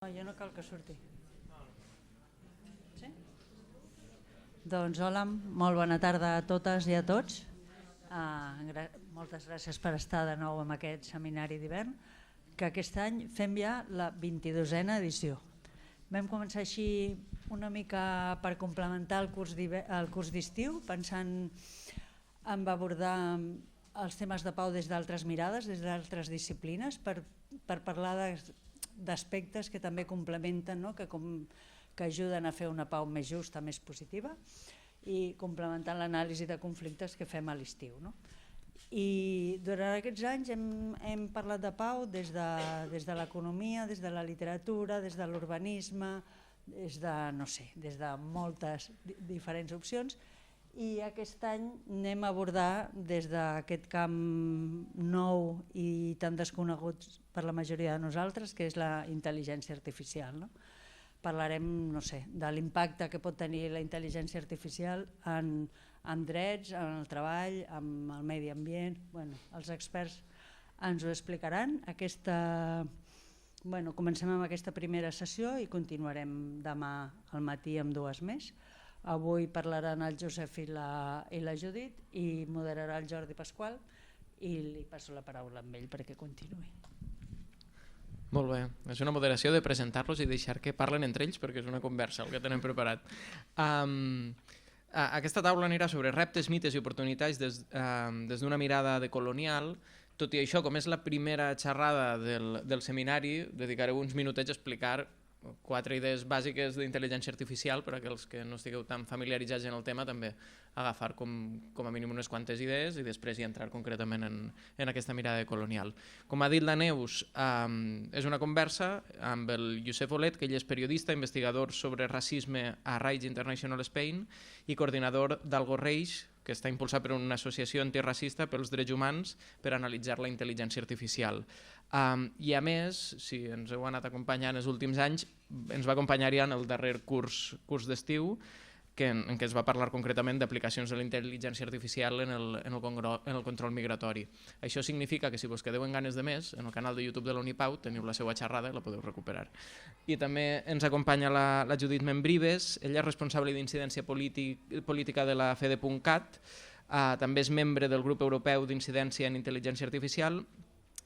Jo no cal que surti. Sí? Doncs hola, molt bona tarda a totes i a tots. Moltes gràcies per estar de nou en aquest seminari d'hivern, que aquest any fem ja la 22a edició. Vam començar així una mica per complementar el curs d'estiu, pensant en abordar els temes de pau des d'altres mirades, des d'altres disciplines, per parlar d'aspectes que també complementen, no? que ajuden a fer una pau més justa, més positiva, i complementant l'anàlisi de conflictes que fem a l'estiu. No? I durant aquests anys hem parlat de pau des de l'economia, des de la literatura, des de l'urbanisme, des de moltes diferents opcions, i aquest any anem a abordar des d'aquest camp nou i tan desconegut per la majoria de nosaltres, que és la intel·ligència artificial. No? Parlarem de l'impacte que pot tenir la intel·ligència artificial en drets, en el treball, en el medi ambient. Els experts ens ho explicaran. Comencem amb aquesta primera sessió i continuarem demà al matí amb dues més. Avui parlaran el Josep i la Judit i moderarà el Jordi Pasqual, i li passo la paraula amb ell perquè continuï. Molt bé, és una moderació de presentar-los i deixar que parlen entre ells, perquè és una conversa el que tenen preparat. Aquesta taula anirà sobre reptes, mites i oportunitats des d'una mirada decolonial. Tot i això, com és la primera xerrada del seminari, dedicaré uns minutets a explicar 4 idees bàsiques d'intel·ligència artificial per a aquells que no estigueu tan familiaritzats en el tema, també agafar com a mínim unes quantes idees i després hi entrar concretament en aquesta mirada colonial. Com ha dit la Neus, és una conversa amb el Josep Olet, que ell és periodista, investigador sobre racisme a Rights International Spain i coordinador d'Algoreix, que està impulsat per una associació antiracista pels drets humans per analitzar la intel·ligència artificial. I a més, si ens heu anat acompanyant els últims anys, ens va acompanyar ja en el darrer curs d'estiu, en què es va parlar concretament d'aplicacions de la intel·ligència artificial en el control migratori. Això significa que si vos quedeu en ganes de més, en el canal de YouTube de la Unipau teniu la seva xerrada i la podeu recuperar. I també ens acompanya la Judit Membrives, ella és responsable d'incidència política de la FEDE.cat, també és membre del grup europeu d'incidència en intel·ligència artificial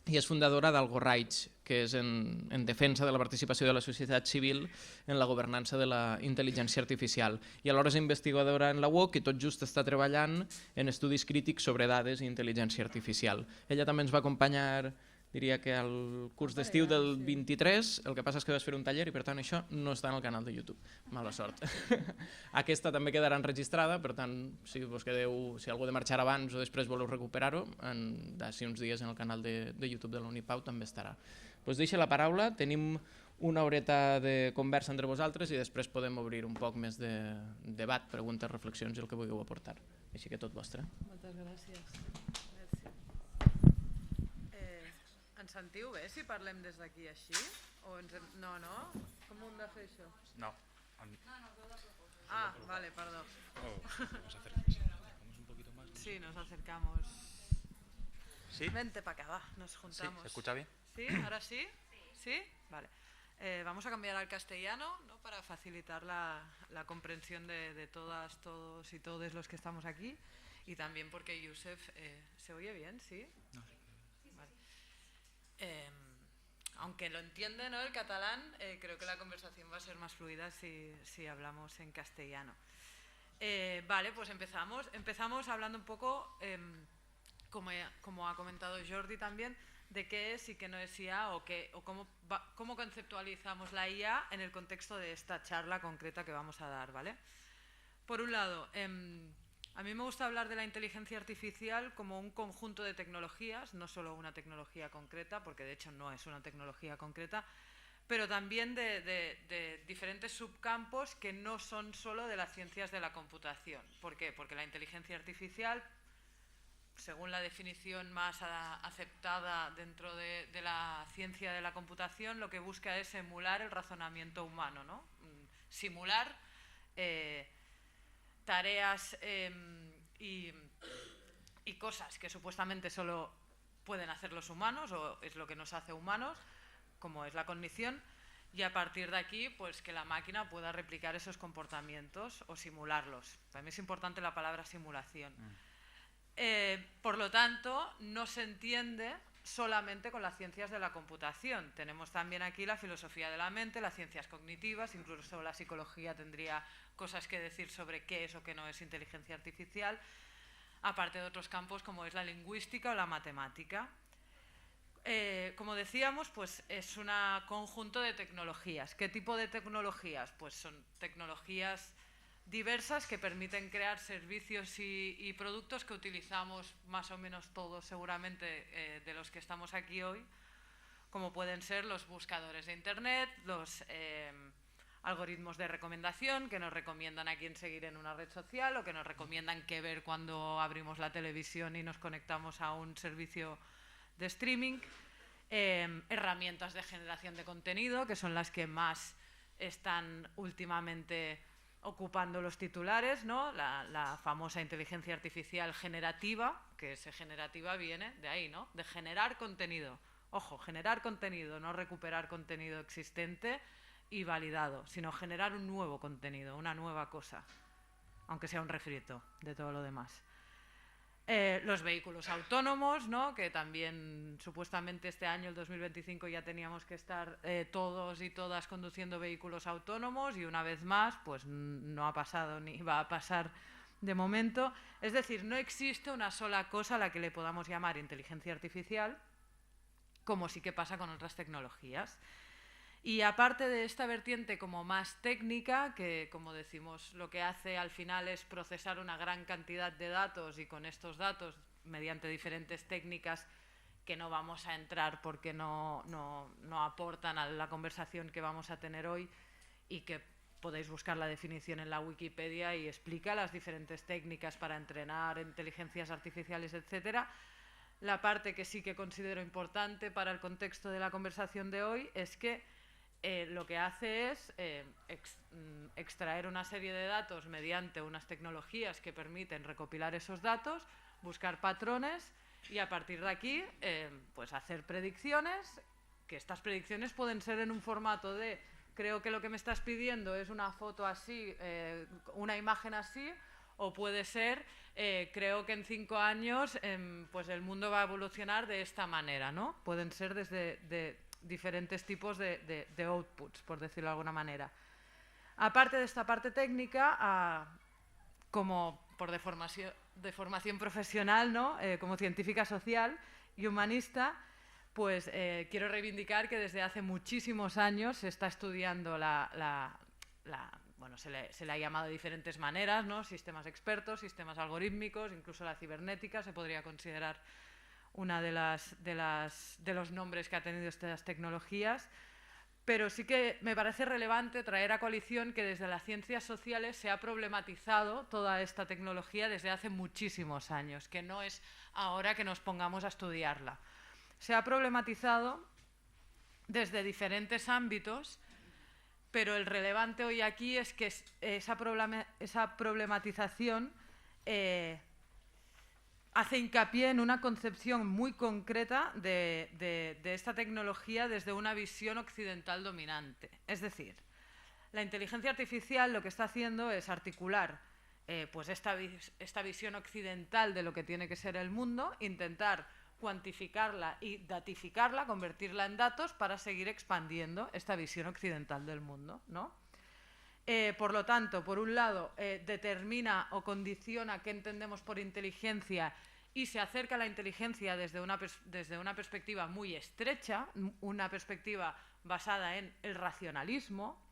i és fundadora d'Algoreix, que és en defensa de la participació de la societat civil en la governança de la intel·ligència artificial. I alhora és investigadora en la UOC i tot just està treballant en estudis crítics sobre dades i intel·ligència artificial. Ella també ens va acompanyar, diria que al curs d'estiu del 23, el que passa és que vas fer un taller i per tant això no està en el canal de YouTube. Mala sort. Aquesta també quedarà enregistrada, per tant, si algú de marxar abans o després voleu recuperar-ho, d'ací uns dies en el canal de YouTube de la Unipau també estarà. Us deixo la paraula, tenim una horeta de conversa entre vosaltres i després podem obrir un poc més de debat, preguntes, reflexions i el que vulgueu aportar. Així que tot vostre. Moltes gràcies. Ens sentiu bé si parlem des d'aquí així? No? Com ho hem de fer això? No. Vale, perdó. Nos acercamos un poquito más. Sí, nos acercamos. ¿Sí? Vente para acá, va, nos juntamos. Sí, ¿se escucha bien? ¿Sí? ¿Ahora sí? ¿Sí? Vale. Vamos a cambiar al castellano, ¿no? Para facilitar la comprensión de todas, todos y todos los que estamos aquí. Y también porque Josep, ¿se oye bien? ¿Sí? No. Aunque lo entiende, ¿no? El catalán, creo que la conversación va a ser más fluida si hablamos en castellano. Vale, pues empezamos hablando un poco, como ha comentado Jordi también, de qué es y qué no es IA o cómo conceptualizamos la IA en el contexto de esta charla concreta que vamos a dar, ¿vale? Por un lado, a mí me gusta hablar de la inteligencia artificial como un conjunto de tecnologías, no solo una tecnología concreta, porque de hecho no es una tecnología concreta, pero también de diferentes subcampos que no son solo de las ciencias de la computación. ¿Por qué? Porque la inteligencia artificial, según la definición más aceptada dentro de la ciencia de la computación, lo que busca es emular el razonamiento humano, ¿no? Simular tareas y cosas que supuestamente solo pueden hacer los humanos o es lo que nos hace humanos, como es la cognición, y a partir de aquí pues que la máquina pueda replicar esos comportamientos o simularlos. Para mí es importante la palabra simulación. Por lo tanto, no se entiende solamente con las ciencias de la computación. Tenemos también aquí la filosofía de la mente, las ciencias cognitivas, incluso la psicología tendría cosas que decir sobre qué es o qué no es inteligencia artificial, aparte de otros campos como es la lingüística o la matemática. Como decíamos, pues es un conjunto de tecnologías. ¿Qué tipo de tecnologías? Pues son tecnologías diversas que permiten crear servicios y productos que utilizamos más o menos todos seguramente de los que estamos aquí hoy, como pueden ser los buscadores de internet, los algoritmos de recomendación que nos recomiendan a quién seguir en una red social o que nos recomiendan qué ver cuando abrimos la televisión y nos conectamos a un servicio de streaming, herramientas de generación de contenido, que son las que más están últimamente ocupando los titulares, ¿no? La famosa inteligencia artificial generativa, que ese generativa viene de ahí, ¿no? De generar contenido. Ojo, generar contenido, no recuperar contenido existente y validado, sino generar un nuevo contenido, una nueva cosa, aunque sea un refrito de todo lo demás. Los vehículos autónomos, ¿no? Que también supuestamente este año, el 2025, ya teníamos que estar todos y todas conduciendo vehículos autónomos y una vez más pues no ha pasado ni va a pasar de momento. Es decir, no existe una sola cosa a la que le podamos llamar inteligencia artificial, como sí que pasa con otras tecnologías. Y aparte de esta vertiente como más técnica, que como decimos lo que hace al final es procesar una gran cantidad de datos y con estos datos, mediante diferentes técnicas que no vamos a entrar porque no aportan a la conversación que vamos a tener hoy y que podéis buscar la definición en la Wikipedia y explica las diferentes técnicas para entrenar inteligencias artificiales, etcétera. La parte que sí que considero importante para el contexto de la conversación de hoy es que lo que hace es extraer una serie de datos mediante unas tecnologías que permiten recopilar esos datos, buscar patrones y a partir de aquí pues hacer predicciones, que estas predicciones pueden ser en un formato de creo que lo que me estás pidiendo es una foto así, una imagen así, o puede ser creo que en 5 años pues el mundo va a evolucionar de esta manera, ¿no? Pueden ser desde diferentes tipos de outputs, por decirlo de alguna manera. Aparte de esta parte técnica, como de formación profesional, ¿no? Como científica social y humanista, pues quiero reivindicar que desde hace muchísimos años se está estudiando bueno, se le ha llamado de diferentes maneras, ¿no? Sistemas expertos, sistemas algorítmicos, incluso la cibernética se podría considerar una de los nombres que ha tenido estas tecnologías, pero sí que me parece relevante traer a coalición que desde las ciencias sociales se ha problematizado toda esta tecnología desde hace muchísimos años, que no es ahora que nos pongamos a estudiarla. Se ha problematizado desde diferentes ámbitos, pero el relevante hoy aquí es que esa problematización hace hincapié en una concepción muy concreta de esta tecnología desde una visión occidental dominante. Es decir, la inteligencia artificial lo que está haciendo es articular pues esta visión occidental de lo que tiene que ser el mundo, intentar cuantificarla y datificarla, convertirla en datos para seguir expandiendo esta visión occidental del mundo, ¿no? Por lo tanto, por un lado, determina o condiciona qué entendemos por inteligencia y se acerca a la inteligencia desde una perspectiva muy estrecha, una perspectiva basada en el racionalismo,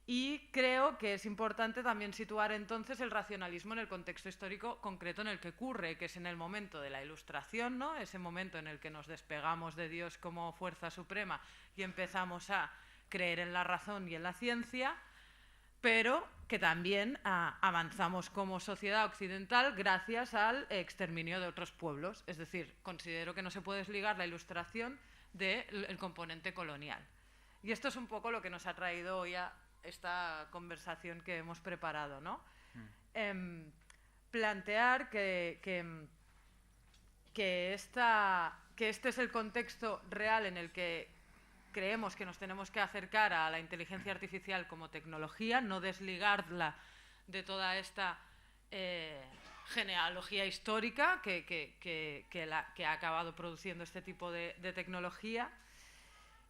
y creo que es importante también situar entonces el racionalismo en el contexto histórico concreto en el que ocurre, que es en el momento de la Ilustración, ¿no? Ese momento en el que nos despegamos de Dios como fuerza suprema y empezamos a creer en la razón y en la ciencia, pero que también avanzamos como sociedad occidental gracias al exterminio de otros pueblos. Es decir, considero que no se puede desligar la Ilustración del componente colonial. Y esto es un poco lo que nos ha traído hoy a esta conversación que hemos preparado, ¿no? Plantear que este es el contexto real en el que creemos que nos tenemos que acercar a la inteligencia artificial como tecnología, no desligarla de toda esta genealogía histórica que ha acabado produciendo este tipo de tecnología.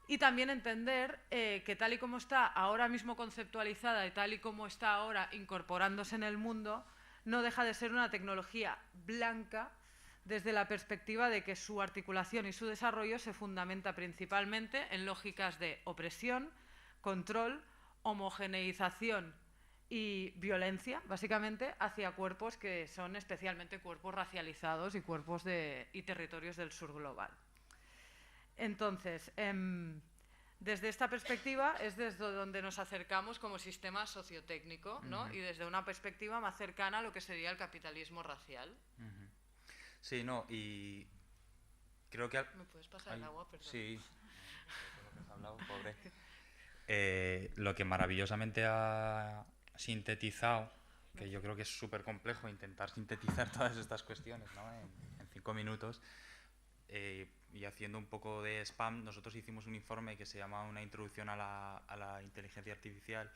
Y también entender que tal y como está ahora mismo conceptualizada y tal y como está ahora incorporándose en el mundo, no deja de ser una tecnología blanca desde la perspectiva de que su articulación y su desarrollo se fundamenta principalmente en lógicas de opresión, control, homogeneización y violencia, básicamente, hacia cuerpos que son especialmente cuerpos racializados y cuerpos y territorios del sur global. Entonces, desde esta perspectiva es desde donde nos acercamos como sistema sociotécnico, ¿no? Y desde una perspectiva más cercana a lo que sería el capitalismo racial. Sí, no, y creo que... ¿Me puedes pasar el agua? Perdón. Sí, lo que has hablado, pobre. Lo que maravillosamente ha sintetizado, que yo creo que es súper complejo intentar sintetizar todas estas cuestiones, ¿no? en 5 minutos, y haciendo un poco de spam, nosotros hicimos un informe que se llama Una introducción a la inteligencia artificial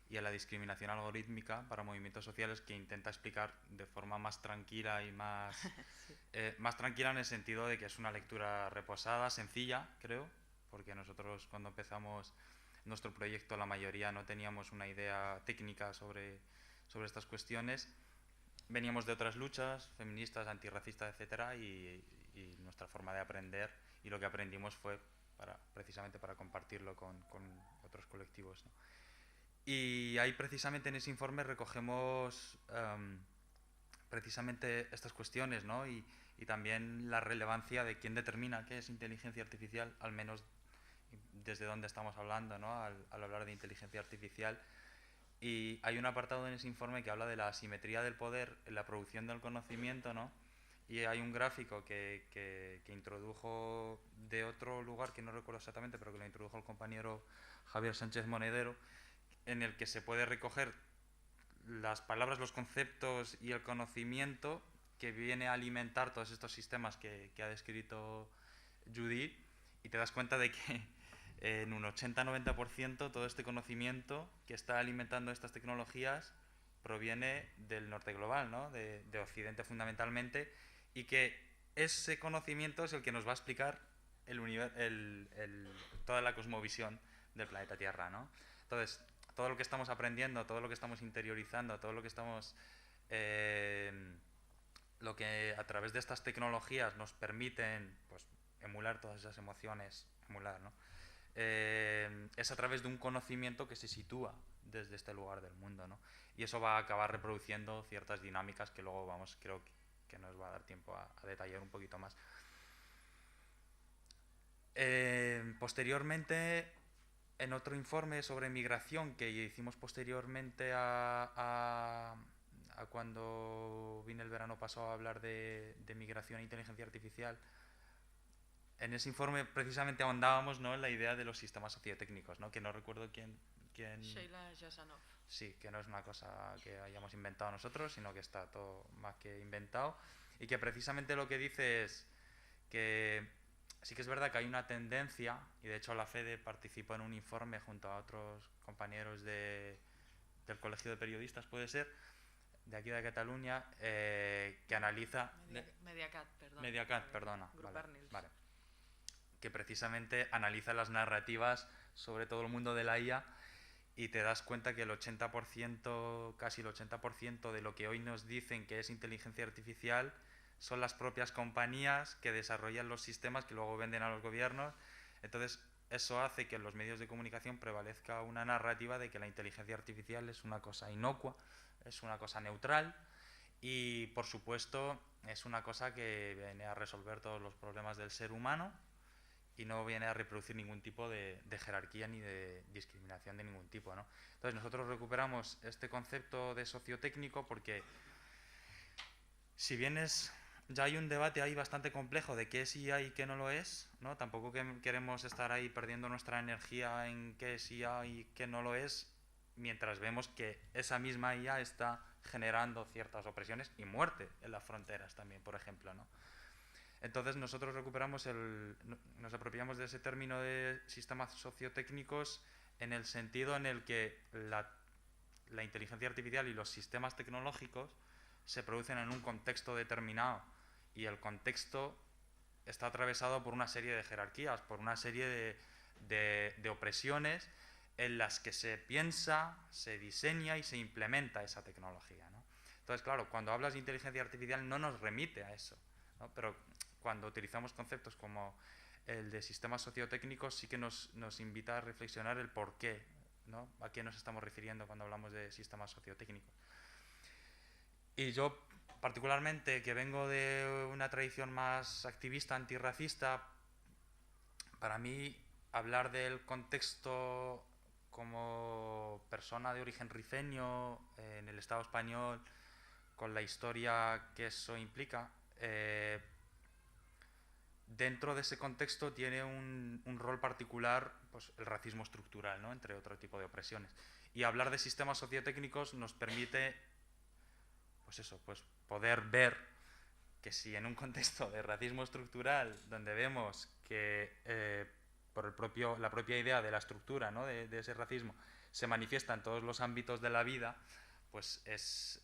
y a la discriminación algorítmica para movimientos sociales, que intenta explicar de forma más tranquila y más, sí. Más tranquila en el sentido de que es una lectura reposada, sencilla, creo, porque nosotros cuando empezamos nuestro proyecto la mayoría no teníamos una idea técnica sobre estas cuestiones. Veníamos de otras luchas, feministas, antirracistas, etcétera, y nuestra forma de aprender y lo que aprendimos fue precisamente para compartirlo con otros colectivos, ¿no? Y ahí precisamente en ese informe recogemos precisamente estas cuestiones, ¿no? Y también la relevancia de quién determina qué es inteligencia artificial, al menos desde donde estamos hablando, ¿no? Al hablar de inteligencia artificial. Y hay un apartado en ese informe que habla de la asimetría del poder en la producción del conocimiento, ¿no? Y hay un gráfico que introdujo de otro lugar, que no recuerdo exactamente, pero que lo introdujo el compañero Javier Sánchez Monedero, en el que se puede recoger las palabras, los conceptos y el conocimiento que viene a alimentar todos estos sistemas que ha descrito Judith, y te das cuenta de que en un 80-90% todo este conocimiento que está alimentando estas tecnologías proviene del norte global, ¿no? de Occidente fundamentalmente, y que ese conocimiento es el que nos va a explicar toda la cosmovisión del planeta Tierra, ¿no? Entonces, todo lo que estamos aprendiendo, todo lo que estamos interiorizando, todo lo que estamos... lo que a través de estas tecnologías nos permiten, pues, emular todas esas emociones, ¿no? Es a través de un conocimiento que se sitúa desde este lugar del mundo, ¿no? Y eso va a acabar reproduciendo ciertas dinámicas que luego creo que nos va a dar tiempo a detallar un poquito más. Posteriormente, en otro informe sobre migración que hicimos posteriormente a cuando vine el verano pasado a hablar de migración e inteligencia artificial, en ese informe precisamente ahondábamos, ¿no?, en la idea de los sistemas sociotécnicos, ¿no?, que no recuerdo quién... Sheila Jasanoff. Sí, que no es una cosa que hayamos inventado nosotros, sino que está todo más que inventado, y que precisamente lo que dice es que sí que es verdad que hay una tendencia, y de hecho la FEDE participó en un informe junto a otros compañeros del Colegio de Periodistas, puede ser, de aquí de Cataluña, que analiza... Mediacat, perdona. Vale. Que precisamente analiza las narrativas sobre todo el mundo de la IA, y te das cuenta que el 80%, casi el 80% de lo que hoy nos dicen que es inteligencia artificial son las propias compañías que desarrollan los sistemas que luego venden a los gobiernos. Entonces, eso hace que en los medios de comunicación prevalezca una narrativa de que la inteligencia artificial es una cosa inocua, es una cosa neutral, y por supuesto es una cosa que viene a resolver todos los problemas del ser humano y no viene a reproducir ningún tipo de jerarquía ni de discriminación de ningún tipo, ¿no? Entonces nosotros recuperamos este concepto de sociotécnico porque, si bien ya hay un debate ahí bastante complejo de qué es IA y qué no lo es, ¿no? Tampoco queremos estar ahí perdiendo nuestra energía en qué es IA y qué no lo es, mientras vemos que esa misma IA está generando ciertas opresiones y muerte en las fronteras también, por ejemplo, ¿no? Entonces nosotros nos apropiamos de ese término de sistemas sociotécnicos en el sentido en el que la inteligencia artificial y los sistemas tecnológicos se producen en un contexto determinado, y el contexto está atravesado por una serie de jerarquías, por una serie de opresiones en las que se piensa, se diseña y se implementa esa tecnología, ¿no? Entonces, claro, cuando hablas de inteligencia artificial no nos remite a eso, ¿no? Pero cuando utilizamos conceptos como el de sistemas sociotécnicos sí que nos invita a reflexionar el por qué, ¿no? A qué nos estamos refiriendo cuando hablamos de sistemas sociotécnicos. Y yo, particularmente, que vengo de una tradición más activista, antirracista, para mí hablar del contexto como persona de origen rifeño en el Estado español, con la historia que eso implica, dentro de ese contexto tiene un rol particular, pues, el racismo estructural, ¿no? Entre otro tipo de opresiones. Y hablar de sistemas sociotécnicos nos permite, pues eso, pues poder ver que si en un contexto de racismo estructural, donde vemos que por la propia idea de la estructura, ¿no? de ese racismo se manifiesta en todos los ámbitos de la vida, pues es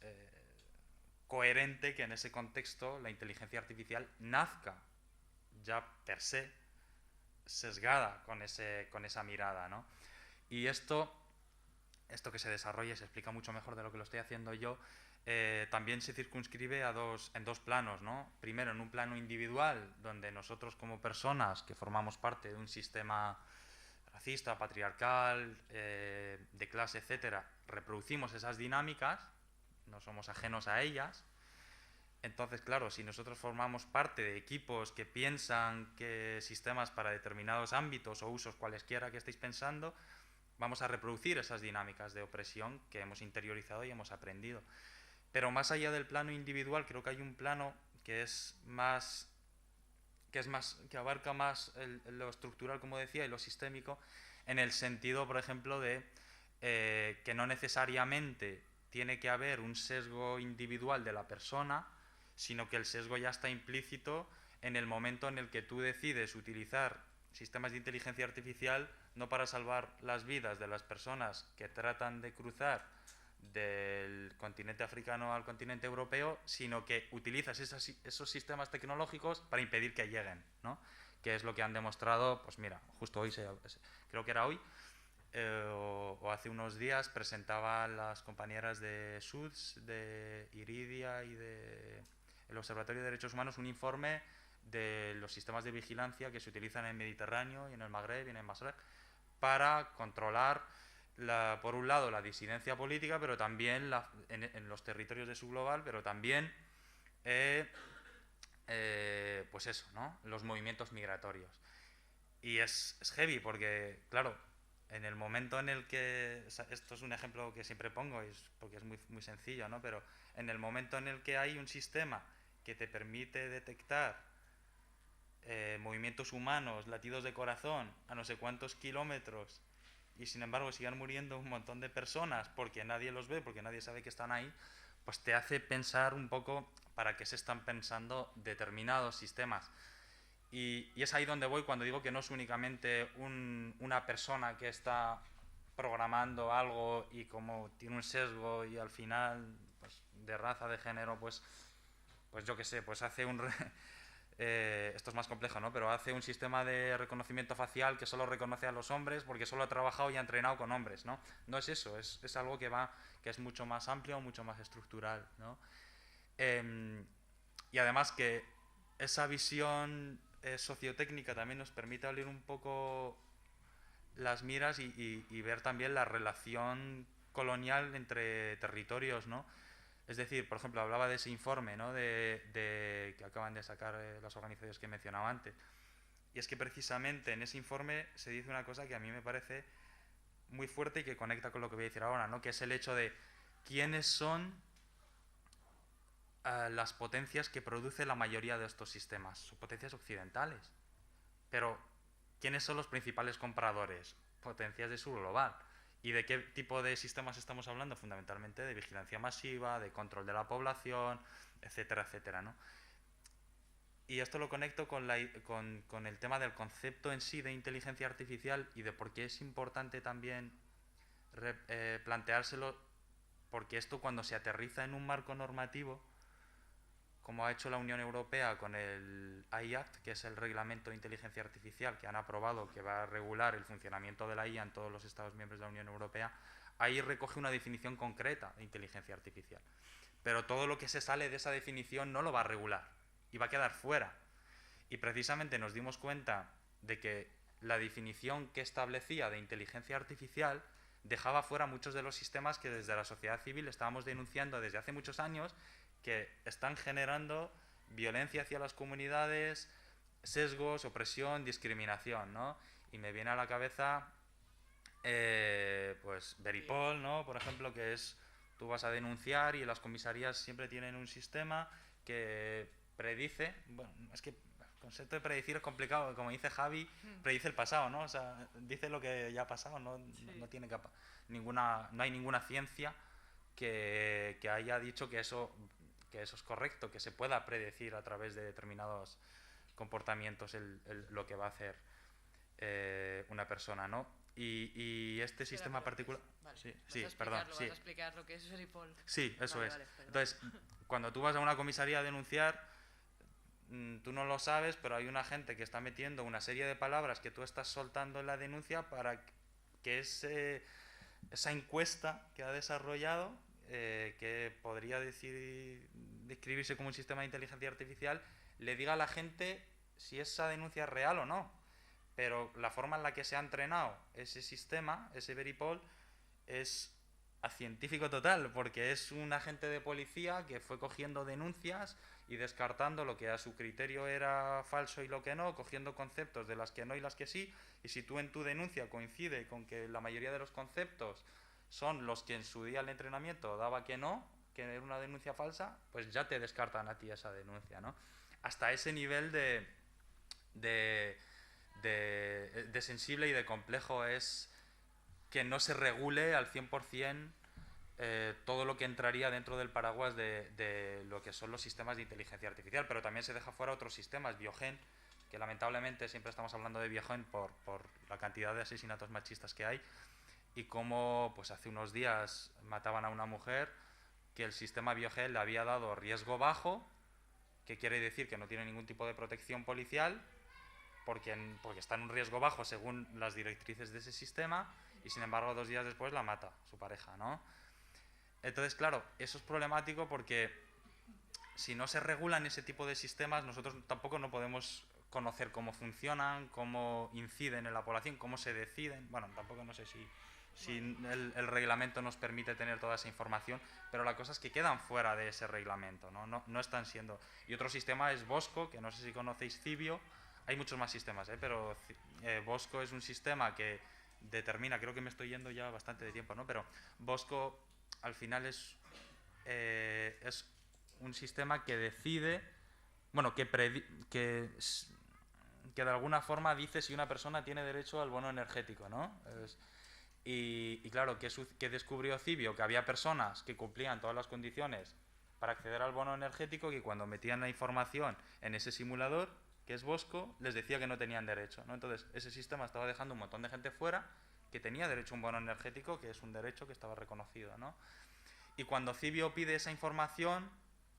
coherente que en ese contexto la inteligencia artificial nazca ya per se sesgada con esa mirada, ¿no? Y esto que se desarrolla y se explica mucho mejor de lo que lo estoy haciendo yo, también se circunscribe en dos planos, ¿no? Primero, en un plano individual, donde nosotros como personas que formamos parte de un sistema racista, patriarcal, de clase, etcétera, reproducimos esas dinámicas, no somos ajenos a ellas. Entonces, claro, si nosotros formamos parte de equipos que piensan que sistemas para determinados ámbitos o usos cualesquiera que estéis pensando, vamos a reproducir esas dinámicas de opresión que hemos interiorizado y hemos aprendido. Pero más allá del plano individual, creo que hay un plano que abarca más lo estructural, como decía, y lo sistémico, en el sentido, por ejemplo, de que no necesariamente tiene que haber un sesgo individual de la persona, sino que el sesgo ya está implícito en el momento en el que tú decides utilizar sistemas de inteligencia artificial no para salvar las vidas de las personas que tratan de cruzar del continente africano al continente europeo, sino que utilizas esos sistemas tecnológicos para impedir que lleguen, ¿no? Que es lo que han demostrado, pues mira, justo hoy, creo que era hoy, o hace unos días, presentaban las compañeras de SUDS, de Iridia y del Observatorio de Derechos Humanos un informe de los sistemas de vigilancia que se utilizan en el Mediterráneo y en el Magreb y en el Masrek para controlar, por un lado, la disidencia política, pero también en los territorios de subglobal, pero también pues eso, ¿no? Los movimientos migratorios. Y es heavy porque, claro, en el momento en el que, esto es un ejemplo que siempre pongo porque es muy, muy sencillo, ¿no? Pero en el momento en el que hay un sistema que te permite detectar movimientos humanos, latidos de corazón a no sé cuántos kilómetros, y sin embargo sigan muriendo un montón de personas porque nadie los ve, porque nadie sabe que están ahí, pues te hace pensar un poco para qué se están pensando determinados sistemas. Y es ahí donde voy cuando digo que no es únicamente una persona que está programando algo y como tiene un sesgo y al final, pues, de raza, de género, pues yo qué sé, pues hace esto es más complejo, ¿no? Pero hace un sistema de reconocimiento facial que solo reconoce a los hombres porque solo ha trabajado y ha entrenado con hombres, ¿no? No es eso, es algo que es mucho más amplio, mucho más estructural, ¿no? Y además que esa visión sociotécnica también nos permite abrir un poco las miras y ver también la relación colonial entre territorios, ¿no? Es decir, por ejemplo, hablaba de ese informe, ¿no? que acaban de sacar las organizaciones que mencionaba antes. Y es que precisamente en ese informe se dice una cosa que a mí me parece muy fuerte y que conecta con lo que voy a decir ahora, ¿no? Que es el hecho de quiénes son las potencias que produce la mayoría de estos sistemas. Son potencias occidentales. Pero, ¿quiénes son los principales compradores? Potencias de subglobal. ¿Y de qué tipo de sistemas estamos hablando? Fundamentalmente de vigilancia masiva, de control de la población, etcétera, etcétera, ¿no? Y esto lo conecto con el tema del concepto en sí de inteligencia artificial y de por qué es importante también planteárselo, porque esto cuando se aterriza en un marco normativo, como ha hecho la Unión Europea con el AI Act, que es el reglamento de inteligencia artificial que han aprobado, que va a regular el funcionamiento de la IA en todos los Estados miembros de la Unión Europea, ahí recoge una definición concreta de inteligencia artificial. Pero todo lo que se sale de esa definición no lo va a regular y va a quedar fuera. Y precisamente nos dimos cuenta de que la definición que establecía de inteligencia artificial dejaba fuera muchos de los sistemas que desde la sociedad civil estábamos denunciando desde hace muchos años, que están generando violencia hacia las comunidades, sesgos, opresión, discriminación, ¿no? Y me viene a la cabeza pues Veripol, ¿no? Por ejemplo, que es, tú vas a denunciar y las comisarías siempre tienen un sistema que predice, bueno, es que el concepto de predecir es complicado, como dice Javi, predice el pasado, ¿no? O sea, dice lo que ya ha pasado, no tiene no hay ninguna ciencia que haya dicho que eso es correcto, que se pueda predecir a través de determinados comportamientos lo que va a hacer una persona, ¿no? Y este sistema particular... Vale. Sí, perdón. Vas a explicar lo que es Veripol. Sí, eso vale, es. Vale, entonces, cuando tú vas a una comisaría a denunciar, tú no lo sabes, pero hay una gente que está metiendo una serie de palabras que tú estás soltando en la denuncia para que esa encuesta que ha desarrollado, que podría describirse como un sistema de inteligencia artificial, le diga a la gente si esa denuncia es real o no. Pero la forma en la que se ha entrenado ese sistema, ese Veripol, es a científico total, porque es un agente de policía que fue cogiendo denuncias y descartando lo que a su criterio era falso y lo que no, cogiendo conceptos de las que no y las que sí, y si tú en tu denuncia coincide con que la mayoría de los conceptos son los que en su día el entrenamiento daba que no, que era una denuncia falsa, pues ya te descartan a ti esa denuncia, ¿no? Hasta ese nivel de sensible y de complejo es que no se regule al 100% todo lo que entraría dentro del paraguas de lo que son los sistemas de inteligencia artificial, pero también se deja fuera otros sistemas, Biogen, que lamentablemente siempre estamos hablando de Biogen por la cantidad de asesinatos machistas que hay, y cómo pues hace unos días mataban a una mujer que el sistema Biogen le había dado riesgo bajo, que quiere decir que no tiene ningún tipo de protección policial, porque está en un riesgo bajo según las directrices de ese sistema, y sin embargo 2 días después la mata su pareja, ¿no? Entonces, claro, eso es problemático porque si no se regulan ese tipo de sistemas, nosotros tampoco no podemos conocer cómo funcionan, cómo inciden en la población, cómo se deciden. Bueno, tampoco no sé si el reglamento nos permite tener toda esa información, pero la cosa es que quedan fuera de ese reglamento, no están siendo. Y otro sistema es Bosco, que no sé si conocéis Cibio. Hay muchos más sistemas, pero Bosco es un sistema que determina, creo que me estoy yendo ya bastante de tiempo, ¿no? Pero Bosco al final es un sistema que decide, bueno, que de alguna forma dice si una persona tiene derecho al bono energético, ¿no? Y claro, que descubrió Cibio, que había personas que cumplían todas las condiciones para acceder al bono energético, que cuando metían la información en ese simulador, que es Bosco, les decía que no tenían derecho, ¿no? Entonces, ese sistema estaba dejando un montón de gente fuera que tenía derecho a un bono energético, que es un derecho que estaba reconocido, ¿no? Y cuando Cibio pide esa información,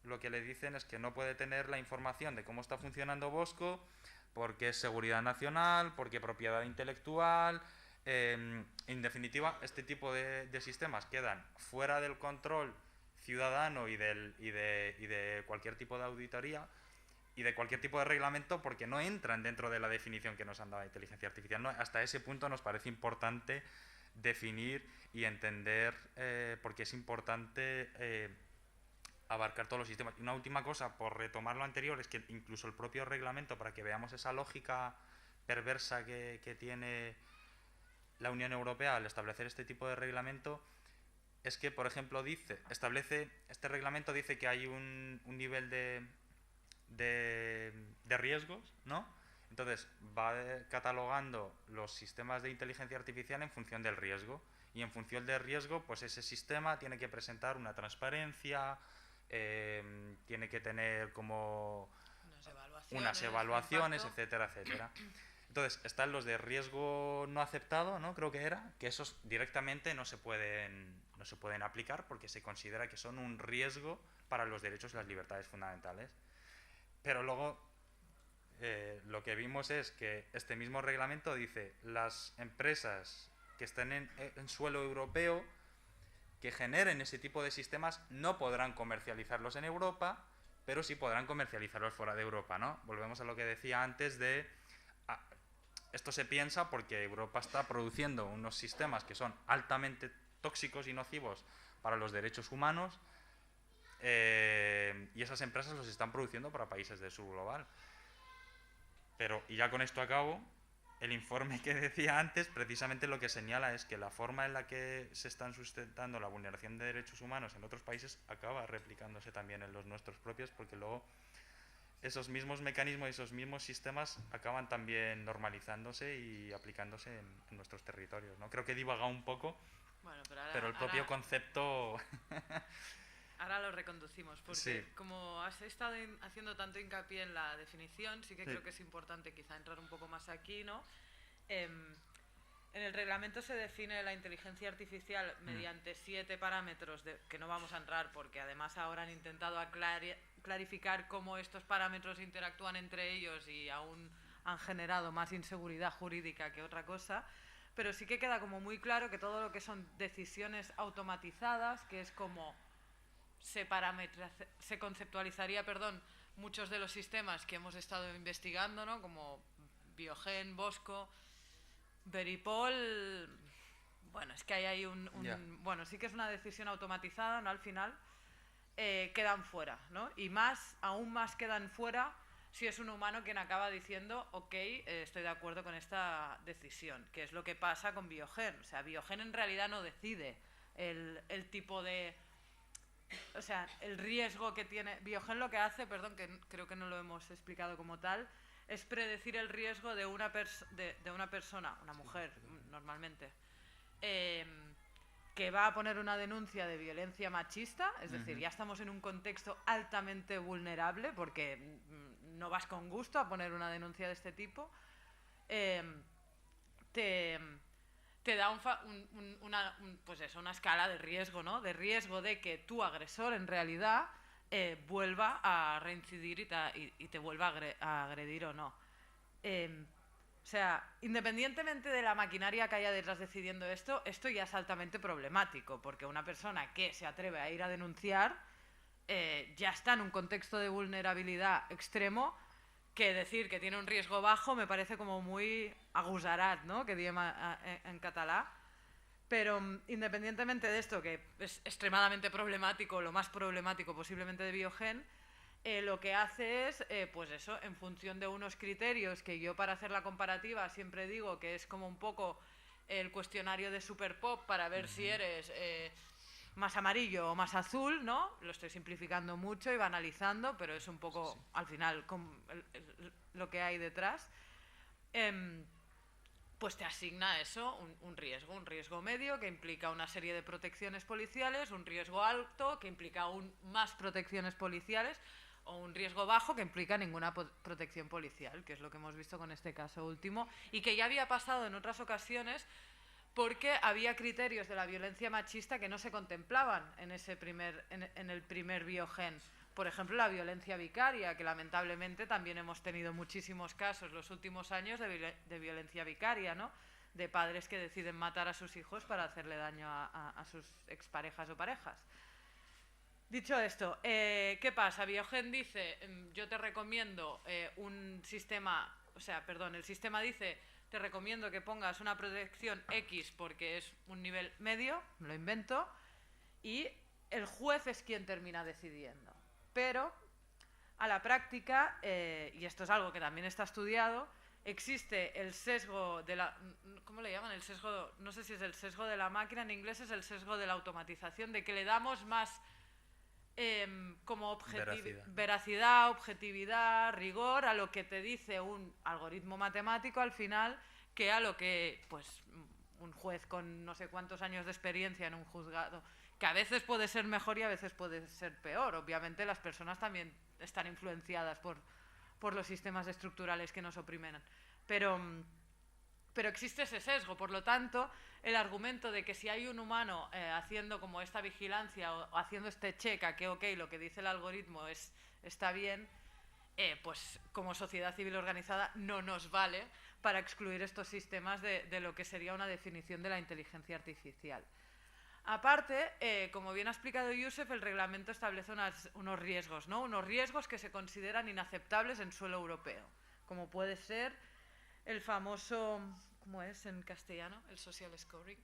lo que le dicen es que no puede tener la información de cómo está funcionando Bosco, porque es seguridad nacional, porque propiedad intelectual. En definitiva, este tipo de sistemas quedan fuera del control ciudadano y de cualquier tipo de auditoría y de cualquier tipo de reglamento, porque no entran dentro de la definición que nos han dado de inteligencia artificial, ¿no? Hasta ese punto nos parece importante definir y entender por qué es importante abarcar todos los sistemas. Y una última cosa, por retomar lo anterior, es que incluso el propio reglamento, para que veamos esa lógica perversa que tiene la Unión Europea al establecer este tipo de reglamento, es que, por ejemplo, este reglamento dice que hay un nivel de riesgos, ¿no? Entonces va catalogando los sistemas de inteligencia artificial en función del riesgo, y en función del riesgo, pues ese sistema tiene que presentar una transparencia, tiene que tener como evaluaciones, evaluaciones, impacto. etcétera, etcétera. Entonces, están los de riesgo no aceptado, ¿no? Creo que era, que esos directamente no se pueden aplicar porque se considera que son un riesgo para los derechos y las libertades fundamentales. Pero luego lo que vimos es que este mismo reglamento dice las empresas que estén en suelo europeo que generen ese tipo de sistemas no podrán comercializarlos en Europa, pero sí podrán comercializarlos fuera de Europa, ¿no? Volvemos a lo que decía antes de... Esto se piensa porque Europa está produciendo unos sistemas que son altamente tóxicos y nocivos para los derechos humanos y esas empresas los están produciendo para países del sur global. Pero, y ya con esto acabo, el informe que decía antes precisamente lo que señala es que la forma en la que se están sustentando la vulneración de derechos humanos en otros países acaba replicándose también en los nuestros propios, porque luego esos mismos mecanismos y esos mismos sistemas acaban también normalizándose y aplicándose en nuestros territorios, ¿no? Creo que he divagado un poco, Bueno, pero el propio concepto... Ahora lo reconducimos, porque Sí. como has estado haciendo tanto hincapié en la definición, sí que Sí. creo que es importante quizá entrar un poco más aquí, ¿no? En el reglamento se define la inteligencia artificial mediante 7 parámetros que no vamos a entrar porque además ahora han intentado clarificar cómo estos parámetros interactúan entre ellos y aún han generado más inseguridad jurídica que otra cosa, pero sí que queda como muy claro que todo lo que son decisiones automatizadas, que es como se conceptualizaría, muchos de los sistemas que hemos estado investigando, ¿no? Como Biogen, Bosco, Veripol. Bueno, es que hay bueno, sí que es una decisión automatizada, ¿no? Al final quedan fuera, ¿no? Y aún más quedan fuera si es un humano quien acaba diciendo, ok, estoy de acuerdo con esta decisión, que es lo que pasa con Biogen. O sea, Biogen en realidad no decide el tipo de... O sea, el riesgo que tiene... Biogen lo que hace, que creo que no lo hemos explicado como tal, es predecir el riesgo de una persona, una mujer normalmente, que va a poner una denuncia de violencia machista, es decir, ya estamos en un contexto altamente vulnerable porque no vas con gusto a poner una denuncia de este tipo, te da una escala de riesgo, ¿no? De riesgo de que tu agresor en realidad vuelva a reincidir y te vuelva a agredir o no. O sea, independientemente de la maquinaria que haya detrás decidiendo esto ya es altamente problemático, porque una persona que se atreve a ir a denunciar ya está en un contexto de vulnerabilidad extremo, que decir que tiene un riesgo bajo me parece como muy agosarat, ¿no? Que diem en català. Pero independientemente de esto, que es extremadamente problemático, lo más problemático posiblemente de Biogen, lo que hace es, pues eso, en función de unos criterios que yo para hacer la comparativa siempre digo que es como un poco el cuestionario de Superpop para ver si eres más amarillo o más azul, ¿no? Lo estoy simplificando mucho y banalizando, pero es un poco, al final, lo que hay detrás. Pues te asigna eso, un riesgo medio que implica una serie de protecciones policiales, un riesgo alto que implica aún más protecciones policiales, o un riesgo bajo que implica ninguna protección policial, que es lo que hemos visto con este caso último, y que ya había pasado en otras ocasiones porque había criterios de la violencia machista que no se contemplaban en el primer Biogen. Por ejemplo, la violencia vicaria, que lamentablemente también hemos tenido muchísimos casos los últimos años de violencia vicaria, ¿no? De padres que deciden matar a sus hijos para hacerle daño a sus exparejas o parejas. Dicho esto, ¿qué pasa? Biogen dice, yo te recomiendo un sistema, el sistema dice, te recomiendo que pongas una protección X porque es un nivel medio, me lo invento, y el juez es quien termina decidiendo. Pero a la práctica, y esto es algo que también está estudiado, existe el sesgo de la... ¿Cómo le llaman? El sesgo, no sé si es el sesgo de la máquina, en inglés es el sesgo de la automatización, de que le damos más como veracidad, objetividad, rigor a lo que te dice un algoritmo matemático al final que a lo que pues un juez con no sé cuántos años de experiencia en un juzgado, que a veces puede ser mejor y a veces puede ser peor. Obviamente las personas también están influenciadas por por los sistemas estructurales que nos oprimen. Pero existe ese sesgo, por lo tanto, el argumento de que si hay un humano haciendo como esta vigilancia o haciendo este check a que, ok, lo que dice el algoritmo está bien, pues como sociedad civil organizada no nos vale para excluir estos sistemas de lo que sería una definición de la inteligencia artificial. Aparte, como bien ha explicado Josep, el reglamento establece unos riesgos, ¿no? Unos riesgos que se consideran inaceptables en suelo europeo, como puede ser el famoso, ¿cómo es en castellano? El social scoring,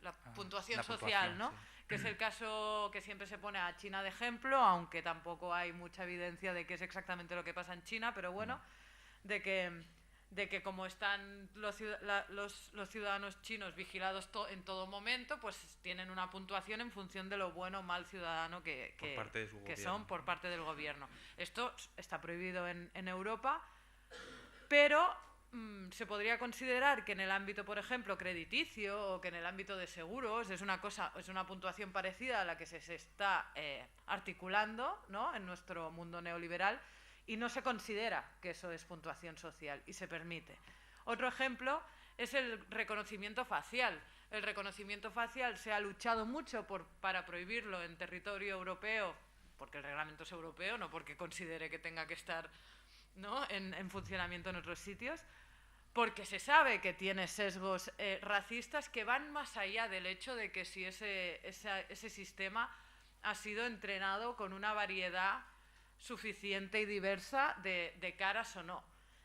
la puntuación social, ¿no? Sí. Que es el caso que siempre se pone a China de ejemplo, aunque tampoco hay mucha evidencia de que es exactamente lo que pasa en China, pero bueno, de que como están los ciudadanos chinos vigilados en todo momento, pues tienen una puntuación en función de lo bueno o mal ciudadano que son por parte del gobierno. Esto está prohibido en Europa, pero se podría considerar que en el ámbito, por ejemplo, crediticio o que en el ámbito de seguros es una puntuación parecida a la que se está articulando, ¿no?, en nuestro mundo neoliberal, y no se considera que eso es puntuación social y se permite. Otro ejemplo es el reconocimiento facial. El reconocimiento facial se ha luchado mucho para prohibirlo en territorio europeo, porque el reglamento es europeo, no porque considere que tenga que estar, ¿no?, en funcionamiento en otros sitios, porque se sabe que tiene sesgos racistas que van más allá del hecho de que si ese sistema ha sido entrenado con una variedad suficiente y diversa de caras o no.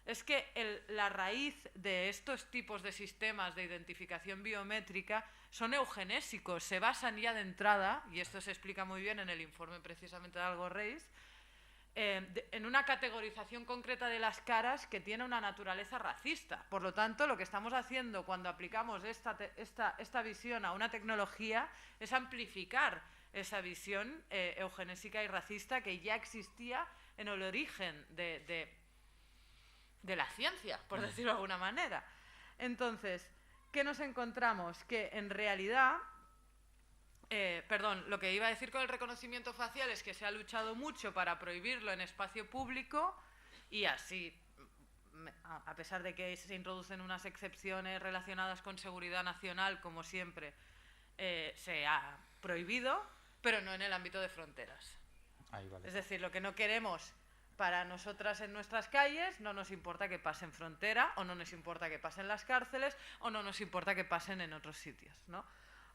Es que la raíz de estos tipos de sistemas de identificación biométrica son eugenésicos, se basan ya de entrada, y esto se explica muy bien en el informe precisamente de Algo Reis, en una categorización concreta de las caras que tiene una naturaleza racista. Por lo tanto, lo que estamos haciendo cuando aplicamos esta visión a una tecnología es amplificar esa visión eugenésica y racista que ya existía en el origen de la ciencia, por decirlo de alguna manera. Entonces, ¿qué nos encontramos? Que en realidad, lo que iba a decir con el reconocimiento facial es que se ha luchado mucho para prohibirlo en espacio público y así, a pesar de que se introducen unas excepciones relacionadas con seguridad nacional, como siempre, se ha prohibido, pero no en el ámbito de fronteras. Ahí vale. Es decir, lo que no queremos para nosotras en nuestras calles, no nos importa que pase en frontera, o no nos importa que pase en las cárceles, o no nos importa que pasen en otros sitios, ¿no?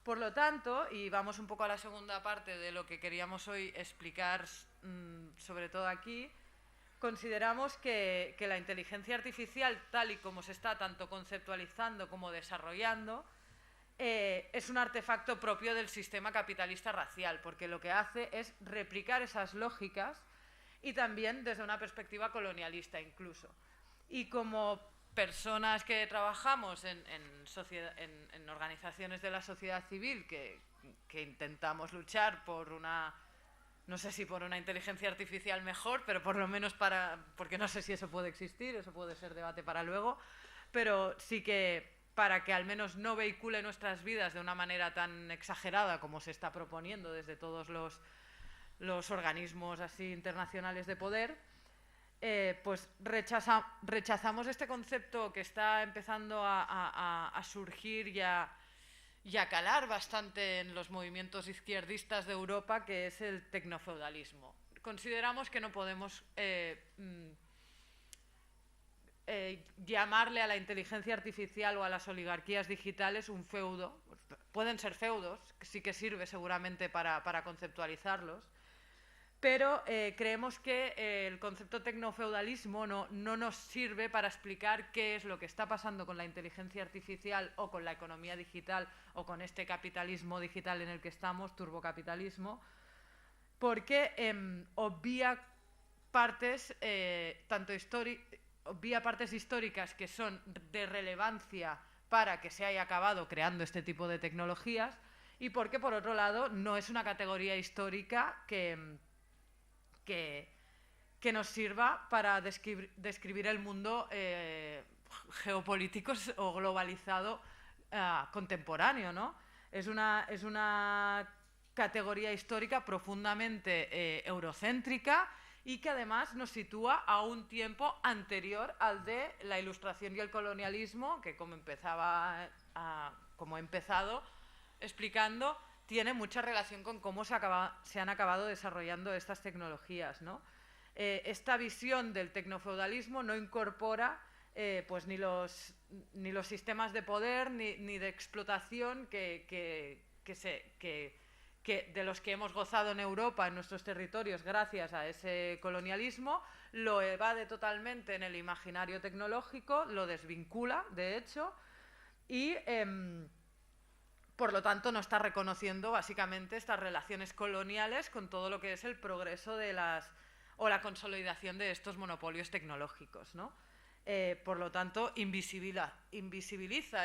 Por lo tanto, y vamos un poco a la segunda parte de lo que queríamos hoy explicar, sobre todo aquí, consideramos que la inteligencia artificial, tal y como se está tanto conceptualizando como desarrollando, es un artefacto propio del sistema capitalista racial, porque lo que hace es replicar esas lógicas y también desde una perspectiva colonialista incluso. Y como personas que trabajamos en organizaciones de la sociedad civil que intentamos luchar por una, no sé si por una inteligencia artificial mejor, pero por lo menos porque no sé si eso puede existir, eso puede ser debate para luego, pero sí que para que al menos no vehicule nuestras vidas de una manera tan exagerada como se está proponiendo desde todos los organismos así internacionales de poder, pues rechazamos este concepto que está empezando a surgir y a calar bastante en los movimientos izquierdistas de Europa, que es el tecnofeudalismo. Consideramos que no podemos llamarle a la inteligencia artificial o a las oligarquías digitales un feudo. Pueden ser feudos, sí que sirve seguramente para conceptualizarlos, pero creemos que el concepto tecnofeudalismo no nos sirve para explicar qué es lo que está pasando con la inteligencia artificial o con la economía digital o con este capitalismo digital en el que estamos, turbocapitalismo, porque obvia partes históricas que son de relevancia para que se haya acabado creando este tipo de tecnologías, y porque, por otro lado, no es una categoría histórica que nos sirva para describir el mundo geopolítico o globalizado contemporáneo, ¿no? Es una categoría histórica profundamente eurocéntrica y que además nos sitúa a un tiempo anterior al de la Ilustración y el colonialismo, que como he empezado explicando, tiene mucha relación con cómo se han acabado desarrollando estas tecnologías, ¿no? Esta visión del tecnofeudalismo no incorpora pues ni los sistemas de poder ni de explotación de los que hemos gozado en Europa, en nuestros territorios, gracias a ese colonialismo. Lo evade totalmente en el imaginario tecnológico, lo desvincula, de hecho, y por lo tanto no está reconociendo básicamente estas relaciones coloniales con todo lo que es el progreso o la consolidación de estos monopolios tecnológicos, ¿no? Por lo tanto, invisibiliza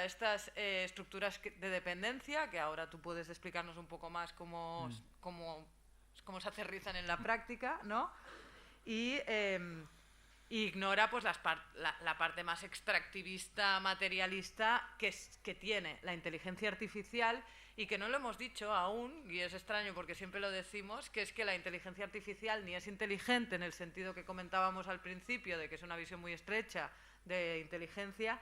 estas estructuras de dependencia, que ahora tú puedes explicarnos un poco más cómo se aterrizan en la práctica, ¿no? Y ignora pues, la parte más extractivista, materialista que tiene la inteligencia artificial, y que no lo hemos dicho aún, y es extraño porque siempre lo decimos, que es que la inteligencia artificial ni es inteligente en el sentido que comentábamos al principio, de que es una visión muy estrecha de inteligencia,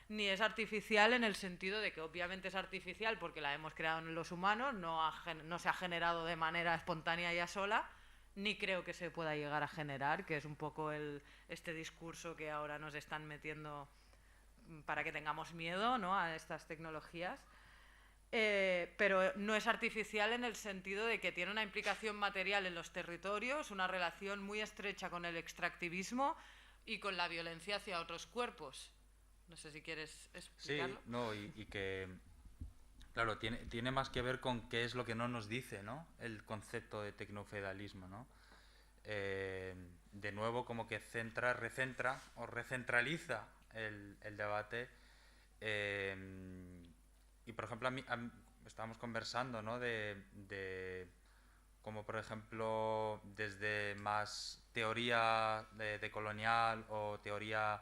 ni es artificial en el sentido de que obviamente es artificial porque la hemos creado en los humanos, no se ha generado de manera espontánea ya sola, ni creo que se pueda llegar a generar, que es un poco este discurso que ahora nos están metiendo para que tengamos miedo, ¿no?, a estas tecnologías. Pero no es artificial en el sentido de que tiene una implicación material en los territorios, una relación muy estrecha con el extractivismo y con la violencia hacia otros cuerpos. No sé si quieres explicarlo. Sí, no, y que, claro, tiene más que ver con qué es lo que no nos dice, ¿no?, el concepto de tecnofeudalismo, ¿no? De nuevo, como que recentra o recentraliza el debate. Y, por ejemplo, estábamos conversando, ¿no?, de cómo, por ejemplo, desde más teoría de colonial o teoría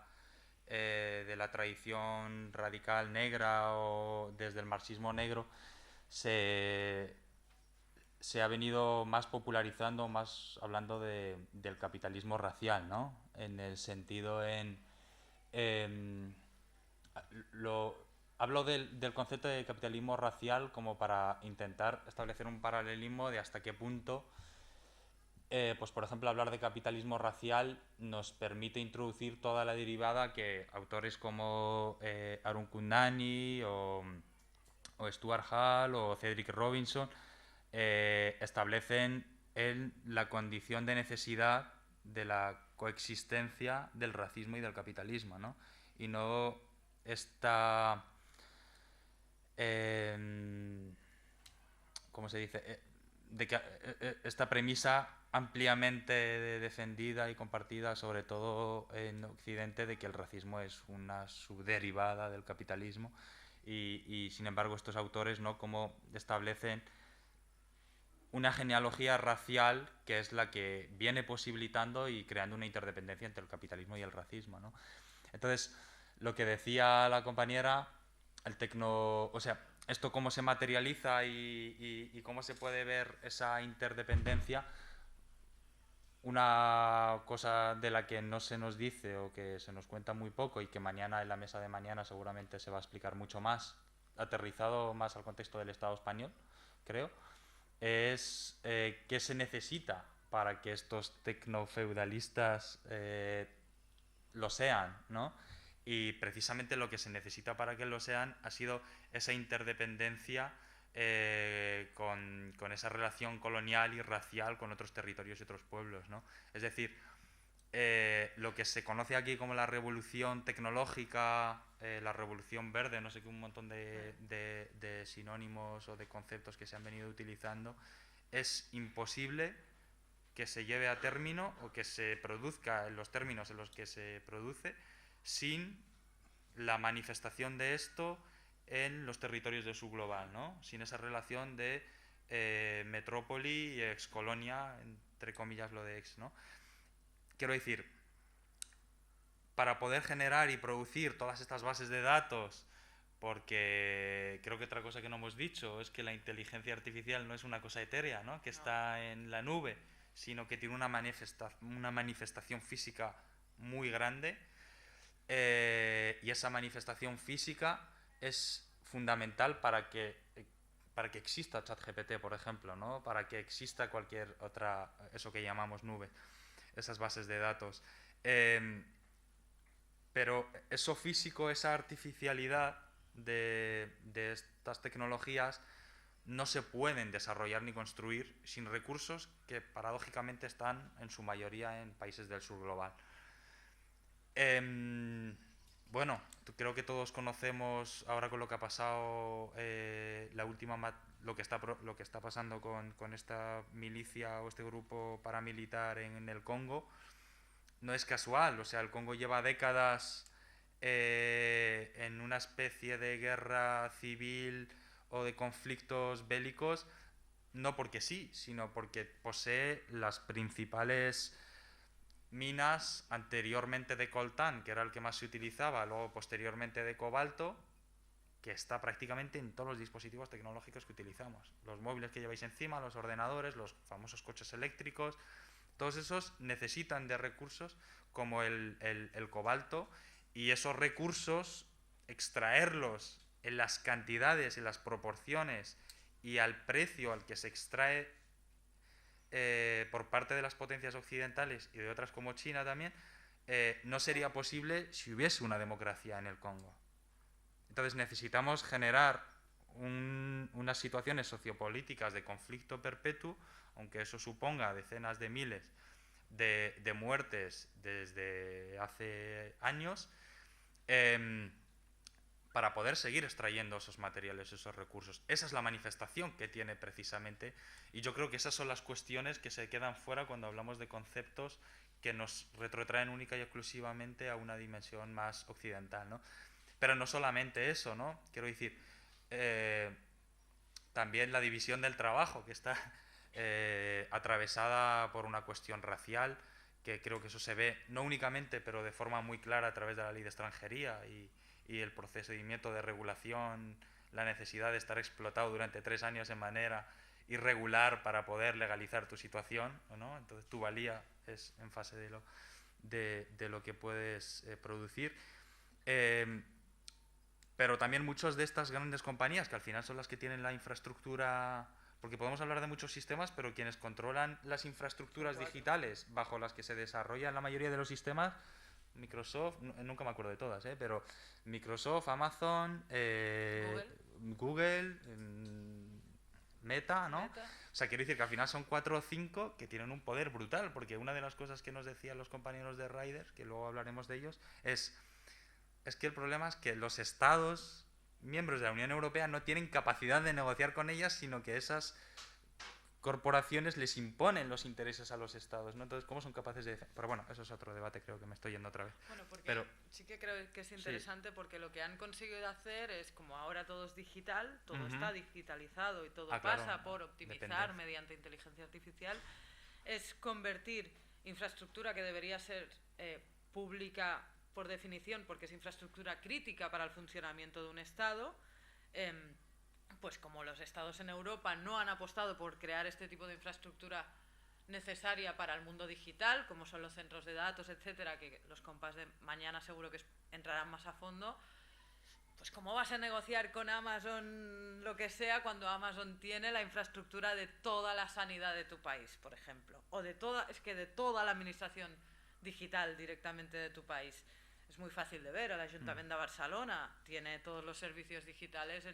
de la tradición radical negra o desde el marxismo negro se ha venido más popularizando, más hablando del capitalismo racial, ¿no? En el sentido hablo del concepto de capitalismo racial como para intentar establecer un paralelismo de hasta qué punto, pues por ejemplo, hablar de capitalismo racial nos permite introducir toda la derivada que autores como Arun Kundnani o Stuart Hall o Cedric Robinson establecen en la condición de necesidad de la coexistencia del racismo y del capitalismo, ¿no? Y no esta... ¿cómo se dice? De que esta premisa ampliamente defendida y compartida, sobre todo en Occidente, de que el racismo es una subderivada del capitalismo, y sin embargo estos autores, ¿no?, como establecen una genealogía racial que es la que viene posibilitando y creando una interdependencia entre el capitalismo y el racismo, ¿no? Entonces, lo que decía la compañera, o sea, esto cómo se materializa y cómo se puede ver esa interdependencia. Una cosa de la que no se nos dice o que se nos cuenta muy poco y que mañana en la mesa de mañana seguramente se va a explicar mucho más, aterrizado más al contexto del Estado español, creo, es qué se necesita para que estos tecnofeudalistas lo sean, ¿no? Y precisamente lo que se necesita para que lo sean ha sido esa interdependencia con esa relación colonial y racial con otros territorios y otros pueblos, ¿no? Es decir, lo que se conoce aquí como la revolución tecnológica, la revolución verde, no sé qué, un montón de sinónimos o de conceptos que se han venido utilizando, es imposible que se lleve a término o que se produzca en los términos en los que se produce sin la manifestación de esto en los territorios de subglobal, ¿no? Sin esa relación de metrópoli y excolonia, entre comillas lo de ex, ¿no? Quiero decir, para poder generar y producir todas estas bases de datos, porque creo que otra cosa que no hemos dicho es que la inteligencia artificial no es una cosa etérea, ¿no?, que está en la nube, sino que tiene una manifestación física muy grande, y esa manifestación física es fundamental para que exista ChatGPT, por ejemplo, ¿no? Para que exista cualquier otra, eso que llamamos nube, esas bases de datos. Pero eso físico, esa artificialidad de estas tecnologías no se pueden desarrollar ni construir sin recursos que paradójicamente están en su mayoría en países del sur global. Bueno, creo que todos conocemos ahora con lo que ha pasado, lo que está pasando con esta milicia o este grupo paramilitar en el Congo. No es casual, o sea, el Congo lleva décadas en una especie de guerra civil o de conflictos bélicos, no porque sí, sino porque posee las principales minas, anteriormente de coltán, que era el que más se utilizaba, luego posteriormente de cobalto, que está prácticamente en todos los dispositivos tecnológicos que utilizamos. Los móviles que lleváis encima, los ordenadores, los famosos coches eléctricos, todos esos necesitan de recursos como el cobalto, y esos recursos, extraerlos en las cantidades, en las proporciones y al precio al que se extrae por parte de las potencias occidentales y de otras como China también, no sería posible si hubiese una democracia en el Congo. Entonces necesitamos generar unas situaciones sociopolíticas de conflicto perpetuo, aunque eso suponga decenas de miles de muertes desde hace años, para poder seguir extrayendo esos materiales, esos recursos. Esa es la manifestación que tiene precisamente, y yo creo que esas son las cuestiones que se quedan fuera cuando hablamos de conceptos que nos retrotraen única y exclusivamente a una dimensión más occidental, ¿no? Pero no solamente eso, ¿no? Quiero decir, también la división del trabajo, que está atravesada por una cuestión racial, que creo que eso se ve no únicamente, pero de forma muy clara a través de la ley de extranjería y el procedimiento de regulación, la necesidad de estar explotado durante 3 años en manera irregular para poder legalizar tu situación, ¿no? Entonces tu valía es en fase de lo que puedes producir. Pero también muchas de estas grandes compañías, que al final son las que tienen la infraestructura, porque podemos hablar de muchos sistemas, pero quienes controlan las infraestructuras digitales bajo las que se desarrollan la mayoría de los sistemas, Microsoft, nunca me acuerdo de todas, pero Microsoft, Amazon, Google, Meta, ¿no? Meta. O sea, quiero decir que al final son 4 o 5 que tienen un poder brutal, porque una de las cosas que nos decían los compañeros de Riders, que luego hablaremos de ellos, es que el problema es que los estados miembros de la Unión Europea no tienen capacidad de negociar con ellas, sino que esas corporaciones les imponen los intereses a los estados, ¿no? Entonces, ¿cómo son capaces de...? Pero bueno, eso es otro debate, creo que me estoy yendo otra vez. Bueno, porque Pero, sí que creo que es interesante, porque lo que han conseguido hacer es, como ahora todo es digital, todo está digitalizado y todo claro, pasa por optimizar dependencia. mediante inteligencia artificial, es convertir infraestructura que debería ser pública por definición, porque es infraestructura crítica para el funcionamiento de un estado, pues como los estados en Europa no han apostado por crear este tipo de infraestructura necesaria para el mundo digital, como son los centros de datos, etcétera, que los compas de mañana seguro que entrarán más a fondo, pues cómo vas a negociar con Amazon lo que sea cuando Amazon tiene la infraestructura de toda la sanidad de tu país, por ejemplo, o de toda la administración digital directamente de tu país. Es muy fácil de ver, el Ayuntamiento de Barcelona tiene todos los servicios digitales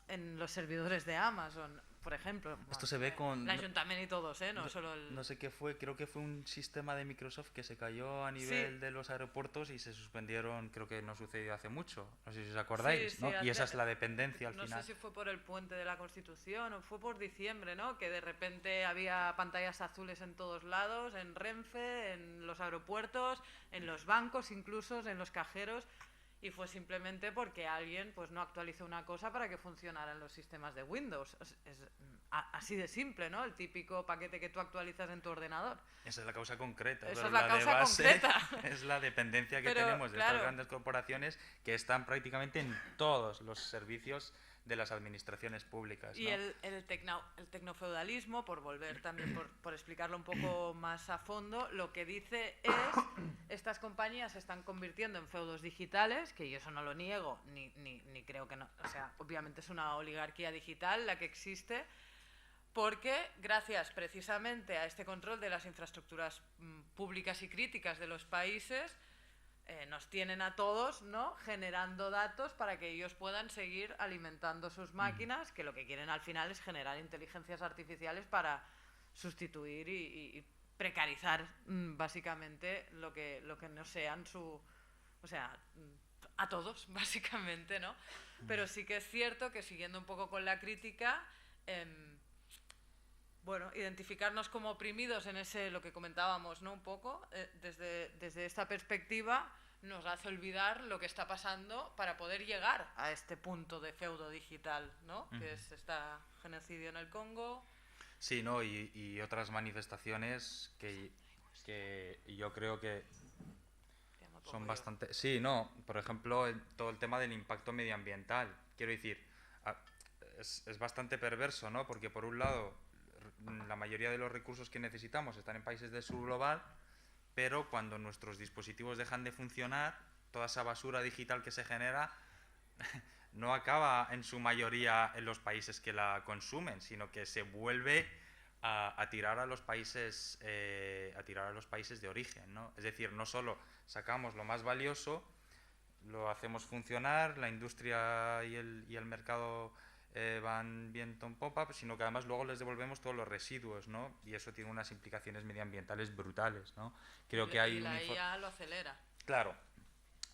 en los servidores de Amazon, por ejemplo. Esto se ve con... El Ayuntamiento y todos, no solo el... No sé qué fue, creo que fue un sistema de Microsoft que se cayó a nivel de los aeropuertos y se suspendieron, creo que no sucedió hace mucho, no sé si os acordáis, ¿no? Y esa es la dependencia al final. No sé si fue por el puente de la Constitución o fue por diciembre, ¿no? Que de repente había pantallas azules en todos lados, en Renfe, en los aeropuertos, en los bancos incluso, en los cajeros, y fue simplemente porque alguien pues no actualizó una cosa para que funcionaran los sistemas de Windows. Es así de simple, ¿no? El típico paquete que tú actualizas en tu ordenador. Esa es la causa concreta. Esa es la causa concreta. Es la dependencia que tenemos de estas grandes corporaciones que están prácticamente en todos los servicios de las administraciones públicas, ¿no? Y el tecnofeudalismo, por volver también, por explicarlo un poco más a fondo, lo que dice es, estas compañías se están convirtiendo en feudos digitales, que yo eso no lo niego, ni creo que no, o sea, obviamente es una oligarquía digital la que existe, porque gracias precisamente a este control de las infraestructuras públicas y críticas de los países, nos tienen a todos, ¿no?, generando datos para que ellos puedan seguir alimentando sus máquinas, que lo que quieren al final es generar inteligencias artificiales para sustituir y precarizar básicamente lo que no sean o sea, a todos, básicamente, ¿no? Pero sí que es cierto que, siguiendo un poco con la crítica, bueno, identificarnos como oprimidos en ese, lo que comentábamos, ¿no?, un poco, desde esta perspectiva nos hace olvidar lo que está pasando para poder llegar a este punto de feudo digital, ¿no? Que es este genocidio en el Congo. Sí, ¿no? Y otras manifestaciones que yo creo que son bastante... Sí, no, por ejemplo, todo el tema del impacto medioambiental. Quiero decir, es bastante perverso, ¿no? Porque por un lado, la mayoría de los recursos que necesitamos están en países del sur global, pero cuando nuestros dispositivos dejan de funcionar, toda esa basura digital que se genera no acaba en su mayoría en los países que la consumen, sino que se vuelve a tirar a los países de origen, ¿no? Es decir, no solo sacamos lo más valioso, lo hacemos funcionar, la industria y el mercado van viento en popa, sino que además luego les devolvemos todos los residuos, ¿no? Y eso tiene unas implicaciones medioambientales brutales, ¿no? Creo que hay y la IA lo acelera. Claro.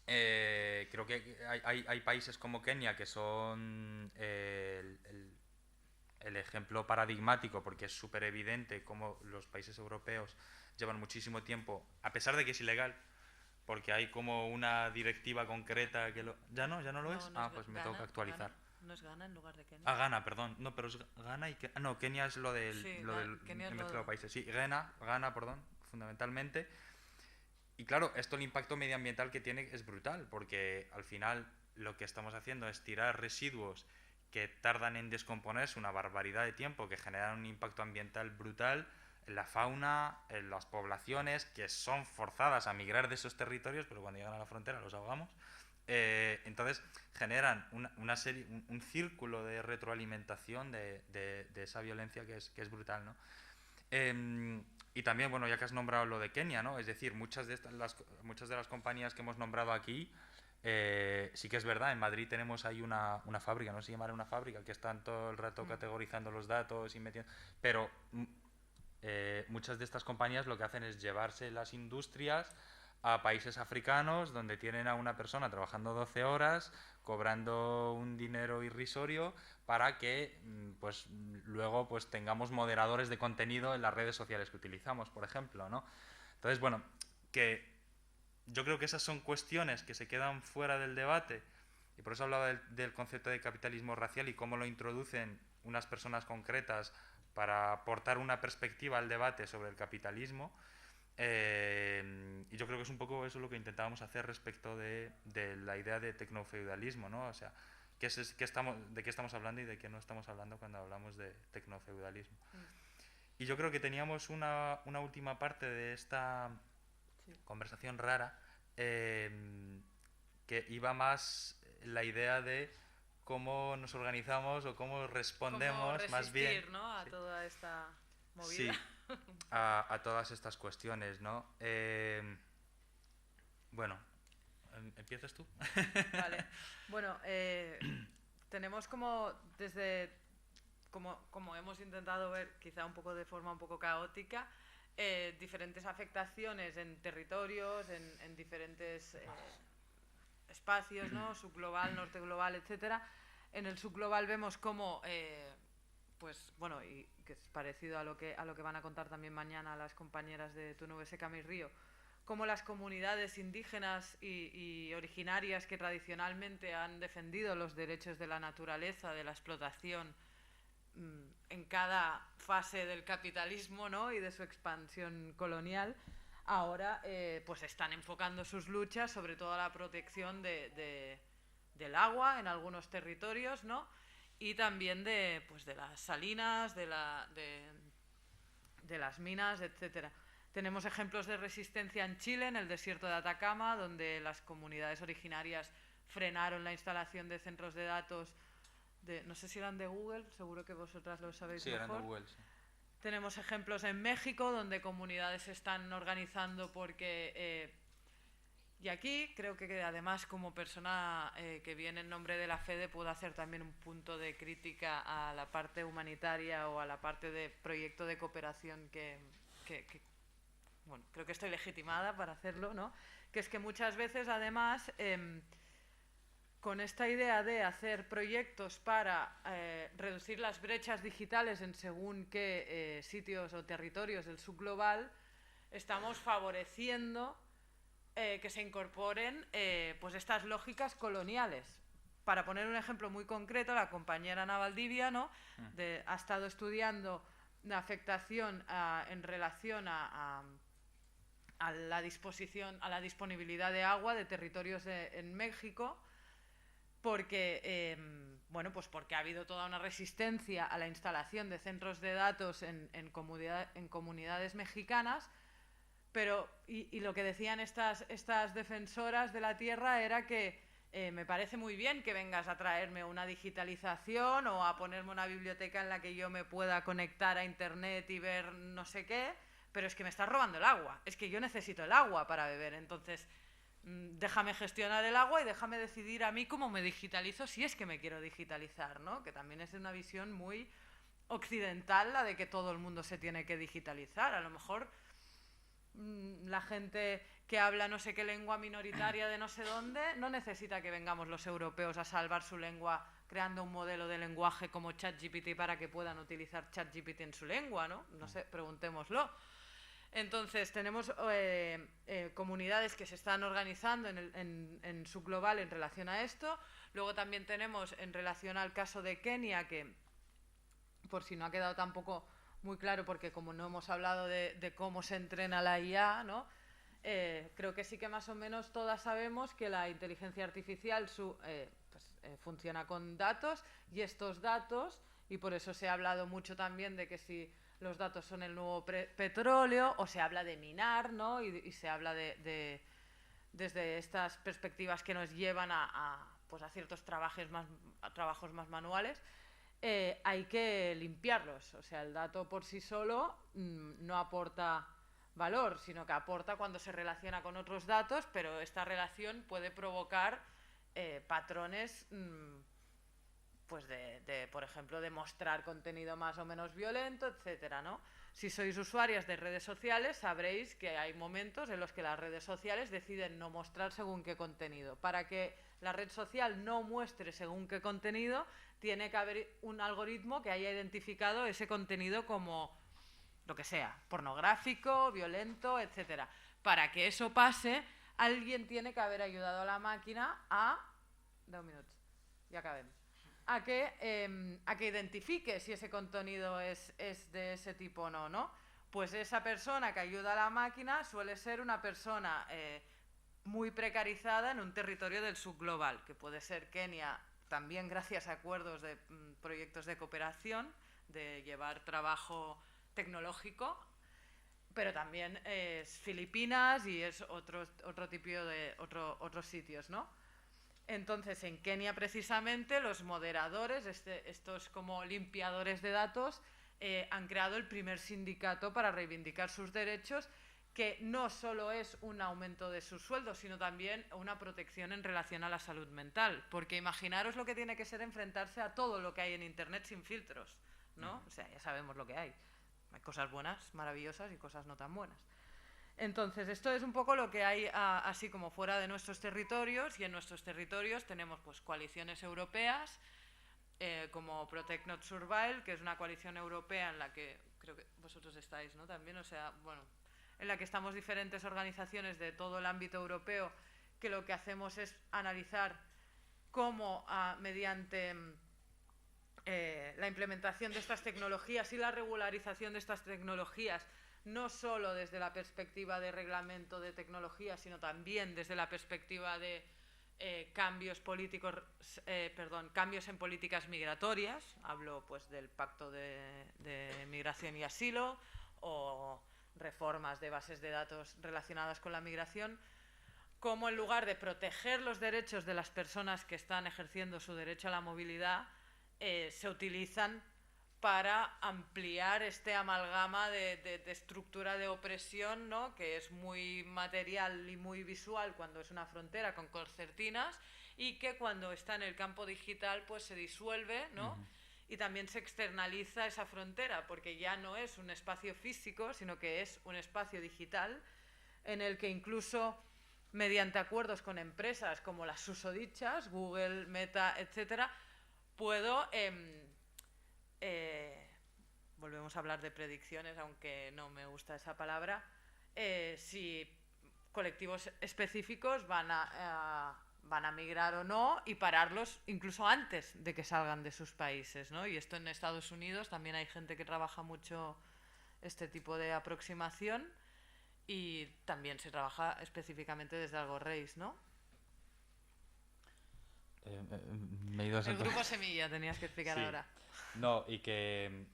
Creo que hay países como Kenia que son el ejemplo paradigmático, porque es súper evidente cómo los países europeos llevan muchísimo tiempo, a pesar de que es ilegal, porque hay como una directiva concreta que lo... ¿Ya no lo es? Pues me tengo que actualizar. ¿No es Ghana en lugar de Kenia? Ghana, perdón. No, pero es Ghana y... No, Kenia es lo del... Sí, Kenia es mezclado países. Sí, Ghana, perdón, fundamentalmente. Y claro, esto el impacto medioambiental que tiene es brutal, porque al final lo que estamos haciendo es tirar residuos que tardan en descomponerse una barbaridad de tiempo, que generan un impacto ambiental brutal en la fauna, en las poblaciones, que son forzadas a migrar de esos territorios, pero cuando llegan a la frontera los ahogamos. Entonces generan un círculo de retroalimentación de esa violencia que es brutal, ¿no? Y también, bueno, ya que has nombrado lo de Kenia, ¿no? Es decir, muchas de las compañías que hemos nombrado aquí, sí que es verdad, en Madrid tenemos ahí una fábrica, no sé si llamar una fábrica, que están todo el rato categorizando los datos y metiendo... Pero muchas de estas compañías lo que hacen es llevarse las industrias a países africanos donde tienen a una persona trabajando 12 horas, cobrando un dinero irrisorio para que pues luego pues tengamos moderadores de contenido en las redes sociales que utilizamos, por ejemplo, ¿no? Entonces, bueno, que yo creo que esas son cuestiones que se quedan fuera del debate, y por eso hablaba del concepto de capitalismo racial y cómo lo introducen unas personas concretas para aportar una perspectiva al debate sobre el capitalismo. Y yo creo que es un poco eso lo que intentábamos hacer respecto de la idea de tecnofeudalismo, ¿no? O sea, de qué estamos hablando y de qué no estamos hablando cuando hablamos de tecnofeudalismo. Y yo creo que teníamos una última parte de esta conversación rara, que iba más la idea de cómo nos organizamos o cómo respondemos, resistir, más bien, ¿no?, a toda esta movida. Sí, a todas estas cuestiones, ¿no? Bueno, ¿empiezas tú? Vale. Bueno, tenemos como como hemos intentado ver, quizá un poco de forma un poco caótica, diferentes afectaciones en territorios, en diferentes espacios, ¿no? Subglobal, norte global, etcétera. En el subglobal vemos cómo, pues bueno, y que es parecido a lo que van a contar también mañana las compañeras de Tu Nube Seca Mi Río, cómo las comunidades indígenas y originarias que tradicionalmente han defendido los derechos de la naturaleza, de la explotación, en cada fase del capitalismo, ¿no?, y de su expansión colonial, ahora pues están enfocando sus luchas sobre todo a la protección del agua en algunos territorios, ¿no?, y también de las salinas, de las minas, etcétera. Tenemos ejemplos de resistencia en Chile, en el desierto de Atacama, donde las comunidades originarias frenaron la instalación de centros de datos, no sé si eran de Google, seguro que vosotras lo sabéis mejor. Sí, eran de Google, sí. Tenemos ejemplos en México, donde comunidades se están organizando porque... y aquí creo que además, como persona que viene en nombre de la FEDE, puedo hacer también un punto de crítica a la parte humanitaria o a la parte de proyecto de cooperación que bueno, creo que estoy legitimada para hacerlo, ¿no? Que es que muchas veces, además, con esta idea de hacer proyectos para reducir las brechas digitales en según qué sitios o territorios del subglobal, estamos favoreciendo que se incorporen pues estas lógicas coloniales. Para poner un ejemplo muy concreto, la compañera Ana Valdivia, ¿no? Ha estado estudiando la afectación en relación a la disponibilidad de agua de territorios en México, porque bueno, pues porque ha habido toda una resistencia a la instalación de centros de datos en comunidades mexicanas, pero y lo que decían estas defensoras de la tierra era que me parece muy bien que vengas a traerme una digitalización o a ponerme una biblioteca en la que yo me pueda conectar a internet y ver no sé qué, pero es que me estás robando el agua, es que yo necesito el agua para beber, entonces déjame gestionar el agua y déjame decidir a mí cómo me digitalizo si es que me quiero digitalizar, ¿no? Que también es una visión muy occidental la de que todo el mundo se tiene que digitalizar. A lo mejor la gente que habla no sé qué lengua minoritaria de no sé dónde no necesita que vengamos los europeos a salvar su lengua creando un modelo de lenguaje como ChatGPT para que puedan utilizar ChatGPT en su lengua, ¿no? No sé, preguntémoslo. Entonces, tenemos comunidades que se están organizando en subglobal en relación a esto. Luego también tenemos, en relación al caso de Kenia, que por si no ha quedado tampoco muy claro, porque como no hemos hablado de cómo se entrena la IA, ¿no? Creo que sí que más o menos todas sabemos que la inteligencia artificial funciona con datos, y estos datos, y por eso se ha hablado mucho también de que si los datos son el nuevo petróleo, o se habla de minar, ¿no? Y se habla desde estas perspectivas que nos llevan a ciertos trabajos más manuales, hay que limpiarlos. O sea, el dato por sí solo no aporta valor, sino que aporta cuando se relaciona con otros datos, pero esta relación puede provocar patrones pues por ejemplo, de mostrar contenido más o menos violento, etcétera, ¿no? Si sois usuarias de redes sociales, sabréis que hay momentos en los que las redes sociales deciden no mostrar según qué contenido. Para que la red social no muestre según qué contenido, tiene que haber un algoritmo que haya identificado ese contenido como lo que sea, pornográfico, violento, etcétera. Para que eso pase, alguien tiene que haber ayudado a la máquina a... 10 minutos, ya acabemos. A que identifique si ese contenido es de ese tipo o no, ¿no? Pues esa persona que ayuda a la máquina suele ser una persona muy precarizada en un territorio del subglobal, que puede ser Kenia, también gracias a acuerdos de proyectos de cooperación, de llevar trabajo tecnológico, pero también es Filipinas y es otro tipo de otros sitios, ¿no? Entonces, en Kenia, precisamente, los moderadores, estos como limpiadores de datos, han creado el primer sindicato para reivindicar sus derechos, que no solo es un aumento de sus sueldos, sino también una protección en relación a la salud mental. Porque imaginaros lo que tiene que ser enfrentarse a todo lo que hay en Internet sin filtros, ¿no? O sea, ya sabemos lo que hay. Hay cosas buenas, maravillosas, y cosas no tan buenas. Entonces, esto es un poco lo que hay así como fuera de nuestros territorios, y en nuestros territorios tenemos pues coaliciones europeas como Protect Not Surveil, que es una coalición europea en la que creo que vosotros estáis, ¿no? También, o sea, bueno, en la que estamos diferentes organizaciones de todo el ámbito europeo, que lo que hacemos es analizar cómo mediante la implementación de estas tecnologías y la regularización de estas tecnologías, no solo desde la perspectiva de reglamento de tecnología, sino también desde la perspectiva de cambios políticos, cambios en políticas migratorias, hablo pues del Pacto de Migración y Asilo o reformas de bases de datos relacionadas con la migración, como en lugar de proteger los derechos de las personas que están ejerciendo su derecho a la movilidad, se utilizan para ampliar este amalgama de estructura de opresión, ¿no? Que es muy material y muy visual cuando es una frontera con concertinas, y que cuando está en el campo digital pues se disuelve, ¿no? Y también se externaliza esa frontera, porque ya no es un espacio físico, sino que es un espacio digital en el que incluso mediante acuerdos con empresas como las susodichas, Google, Meta, etcétera, puedo volvemos a hablar de predicciones, aunque no me gusta esa palabra, si colectivos específicos van a migrar o no, y pararlos incluso antes de que salgan de sus países, ¿no? Y esto en Estados Unidos también hay gente que trabaja mucho este tipo de aproximación, y también se trabaja específicamente desde Algo Reis, ¿no? Me he ido a el grupo Semilla tenías que explicar sí. ahora. No, y que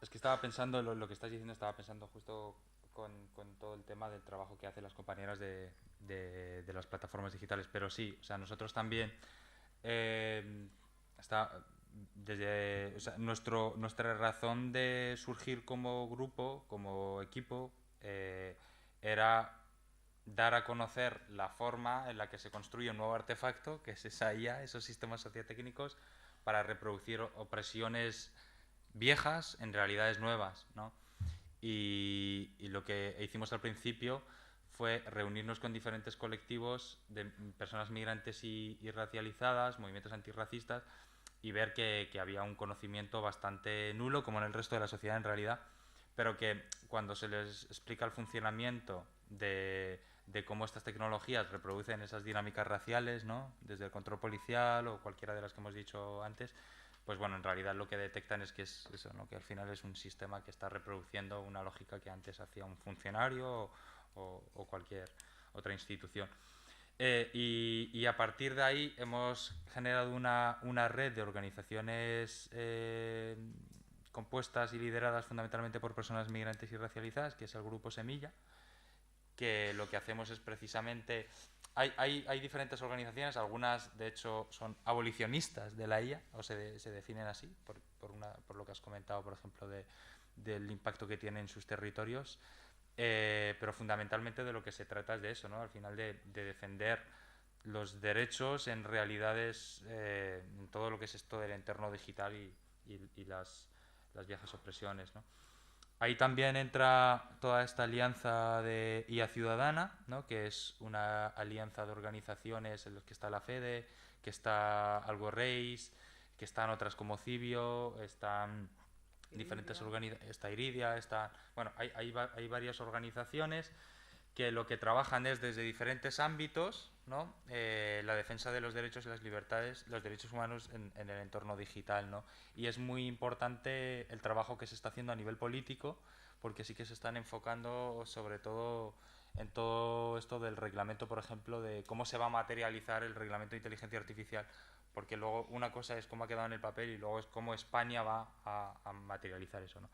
es que estaba pensando, lo que estás diciendo, estaba pensando justo con todo el tema del trabajo que hacen las compañeras de las plataformas digitales, pero sí, o sea, nosotros también nuestra razón de surgir como grupo, como equipo, era dar a conocer la forma en la que se construye un nuevo artefacto, que es esa IA, esos sistemas sociotécnicos, para reproducir opresiones viejas en realidades nuevas, ¿no? Y lo que hicimos al principio fue reunirnos con diferentes colectivos de personas migrantes y racializadas, movimientos antirracistas, y ver que había un conocimiento bastante nulo, como en el resto de la sociedad en realidad, pero que cuando se les explica el funcionamiento de cómo estas tecnologías reproducen esas dinámicas raciales, ¿no? Desde el control policial o cualquiera de las que hemos dicho antes, pues bueno, en realidad lo que detectan es que es eso, ¿no? Que al final es un sistema que está reproduciendo una lógica que antes hacía un funcionario o cualquier otra institución. Y a partir de ahí hemos generado una red de organizaciones compuestas y lideradas fundamentalmente por personas migrantes y racializadas, que es el Grupo Semilla, que lo que hacemos es precisamente... Hay diferentes organizaciones, algunas de hecho son abolicionistas de la IA, o se definen así, por lo que has comentado, por ejemplo, del impacto que tiene en sus territorios, pero fundamentalmente de lo que se trata es de eso, ¿no? Al final de defender los derechos en realidades, en todo lo que es esto del entorno digital y las viejas opresiones, ¿no? Ahí también entra toda esta alianza de IA Ciudadana, ¿no? Que es una alianza de organizaciones en las que está la FEDE, que está Algo Reis, que están otras como Cibio, están diferentes organizaciones, está Iridia, bueno, hay varias organizaciones que lo que trabajan es desde diferentes ámbitos, ¿no? La defensa de los derechos y las libertades, los derechos humanos en el entorno digital, ¿no? Y es muy importante el trabajo que se está haciendo a nivel político, porque sí que se están enfocando sobre todo en todo esto del reglamento, por ejemplo, de cómo se va a materializar el reglamento de inteligencia artificial, porque luego una cosa es cómo ha quedado en el papel y luego es cómo España va a materializar eso, ¿no?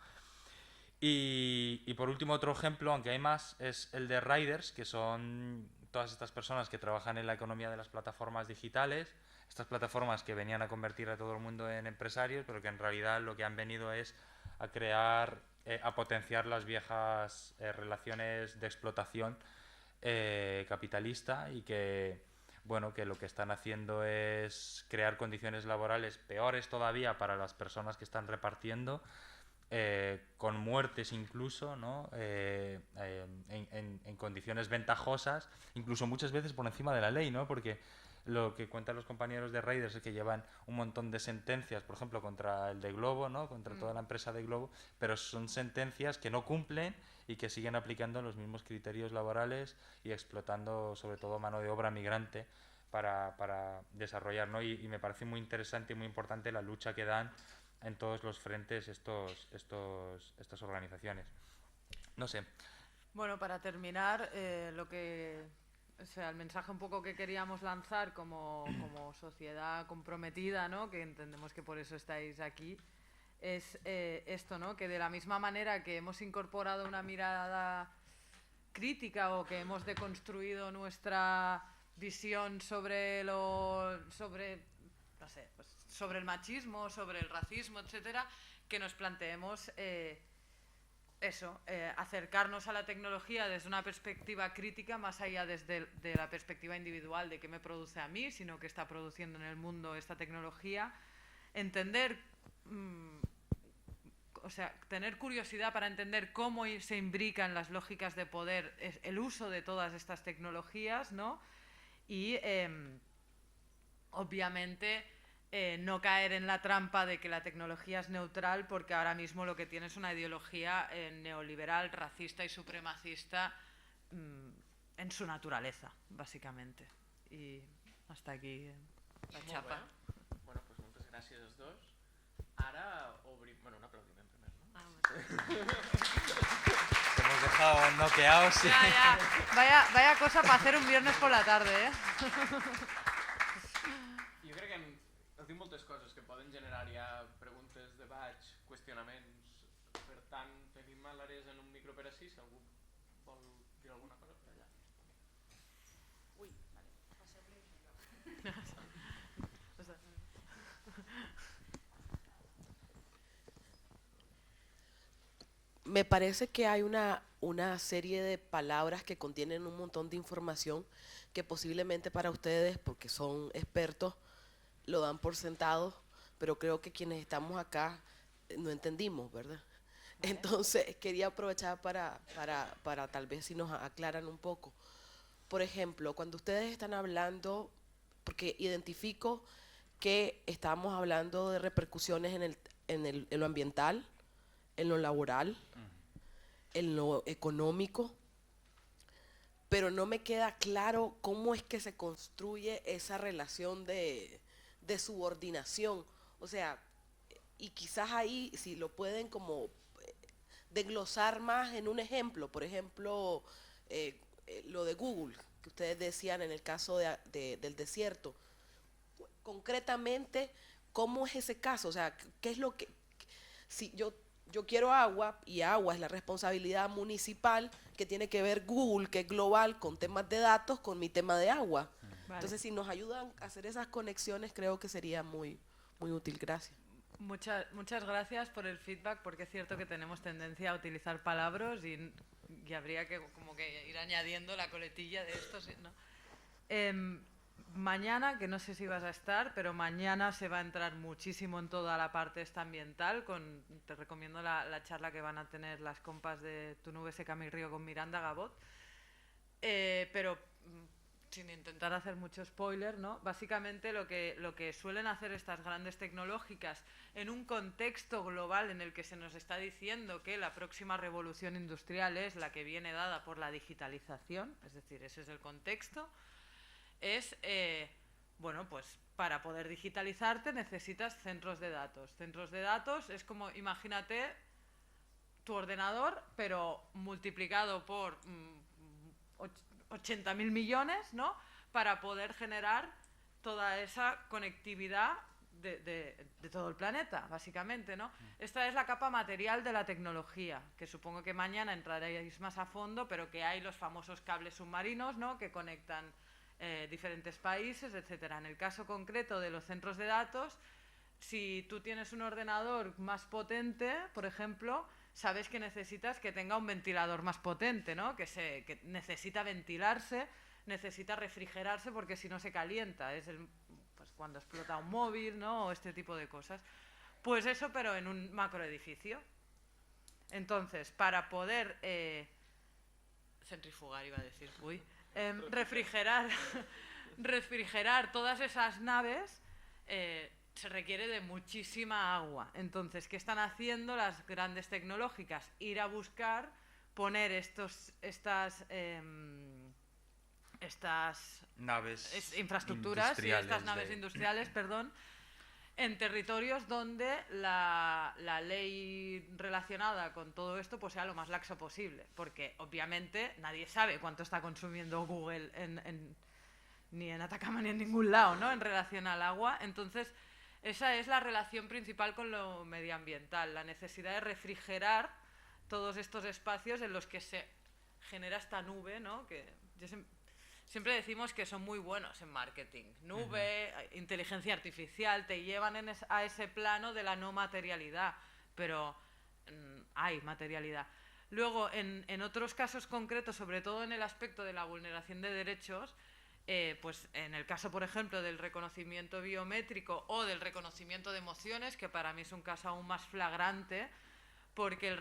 Y por último, otro ejemplo, aunque hay más, es el de Riders, que son todas estas personas que trabajan en la economía de las plataformas digitales, estas plataformas que venían a convertir a todo el mundo en empresarios, pero que en realidad lo que han venido es a crear, a potenciar las viejas relaciones de explotación capitalista, y que, bueno, que lo que están haciendo es crear condiciones laborales peores todavía para las personas que están repartiendo, con muertes incluso, ¿no? En condiciones ventajosas, incluso muchas veces por encima de la ley, ¿no? Porque lo que cuentan los compañeros de Raiders es que llevan un montón de sentencias, por ejemplo, contra el de Globo, ¿no? Contra toda la empresa de Globo, pero son sentencias que no cumplen y que siguen aplicando los mismos criterios laborales y explotando sobre todo mano de obra migrante para desarrollar, ¿no? Y me parece muy interesante y muy importante la lucha que dan en todos los frentes estas organizaciones. No sé. Bueno, para terminar, lo que o sea, el mensaje un poco que queríamos lanzar como sociedad comprometida, ¿no? Que entendemos que por eso estáis aquí, es esto, ¿no? Que de la misma manera que hemos incorporado una mirada crítica o que hemos deconstruido nuestra visión sobre no sé, pues, sobre el machismo, sobre el racismo, etcétera, que nos planteemos acercarnos a la tecnología desde una perspectiva crítica, más allá de la perspectiva individual de qué me produce a mí, sino qué está produciendo en el mundo esta tecnología, entender, o sea, tener curiosidad para entender cómo se imbrican las lógicas de poder, el uso de todas estas tecnologías, ¿no? Y obviamente no caer en la trampa de que la tecnología es neutral, porque ahora mismo lo que tiene es una ideología neoliberal, racista y supremacista en su naturaleza, básicamente. I hasta aquí la xapa. Bueno, pues moltes gràcies als dos. Ara obrim... Bueno, un aplaudiment primer, ¿no? Ah, bueno. Hemos dejado noqueados. Ya. Vaya cosa para hacer un viernes por la tarde, ¿eh? Jo crec que heu dit moltes coses que poden generar ja preguntes, debats, qüestionaments. Per tant, tenim a l'Ares en un micro per així, si algú vol dir alguna cosa per allà. Ui, vale. Passeu-li el micro. Me parece que hay una serie de palabras que contienen un montón de información que posiblemente para ustedes, porque son expertos, lo dan por sentado, pero creo que quienes estamos acá no entendimos, ¿verdad? Vale. Entonces quería aprovechar para tal vez si nos aclaran un poco. Por ejemplo, cuando ustedes están hablando, porque identifico que estamos hablando de repercusiones en lo ambiental, en lo laboral, en lo económico, pero no me queda claro cómo es que se construye esa relación de subordinación. O sea, y quizás ahí, si lo pueden como desglosar más en un ejemplo, por ejemplo, lo de Google, que ustedes decían en el caso del desierto. Concretamente, ¿cómo es ese caso? O sea, ¿qué es lo que... Si yo quiero agua, y agua es la responsabilidad municipal que tiene que ver Google, que es global, con temas de datos, con mi tema de agua. Vale. Entonces, si nos ayudan a hacer esas conexiones, creo que sería muy, muy útil. Gracias. Muchas gracias por el feedback, porque es cierto que tenemos tendencia a utilizar palabras y habría que como que ir añadiendo la coletilla de esto, ¿no? Mañana, que no sé si vas a estar, pero mañana se va a entrar muchísimo en toda la parte esta ambiental. Te recomiendo la charla que van a tener las compas de Tu nube seca mi río con Miranda Gabot. Pero sin intentar hacer mucho spoiler, ¿no? Básicamente lo que suelen hacer estas grandes tecnológicas en un contexto global en el que se nos está diciendo que la próxima revolución industrial es la que viene dada por la digitalización, es decir, ese es el contexto. Es, bueno, pues para poder digitalizarte necesitas centros de datos. Centros de datos es como, imagínate, tu ordenador, pero multiplicado por 80.000 millones, ¿no? Para poder generar toda esa conectividad de todo el planeta, básicamente, ¿no? Esta es la capa material de la tecnología, que supongo que mañana entraréis más a fondo, pero que hay los famosos cables submarinos, ¿no? Que conectan diferentes países, etcétera. En el caso concreto de los centros de datos, si tú tienes un ordenador más potente, por ejemplo, sabes que necesitas que tenga un ventilador más potente, ¿no? Que necesita ventilarse, necesita refrigerarse, porque si no se calienta. Es pues cuando explota un móvil, ¿no? O este tipo de cosas. Pues eso, pero en un macroedificio. Entonces, para poder centrifugar, iba a decir, refrigerar todas esas naves, se requiere de muchísima agua. Entonces, ¿qué están haciendo las grandes tecnológicas? Ir a buscar, poner estas naves infraestructuras, estas naves industriales, perdón, en territorios donde la ley relacionada con todo esto pues sea lo más laxo posible, porque obviamente nadie sabe cuánto está consumiendo Google ni en Atacama ni en ningún lado, ¿no?, en relación al agua. Entonces, esa es la relación principal con lo medioambiental, la necesidad de refrigerar todos estos espacios en los que se genera esta nube, ¿no?, que siempre decimos que son muy buenos en marketing. Nube, inteligencia artificial, te llevan a ese plano de la no materialidad, pero hay materialidad. Luego, en otros casos concretos, sobre todo en el aspecto de la vulneración de derechos, pues en el caso, por ejemplo, del reconocimiento biométrico o del reconocimiento de emociones, que para mí es un caso aún más flagrante, porque el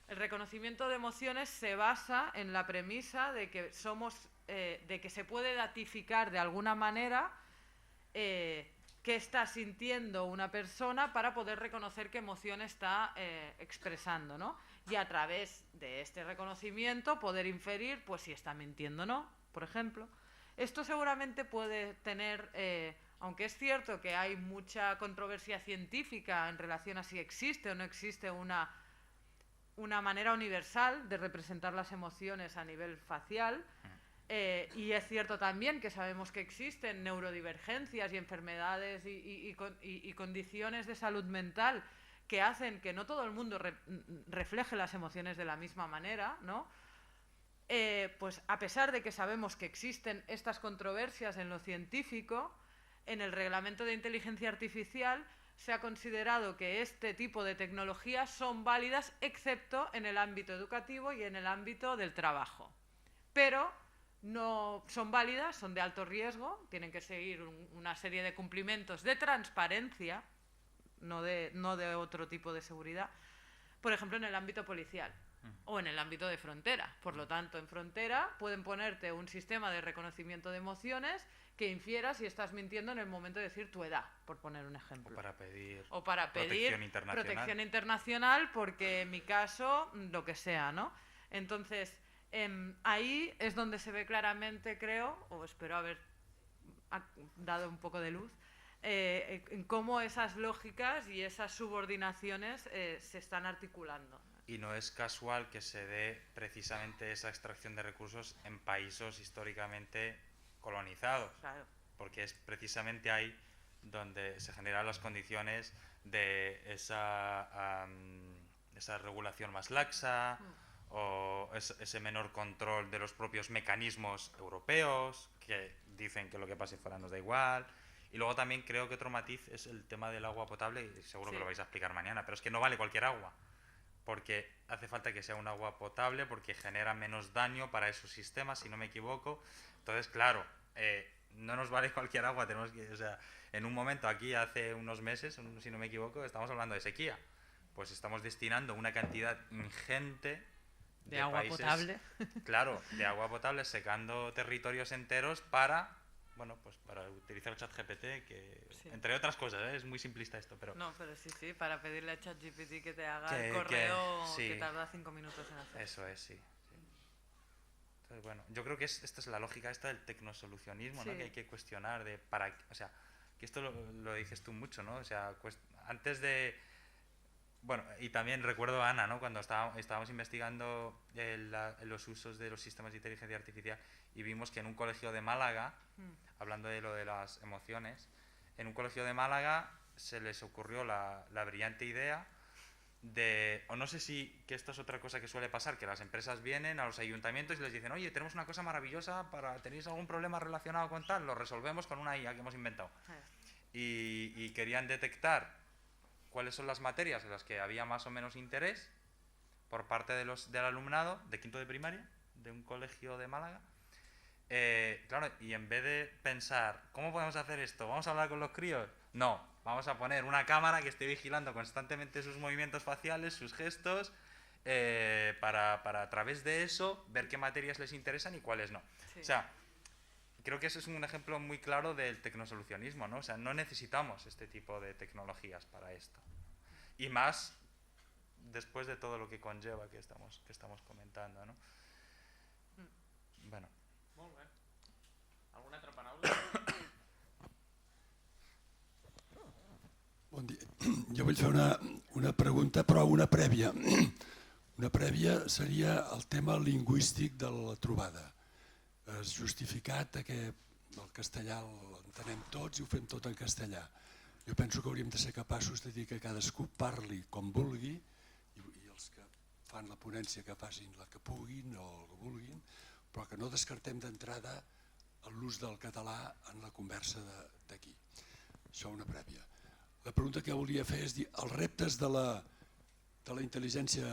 reconocimiento de emociones se basa en la premisa de que de que se puede datificar de alguna manera qué está sintiendo una persona para poder reconocer qué emoción está expresando, ¿no? Y a través de este reconocimiento poder inferir pues si está mintiendo o no, por ejemplo. Esto seguramente puede tener, aunque es cierto que hay mucha controversia científica en relación a si existe o no existe una manera universal de representar las emociones a nivel facial, y es cierto también que sabemos que existen neurodivergencias y enfermedades y condiciones de salud mental que hacen que no todo el mundo refleje las emociones de la misma manera, ¿no? Pues a pesar de que sabemos que existen estas controversias en lo científico, en el reglamento de inteligencia artificial se ha considerado que este tipo de tecnologías son válidas excepto en el ámbito educativo y en el ámbito del trabajo. Pero no son válidas, son de alto riesgo, tienen que seguir una serie de cumplimientos de transparencia, no de otro tipo de seguridad, por ejemplo en el ámbito policial o en el ámbito de frontera. Por lo tanto, en frontera pueden ponerte un sistema de reconocimiento de emociones que infiera si estás mintiendo en el momento de decir tu edad, por poner un ejemplo. O para pedir protección internacional, porque en mi caso, lo que sea, ¿no? Entonces, ahí es donde se ve claramente, creo, o espero haber dado un poco de luz, en cómo esas lógicas y esas subordinaciones se están articulando. Y no es casual que se dé precisamente esa extracción de recursos en países históricamente colonizados, claro, porque es precisamente ahí donde se generan las condiciones de esa regulación más laxa, o ese menor control de los propios mecanismos europeos, que dicen que lo que pase fuera nos da igual. Y luego también creo que otro matiz es el tema del agua potable, y seguro que lo vais a explicar mañana, pero es que no vale cualquier agua, porque hace falta que sea un agua potable, porque genera menos daño para esos sistemas, si no me equivoco. Entonces, claro, no nos vale cualquier agua, tenemos que, o sea, en un momento aquí, hace unos meses, si no me equivoco, estamos hablando de sequía. Pues estamos destinando una cantidad ingente de agua países, potable. Claro, de agua potable, secando territorios enteros para, bueno, pues para utilizar ChatGPT, que Sí. entre otras cosas, es muy simplista esto, pero... No, pero sí, para pedirle a ChatGPT que te haga el correo sí. que tarda 5 minutos en hacer. Eso es, sí. Entonces, bueno, yo creo que esta es la lógica esta del tecnosolucionismo, ¿no? Sí. Que hay que cuestionar o sea, que esto lo dices tú mucho, ¿no? O sea, antes de... Bueno, y también recuerdo a Ana, ¿no? Cuando estábamos investigando los usos de los sistemas de inteligencia artificial, y vimos que en un colegio de Málaga, hablando de lo de las emociones, en un colegio de Málaga se les ocurrió la brillante idea de, o no sé si, que esto es otra cosa que suele pasar, que las empresas vienen a los ayuntamientos y les dicen, oye, tenemos una cosa maravillosa, ¿tenéis algún problema relacionado con tal? Lo resolvemos con una IA que hemos inventado. Y querían detectar cuáles son las materias en las que había más o menos interés por parte del alumnado de quinto de primaria, de un colegio de Málaga. Claro, y en vez de pensar, ¿cómo podemos hacer esto? ¿Vamos a hablar con los críos? No, vamos a poner una cámara que esté vigilando constantemente sus movimientos faciales, sus gestos, para a través de eso ver qué materias les interesan y cuáles no. Sí. O sea, creo que ese es un ejemplo muy claro del tecnosolucionismo, ¿no? O sea, no necesitamos este tipo de tecnologías para esto. Y más después de todo lo que conlleva que estamos comentando, ¿no? Bueno. Molt bé. Alguna altra paraula? jo vull fer una pregunta, però una prèvia. Una prèvia seria el tema lingüístic de la trobada. És justificat que el castellà l'entenem tots i ho fem tot en castellà. Jo penso que hauríem de ser capaços de dir que cadascú parli com vulgui i els que fan la ponència que facin la que puguin o el que vulguin, però que no descartem d'entrada l'ús del català en la conversa d'aquí. Això una prèvia. La pregunta que volia fer és dir, els reptes de la intel·ligència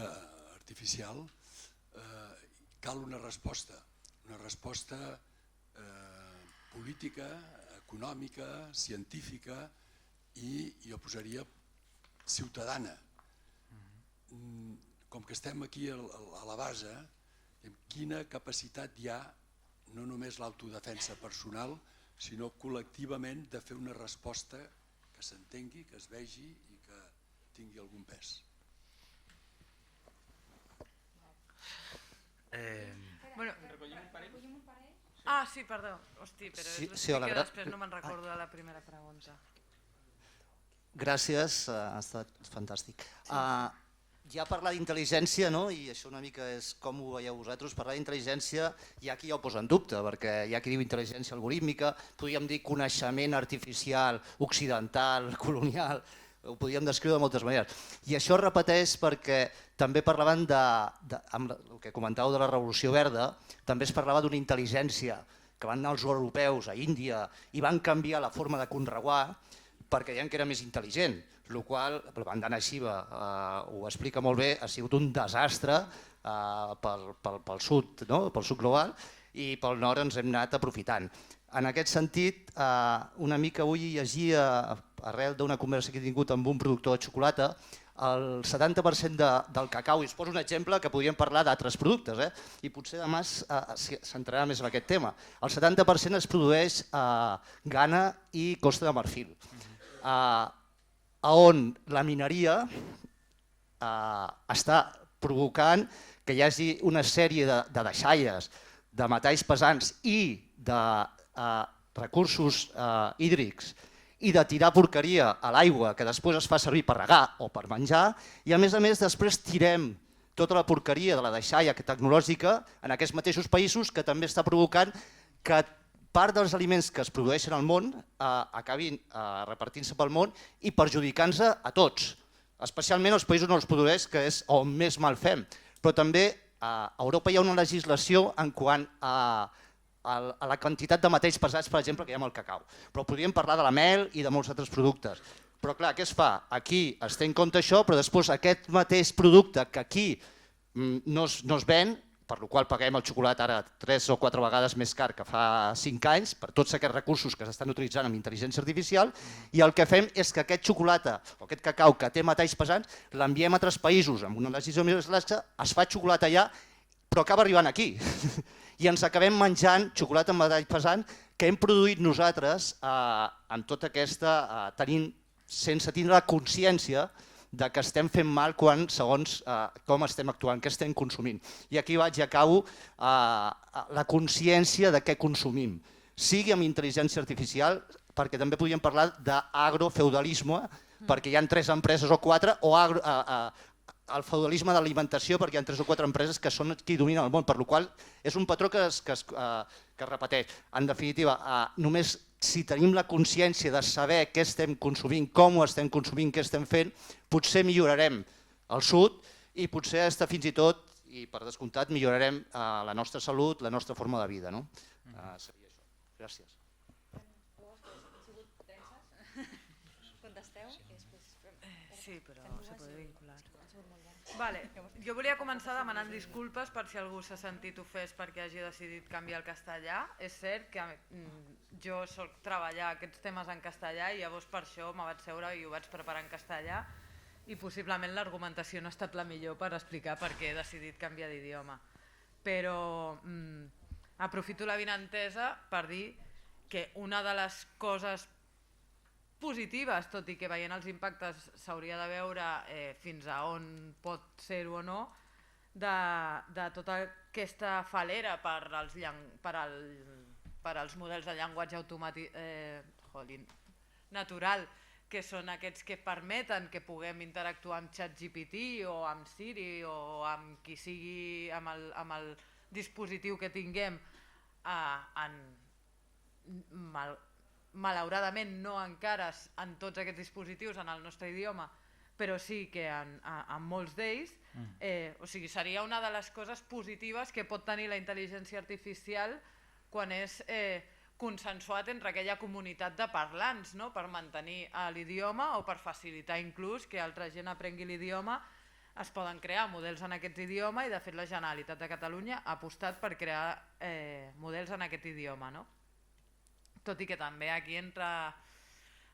artificial cal una resposta política, econòmica, científica i jo posaria ciutadana. Com que estem aquí a la base, quina capacitat hi ha, no només l'autodefensa personal, sinó col·lectivament de fer una resposta que s'entengui, que es vegi i que tingui algun pes. Sí, perdó. Hosti, però és Sí, hola, que després no me'n recordo de la primera pregunta. Gràcies, ha estat fantàstic. Ja parlar d'intel·ligència, i això una mica és com ho veieu vosaltres, parlar d'intel·ligència hi ha qui ja ho posa en dubte, perquè hi ha qui diu intel·ligència algorítmica, podríem dir coneixement artificial, occidental, colonial, ho podríem descriure de moltes maneres. I això es repeteix perquè també parlaven amb el que comentàveu de la Revolució Verda, també es parlava d'una intel·ligència que van anar els europeus a Índia i van canviar la forma de conreguar perquè deien que era més intel·ligent, el qual, la bandana Shiva ho explica molt bé, ha sigut un desastre pel sud global i pel nord ens hem anat aprofitant. En aquest sentit, una mica avui llegia, arrel d'una conversa que he tingut amb un productor de xocolata, el 70% del cacau, i us poso un exemple que podríem parlar d'altres productes, i potser demà s'entrarà més en aquest tema, el 70% es produeix a Ghana i Costa de Marfil, on la mineria està provocant que hi hagi una sèrie de deixalles, de metalls pesants i de recursos hídrics i de tirar porqueria a l'aigua que després es fa servir per regar o per menjar, i a més després tirem tota la porqueria de la deixalla tecnològica en aquests mateixos països, que també està provocant que part dels aliments que es produeixen al món acabin repartint-se pel món i perjudicant-se a tots, especialment als països on els produeix, que és on més mal fem. Però també a Europa hi ha una legislació en quant a la quantitat de metalls pesats, per exemple, que hi ha amb el cacau. Però podríem parlar de la mel i de molts altres productes. Però clar, què es fa? Aquí es té en compte això, però després aquest mateix producte que aquí no es ven, per la qual paguem el xocolata ara 3 o 4 vegades més car que fa 5 anys, per tots aquests recursos que s'estan utilitzant amb intel·ligència artificial, i el que fem és que aquest xocolata o aquest cacau que té metalls pesants l'enviem a altres països amb una legislació més laxa, es fa xocolata allà, però acaba arribant aquí. I ens acabem menjant xocolata amb metall pesant que hem produït nosaltres amb tota aquesta, sense tindre la consciència de que estem fent mal segons com estem actuant, què estem consumint. I aquí vaig i acabo la consciència de què consumim. Sigui amb intel·ligència artificial, perquè també podríem parlar d'agrofeudalisme, perquè hi ha 3 empreses o 4, o el feudalisme d'alimentació, perquè hi ha 3 o 4 empreses que són qui dominen el món, per la qual és un patró que es repeteix. En definitiva, només si tenim la consciència de saber què estem consumint, com ho estem consumint, què estem fent, potser millorarem el sud i potser fins i tot, i per descomptat, millorarem la nostra salut, la nostra forma de vida. Seria això. Gràcies. Contesteu? Sí, però se pot vincular. Vale. Jo volia començar demanant disculpes per si algú s'ha sentit ofès perquè hagi decidit canviar el castellà. És cert que jo soc treballar aquests temes en castellà i llavors per això me vaig seure i ho vaig preparar en castellà i possiblement l'argumentació no ha estat la millor per explicar per què he decidit canviar d'idioma. Però aprofito la vinentesa per dir que una de les coses positives, tot i que veient els impactes s'hauria de veure fins a on pot ser-ho o no, de tota aquesta falera per als models de llenguatge natural que són aquests que permeten que puguem interactuar amb ChatGPT o amb Siri o amb qui sigui, amb el dispositiu que tinguem, malauradament no encara en tots aquests dispositius en el nostre idioma, però sí que en molts d'ells. O sigui, seria una de les coses positives que pot tenir la intel·ligència artificial quan és consensuat entre aquella comunitat de parlants, no? Per mantenir l'idioma o per facilitar inclús que altra gent aprengui l'idioma. Es poden crear models en aquest idioma i de fet la Generalitat de Catalunya ha apostat per crear models en aquest idioma, no? Tot i que també aquí entra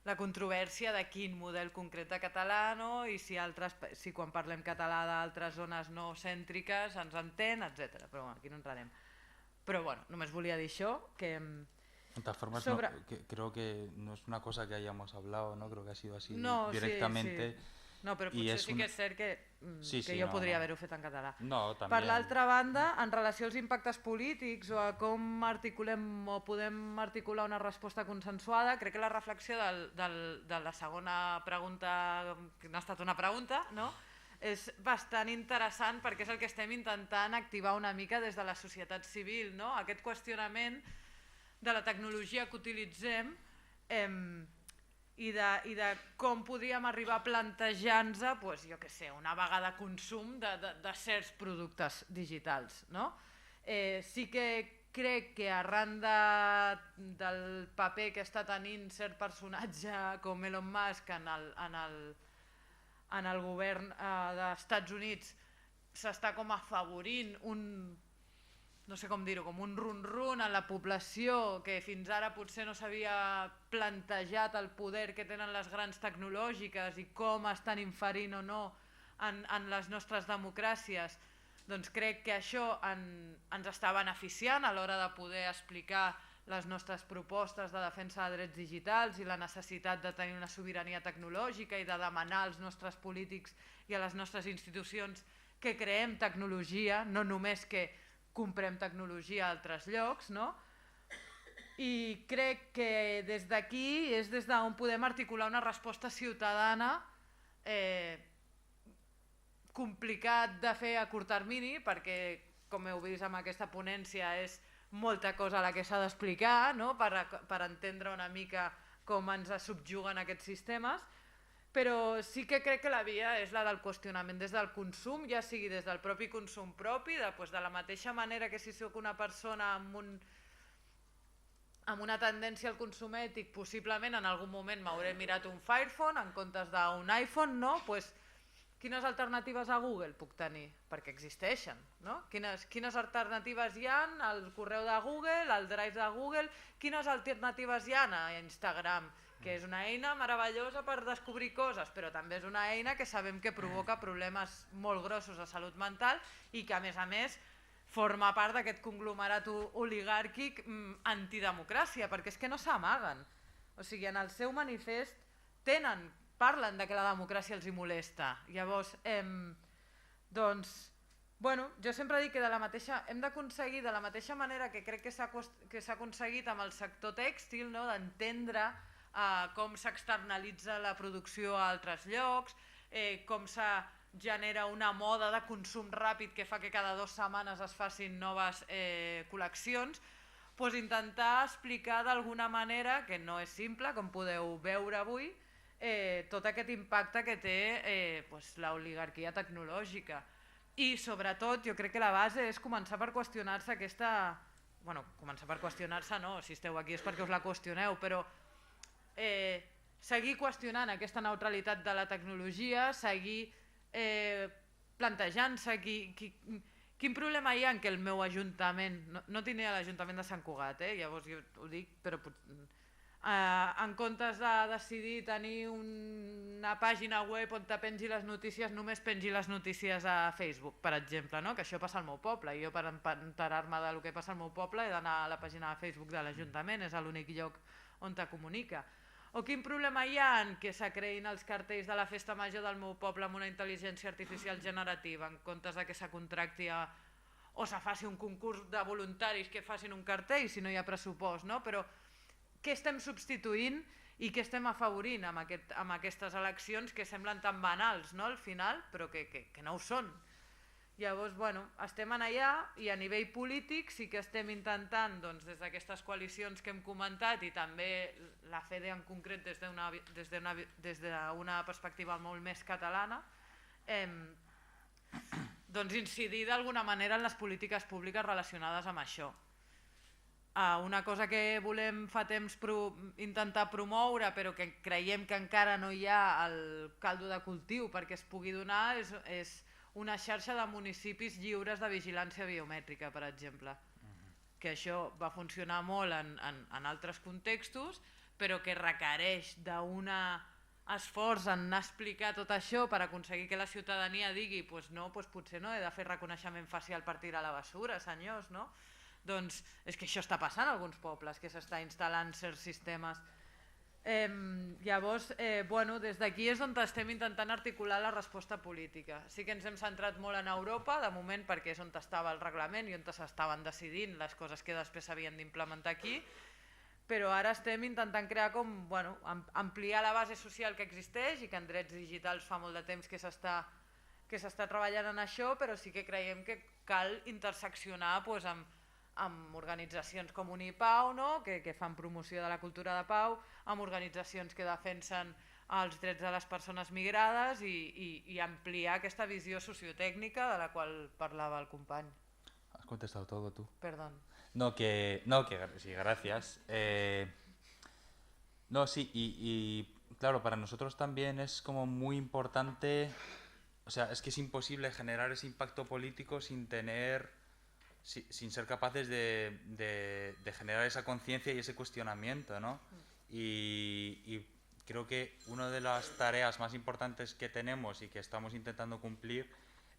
la controvèrsia de quin model concret de català, no? I si quan parlem català d'altres zones no cèntriques ens entén, etc. Però bueno, aquí no entrarem. Pero bueno, només volia dir això, que... De todas formas, creo que no es una cosa que hayamos hablado, ¿no? Creo que ha sido así directamente. Sí. No, però potser sí que és cert que jo podria haver-ho fet en català. No, també. Per l'altra banda, en relació als impactes polítics o a com articulem o podem articular una resposta consensuada, crec que la reflexió de la segona pregunta, que no ha estat una pregunta, no? És bastant interessant perquè és el que estem intentant activar una mica des de la societat civil, no? Aquest qüestionament de la tecnologia que utilitzem i de com podríem arribar a plantejar-nos, jo què sé, una vaga de consum de certs productes digitals, no? Sí que crec que arran del paper que està tenint cert personatge com Elon Musk en el govern dels Estats Units s'està com afavorint no sé com dir-ho, com un run-run en la població que fins ara potser no s'havia plantejat el poder que tenen les grans tecnològiques i com estan inferint o no en les nostres democràcies, doncs crec que això ens està beneficiant a l'hora de poder explicar les nostres propostes de defensa de drets digitals i la necessitat de tenir una sobirania tecnològica i de demanar als nostres polítics i a les nostres institucions que creem tecnologia, no només que comprem tecnologia a altres llocs, no? I crec que des d'aquí és des d'on podem articular una resposta ciutadana complicat de fer a curt termini perquè, com heu vist amb aquesta ponència, és molta cosa la que s'ha d'explicar, no? Per entendre una mica com ens subjuguen aquests sistemes, però sí que crec que la via és la del qüestionament des del consum, ja sigui des del propi consum propi, de la mateixa manera que si sóc una persona amb una tendència al consum ètic, possiblement en algun moment m'hauré mirat un Firephone en comptes d'un iPhone, no? Quines alternatives a Google puc tenir? Perquè existeixen, no? Quines alternatives hi ha al correu de Google, al Drive de Google? Quines alternatives hi ha a Instagram? Que és una eina meravellosa per descobrir coses, però també és una eina que sabem que provoca problemes molt grossos de salut mental i que, a més, forma part d'aquest conglomerat oligàrquic antidemocràcia, perquè és que no s'amaguen. O sigui, en el seu manifest parlen que la democràcia els hi molesta. Llavors, doncs, jo sempre dic que hem d'aconseguir, de la mateixa manera que crec que s'ha aconseguit amb el sector tèxtil, d'entendre com s'externalitza la producció a altres llocs, com genera una moda de consum ràpid que fa que cada 2 setmanes es facin noves col·leccions, intentar explicar d'alguna manera, que no és simple, com podeu veure avui, tot aquest impacte que té l'oligarquia tecnològica. I sobretot jo crec que la base és començar per qüestionar-se aquesta... Començar per qüestionar-se no, si esteu aquí és perquè us la qüestioneu, però seguir qüestionant aquesta neutralitat de la tecnologia, seguir plantejant-se quin problema hi ha en què el meu ajuntament, no tinc a l'Ajuntament de Sant Cugat, llavors jo ho dic, però en comptes de decidir tenir una pàgina web on te pengi les notícies, només pengi les notícies a Facebook, per exemple, que això passa al meu poble, i jo per enterar-me del que passa al meu poble he d'anar a la pàgina de Facebook de l'Ajuntament, és l'únic lloc on te comunica. O quin problema hi ha en què s'acreïn els cartells de la festa major del meu poble amb una intel·ligència artificial generativa, en comptes que se contracti o se faci un concurs de voluntaris que facin un cartell si no hi ha pressupost, no? Però què estem substituint I què estem afavorint amb aquestes eleccions que semblen tan banals, no, al final, però que no ho són. Llavors, bueno, estem en allà i a nivell polític sí que estem intentant, doncs, des d'aquestes coalicions que hem comentat i també la FEDE en concret des d'una perspectiva molt més catalana, doncs incidir d'alguna manera en les polítiques públiques relacionades amb això. Una cosa que volem fa temps intentar promoure però que creiem que encara no hi ha el caldo de cultiu perquè es pugui donar és una xarxa de municipis lliures de vigilància biomètrica, per exemple. Que això va funcionar molt en altres contextos, però que requereix d'un esforç en anar a explicar tot això per aconseguir que la ciutadania digui pues no, pues potser no he de fer reconeixement facial per tirar a la bessura, senyors, no? Doncs és que això està passant a alguns pobles, que s'està instal·lant certs sistemes. Llavors, des d'aquí és on estem intentant articular la resposta política. Sí que ens hem centrat molt en Europa, de moment perquè és on estava el reglament i on s'estaven decidint les coses que després s'havien d'implementar aquí, però ara estem intentant crear ampliar la base social que existeix i que en drets digitals fa molt de temps que s'està treballant en això, però sí que creiem que cal interseccionar amb organitzacions com Unipau, que fan promoció de la cultura de pau, amb organitzacions que defensen els drets de les persones migrades i ampliar aquesta visió sociotècnica de la qual parlava el company. Has contestado todo tú. Perdón. Sí, gracias. Sí, y claro, para nosotros también es como muy importante, o sea, es que es imposible generar ese impacto político sin ser capaces de generar esa conciencia y ese cuestionamiento, ¿no? Y creo que una de las tareas más importantes que tenemos y que estamos intentando cumplir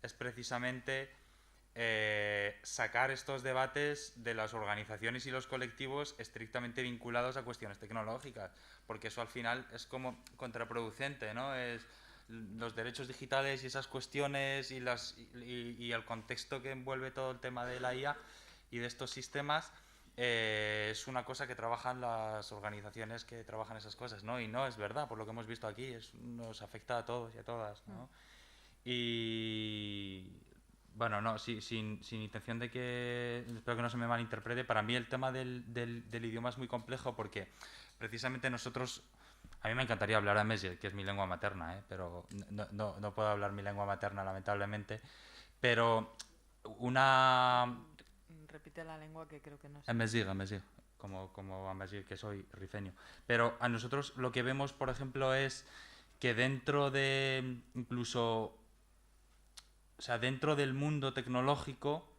es precisamente sacar estos debates de las organizaciones y los colectivos estrictamente vinculados a cuestiones tecnológicas, porque eso al final es como contraproducente, ¿no? Los derechos digitales y esas cuestiones y el contexto que envuelve todo el tema de la IA y de estos sistemas es una cosa que trabajan las organizaciones que trabajan esas cosas, ¿no? Y no es verdad, por lo que hemos visto aquí, nos afecta a todos y a todas, ¿no? Y bueno, no, sin intención de que, espero que no se me malinterprete, para mí el tema del idioma es muy complejo porque precisamente nosotros... A mí me encantaría hablar amazigh, que es mi lengua materna, pero no puedo hablar mi lengua materna, lamentablemente. Pero Repite la lengua que creo que no sé. Amazigh, como amazigh, que soy rifeño. Pero a nosotros lo que vemos, por ejemplo, es que dentro de dentro del mundo tecnológico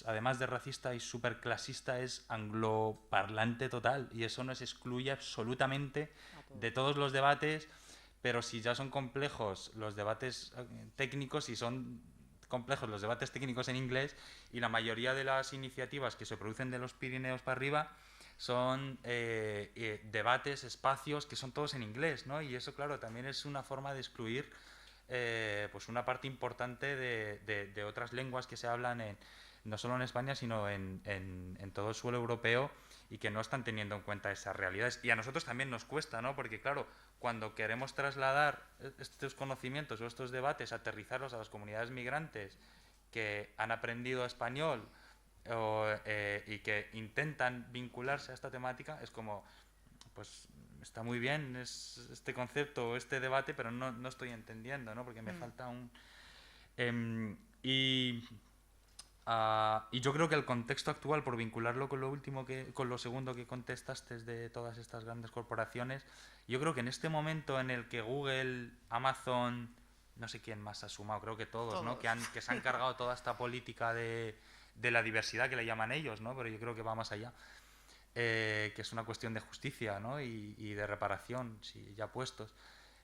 además de racista y superclasista, es angloparlante total, y eso nos excluye absolutamente de todos los debates, pero si ya son complejos los debates técnicos, y son complejos los debates técnicos en inglés, y la mayoría de las iniciativas que se producen de los Pirineos para arriba son debates, espacios que son todos en inglés, ¿no? Y eso, claro, también es una forma de excluir pues una parte importante de otras lenguas que se hablan no solo en España, sino en todo el suelo europeo, y que no están teniendo en cuenta esas realidades. Y a nosotros también nos cuesta, ¿no? Porque claro, cuando queremos trasladar estos conocimientos o estos debates, aterrizarlos a las comunidades migrantes que han aprendido español y que intentan vincularse a esta temática, es como, pues está muy bien este concepto, este debate, pero no estoy entendiendo, ¿no? Porque me falta un... Y yo creo que el contexto actual, por vincularlo con lo segundo que contestaste de todas estas grandes corporaciones, yo creo que en este momento en el que Google, Amazon, no sé quién más ha sumado, creo que todos. ¿No? Que se han cargado toda esta política de la diversidad que le llaman ellos, ¿no? Pero yo creo que va más allá. Que es una cuestión de justicia, ¿no? y de reparación, si ya puestos.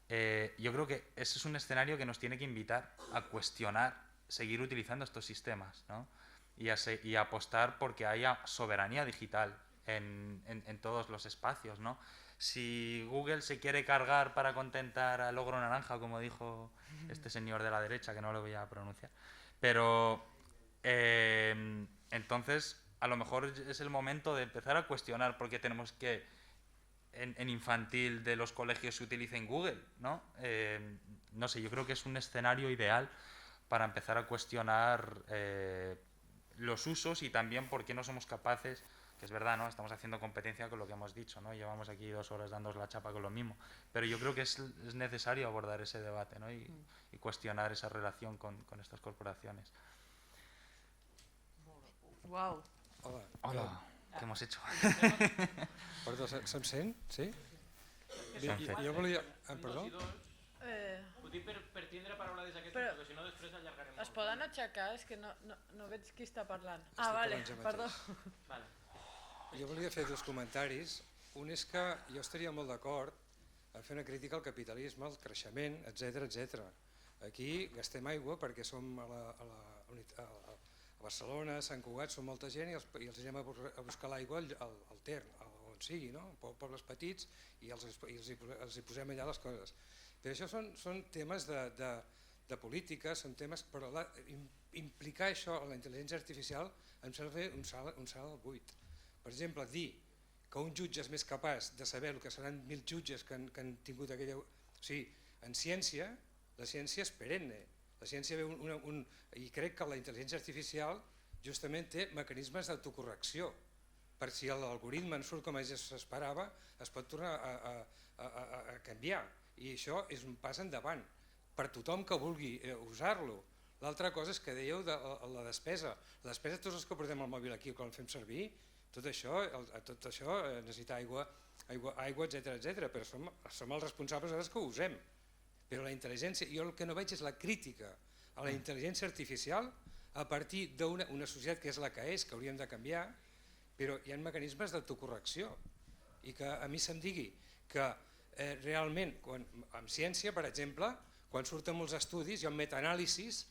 Yo creo que ese es un escenario que nos tiene que invitar a cuestionar, seguir utilizando estos sistemas, ¿no? y a apostar porque haya soberanía digital en todos los espacios, ¿no? Si Google se quiere cargar para contentar al ogro naranja, como dijo este señor de la derecha, que no lo voy a pronunciar, pero entonces a lo mejor es el momento de empezar a cuestionar por qué tenemos que en infantil de los colegios se utilicen Google, ¿no? No sé, yo creo que es un escenario ideal para empezar a cuestionar los usos y también por qué no somos capaces, que es verdad, ¿no? Estamos haciendo competencia con lo que hemos dicho, ¿no? Llevamos aquí 2 horas dándoos la chapa con lo mismo, pero yo creo que es necesario abordar ese debate, ¿no? y cuestionar esa relación con estas corporaciones. Uau. Hola, què hemos hecho? Perdó, se'm sent? Sí? Jo volia... Perdó? Ho dic per tindre paraules aquestes, Però- perquè si no després allargarem Es poden aixecar? És que no veig qui està parlant. Estic Vale, parlant jo perdó. mateix. Vale. Jo volia fer 2 comentaris. Un és que jo estaria molt d'acord a fer una crítica al capitalisme, al creixement, etc. Aquí gastem aigua perquè som a Barcelona, a Sant Cugat, som molta gent i els anem a buscar l'aigua al Ter, on sigui, no? Pobles petits, i els hi posem allà les coses. Però això són temes de política, són temes, però implicar això en la intel·ligència artificial em sembla fer un salt al buit. Per exemple, dir que un jutge és més capaç de saber el que seran 1.000 jutges que han tingut aquella... O sigui, en ciència, la ciència és perenne. La ciència ve i crec que la intel·ligència artificial justament té mecanismes d'autocorrecció. Per si l'algoritme en surt com s'esperava, es pot tornar a canviar. I això és un pas endavant per tothom que vulgui usar-lo. L'altra cosa és que dèieu de la despesa. La despesa, tots els que portem el mòbil aquí quan el fem servir, tot això necessita aigua, etc. Però som els responsables ara que ho usem. Però la intel·ligència, jo el que no veig és la crítica a la intel·ligència artificial a partir d'una societat que és la que és, que hauríem de canviar, però hi ha mecanismes d'autocorrecció. I que a mi se'm digui que realment, en ciència, per exemple, quan surten molts estudis, hi ha un metaanàlisis,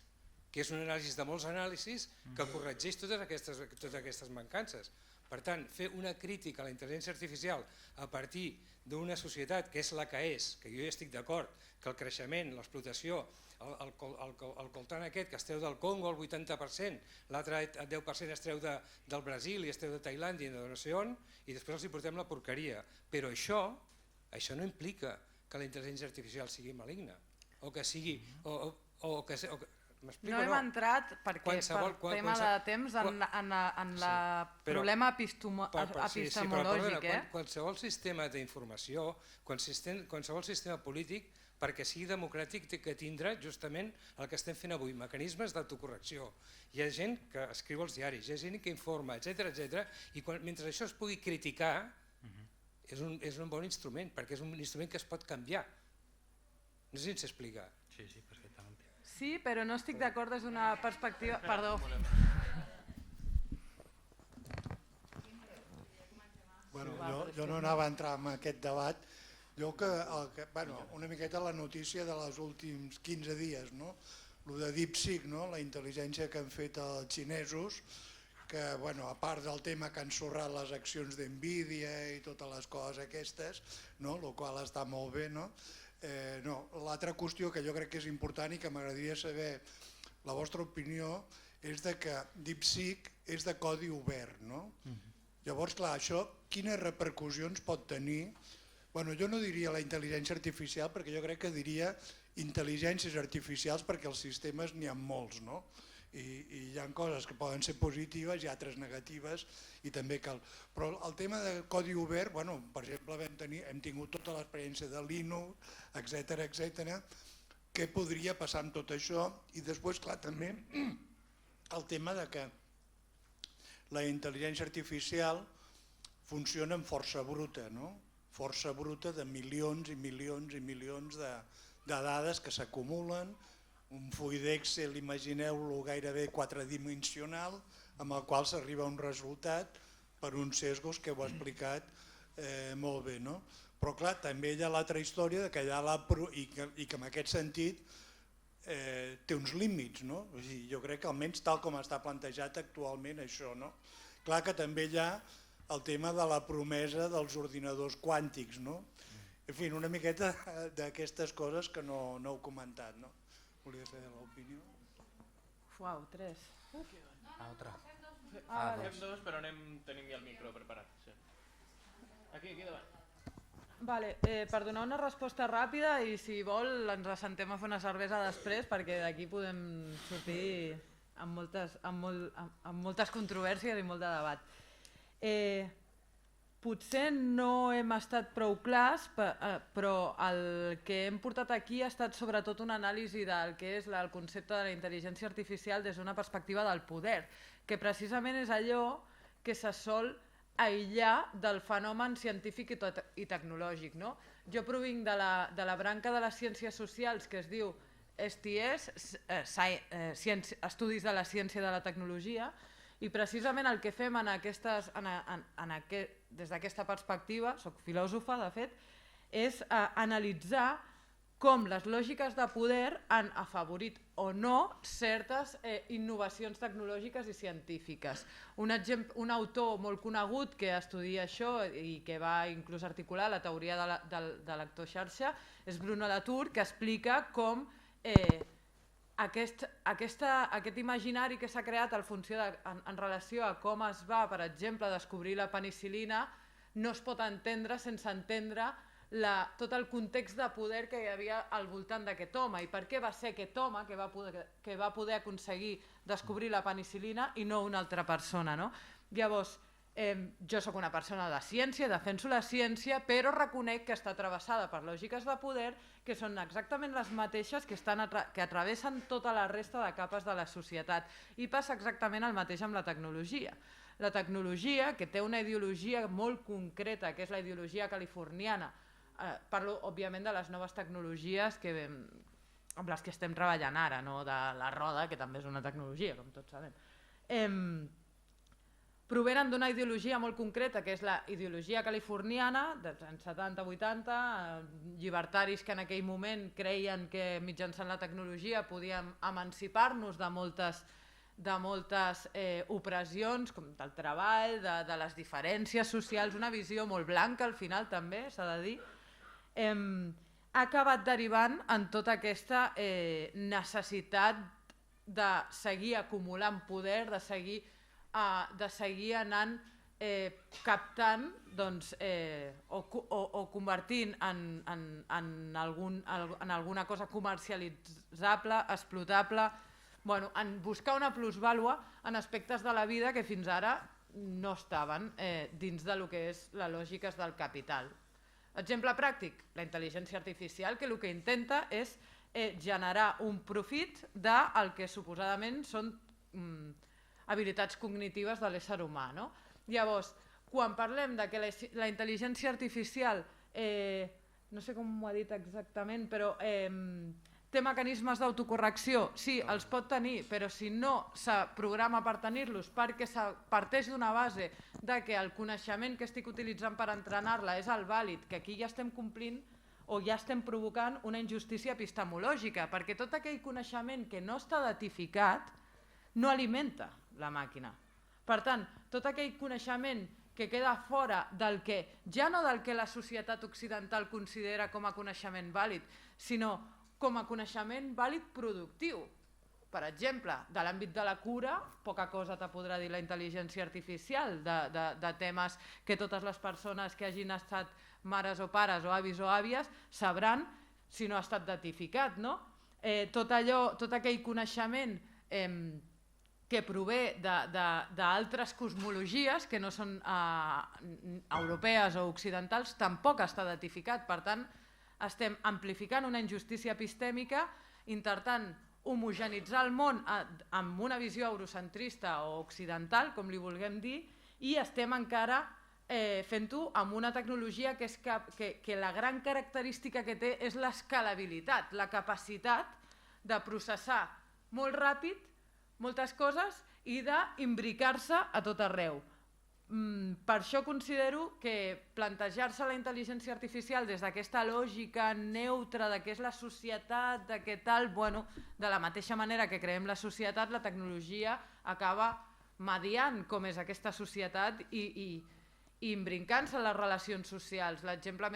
que és un anàlisi de molts anàlisis, que corregeix totes aquestes mancances. Per tant, fer una crítica a la intel·ligència artificial a partir d'una societat que és la que és, que jo ja estic d'acord, que el creixement, l'explotació, el coltan aquest que es treu del Congo el 80%, l'altre 10% es treu del Brasil i es treu de Tailàndia i de no sé on, i després els hi portem la porqueria. Però això no implica que la intel·ligència artificial sigui maligna, o que sigui... No hem entrat perquè per tema de temps en el problema epistemològic. Qualsevol sistema d'informació, qualsevol sistema polític, perquè sigui democràtic, té que tindre justament el que estem fent avui, mecanismes d'autocorrecció. Hi ha gent que escriu als diaris, hi ha gent que informa, etc. I mentre això es pugui criticar, és un bon instrument, perquè és un instrument que es pot canviar. No sé si s'explica. Sí, perfectament. Sí, però no estic d'acord des d'una perspectiva... Perdó. Jo no anava a entrar en aquest debat. Jo una miqueta la notícia dels últims 15 dies, no? Lo de DeepSeek, la intel·ligència que han fet els xinesos, que a part del tema que han ensorrat les accions d'NVIDIA i totes les coses aquestes, el qual està molt bé, l'altra qüestió que jo crec que és important i que m'agradaria saber la vostra opinió és que DeepSeek és de codi obert. Llavors, clar, això quines repercussions pot tenir? Jo no diria la intel·ligència artificial perquè jo crec que diria intel·ligències artificials perquè els sistemes n'hi ha molts, i hi ha coses que poden ser positives i altres negatives i també cal. Però el tema de codi obert, per exemple, hem tingut tota l'experiència de Linux, etc. Què podria passar amb tot això? I després, clar, també el tema de que la intel·ligència artificial funciona amb força bruta, força bruta de milions i milions i milions de dades que s'acumulen, un full d'Excel, imagineu-lo gairebé 4-dimensional, amb el qual s'arriba a un resultat per uns sesgos que ho ha explicat molt bé. Però clar, també hi ha l'altra història que i que en aquest sentit té uns límits. Jo crec que almenys tal com està plantejat actualment això. Clar que també hi ha el tema de la promesa dels ordinadors quàntics. En fi, una miqueta d'aquestes coses que no heu comentat. Volia saber l'opinió. Uau, 3. Altra. Fem dos, però tenim ja el micro preparat. Aquí davant. Vale, per donar una resposta ràpida i si vol ens assentem a fer una cervesa després perquè d'aquí podem sortir amb moltes controvèrsies i molt de debat. Potser no hem estat prou clars, però el que hem portat aquí ha estat sobretot una anàlisi del que és el concepte de la intel·ligència artificial des d'una perspectiva del poder, que precisament és allò que se sol aïllar del fenomen científic i tecnològic. Jo provinc de la branca de les ciències socials que es diu STS, Estudis de la Ciència i de la Tecnologia, i precisament el que fem des d'aquesta perspectiva, soc filòsofa de fet, és analitzar com les lògiques de poder han afavorit o no certes innovacions tecnològiques i científiques. Un autor molt conegut que estudia això i que va inclús articular la teoria de l'actor xarxa és Bruno Latour, que explica com aquest imaginari que s'ha creat en relació a com es va, per exemple, descobrir la penicil·lina no es pot entendre sense entendre tot el context de poder que hi havia al voltant d'aquest home i per què va ser aquest home que va poder aconseguir descobrir la penicil·lina i no una altra persona. Llavors, jo sóc una persona de ciència, defenso la ciència, però reconec que està travessada per lògiques de poder que són exactament les mateixes que atravessen tota la resta de capes de la societat. I passa exactament el mateix amb la tecnologia. La tecnologia, que té una ideologia molt concreta, que és la ideologia californiana, parlo, òbviament, de les noves tecnologies amb les que estem treballant ara, no de la roda, que també és una tecnologia, com tots sabem. Provenen d'una ideologia molt concreta, que és la ideologia californiana, dels anys 70-80, llibertaris que en aquell moment creien que mitjançant la tecnologia podíem emancipar-nos de moltes opressions, com del treball, de les diferències socials, una visió molt blanca al final també, s'ha de dir, ha acabat derivant en tota aquesta necessitat de seguir acumulant poder, de seguir anant captant o convertint en alguna cosa comercialitzable, explotable, en buscar una plusvàlua en aspectes de la vida que fins ara no estaven dins del que és la lògica del capital. Exemple pràctic, la intel·ligència artificial, que el que intenta és generar un profit del que suposadament són habilitats cognitives de l'ésser humà. Llavors, quan parlem que la intel·ligència artificial, no sé com ho ha dit exactament, però té mecanismes d'autocorrecció, sí, els pot tenir, però si no se programa per tenir-los perquè parteix d'una base que el coneixement que estic utilitzant per entrenar-la és el vàlid, que aquí ja estem complint o ja estem provocant una injustícia epistemològica, perquè tot aquell coneixement que no està datificat no alimenta la màquina. Per tant, tot aquell coneixement que queda fora ja no del que la societat occidental considera com a coneixement vàlid, sinó com a coneixement vàlid productiu. Per exemple, de l'àmbit de la cura, poca cosa te podrà dir la intel·ligència artificial, de temes que totes les persones que hagin estat mares o pares o avis o àvies sabran si no ha estat datificat. Tot aquell coneixement que prové d'altres cosmologies que no són europees o occidentals tampoc està datificat. Per tant, estem amplificant una injustícia epistèmica, intentant homogenitzar el món amb una visió eurocentrista o occidental, com li vulguem dir, i estem encara fent-ho amb una tecnologia que la gran característica que té és l'escalabilitat, la capacitat de processar molt ràpid moltes coses i d'imbricar-se a tot arreu. Per això considero que plantejar-se la intel·ligència artificial des d'aquesta lògica neutra de què és la societat, de què tal, de la mateixa manera que creem la societat, la tecnologia acaba mediant com és aquesta societat i imbrincant-se en les relacions socials. L'exemple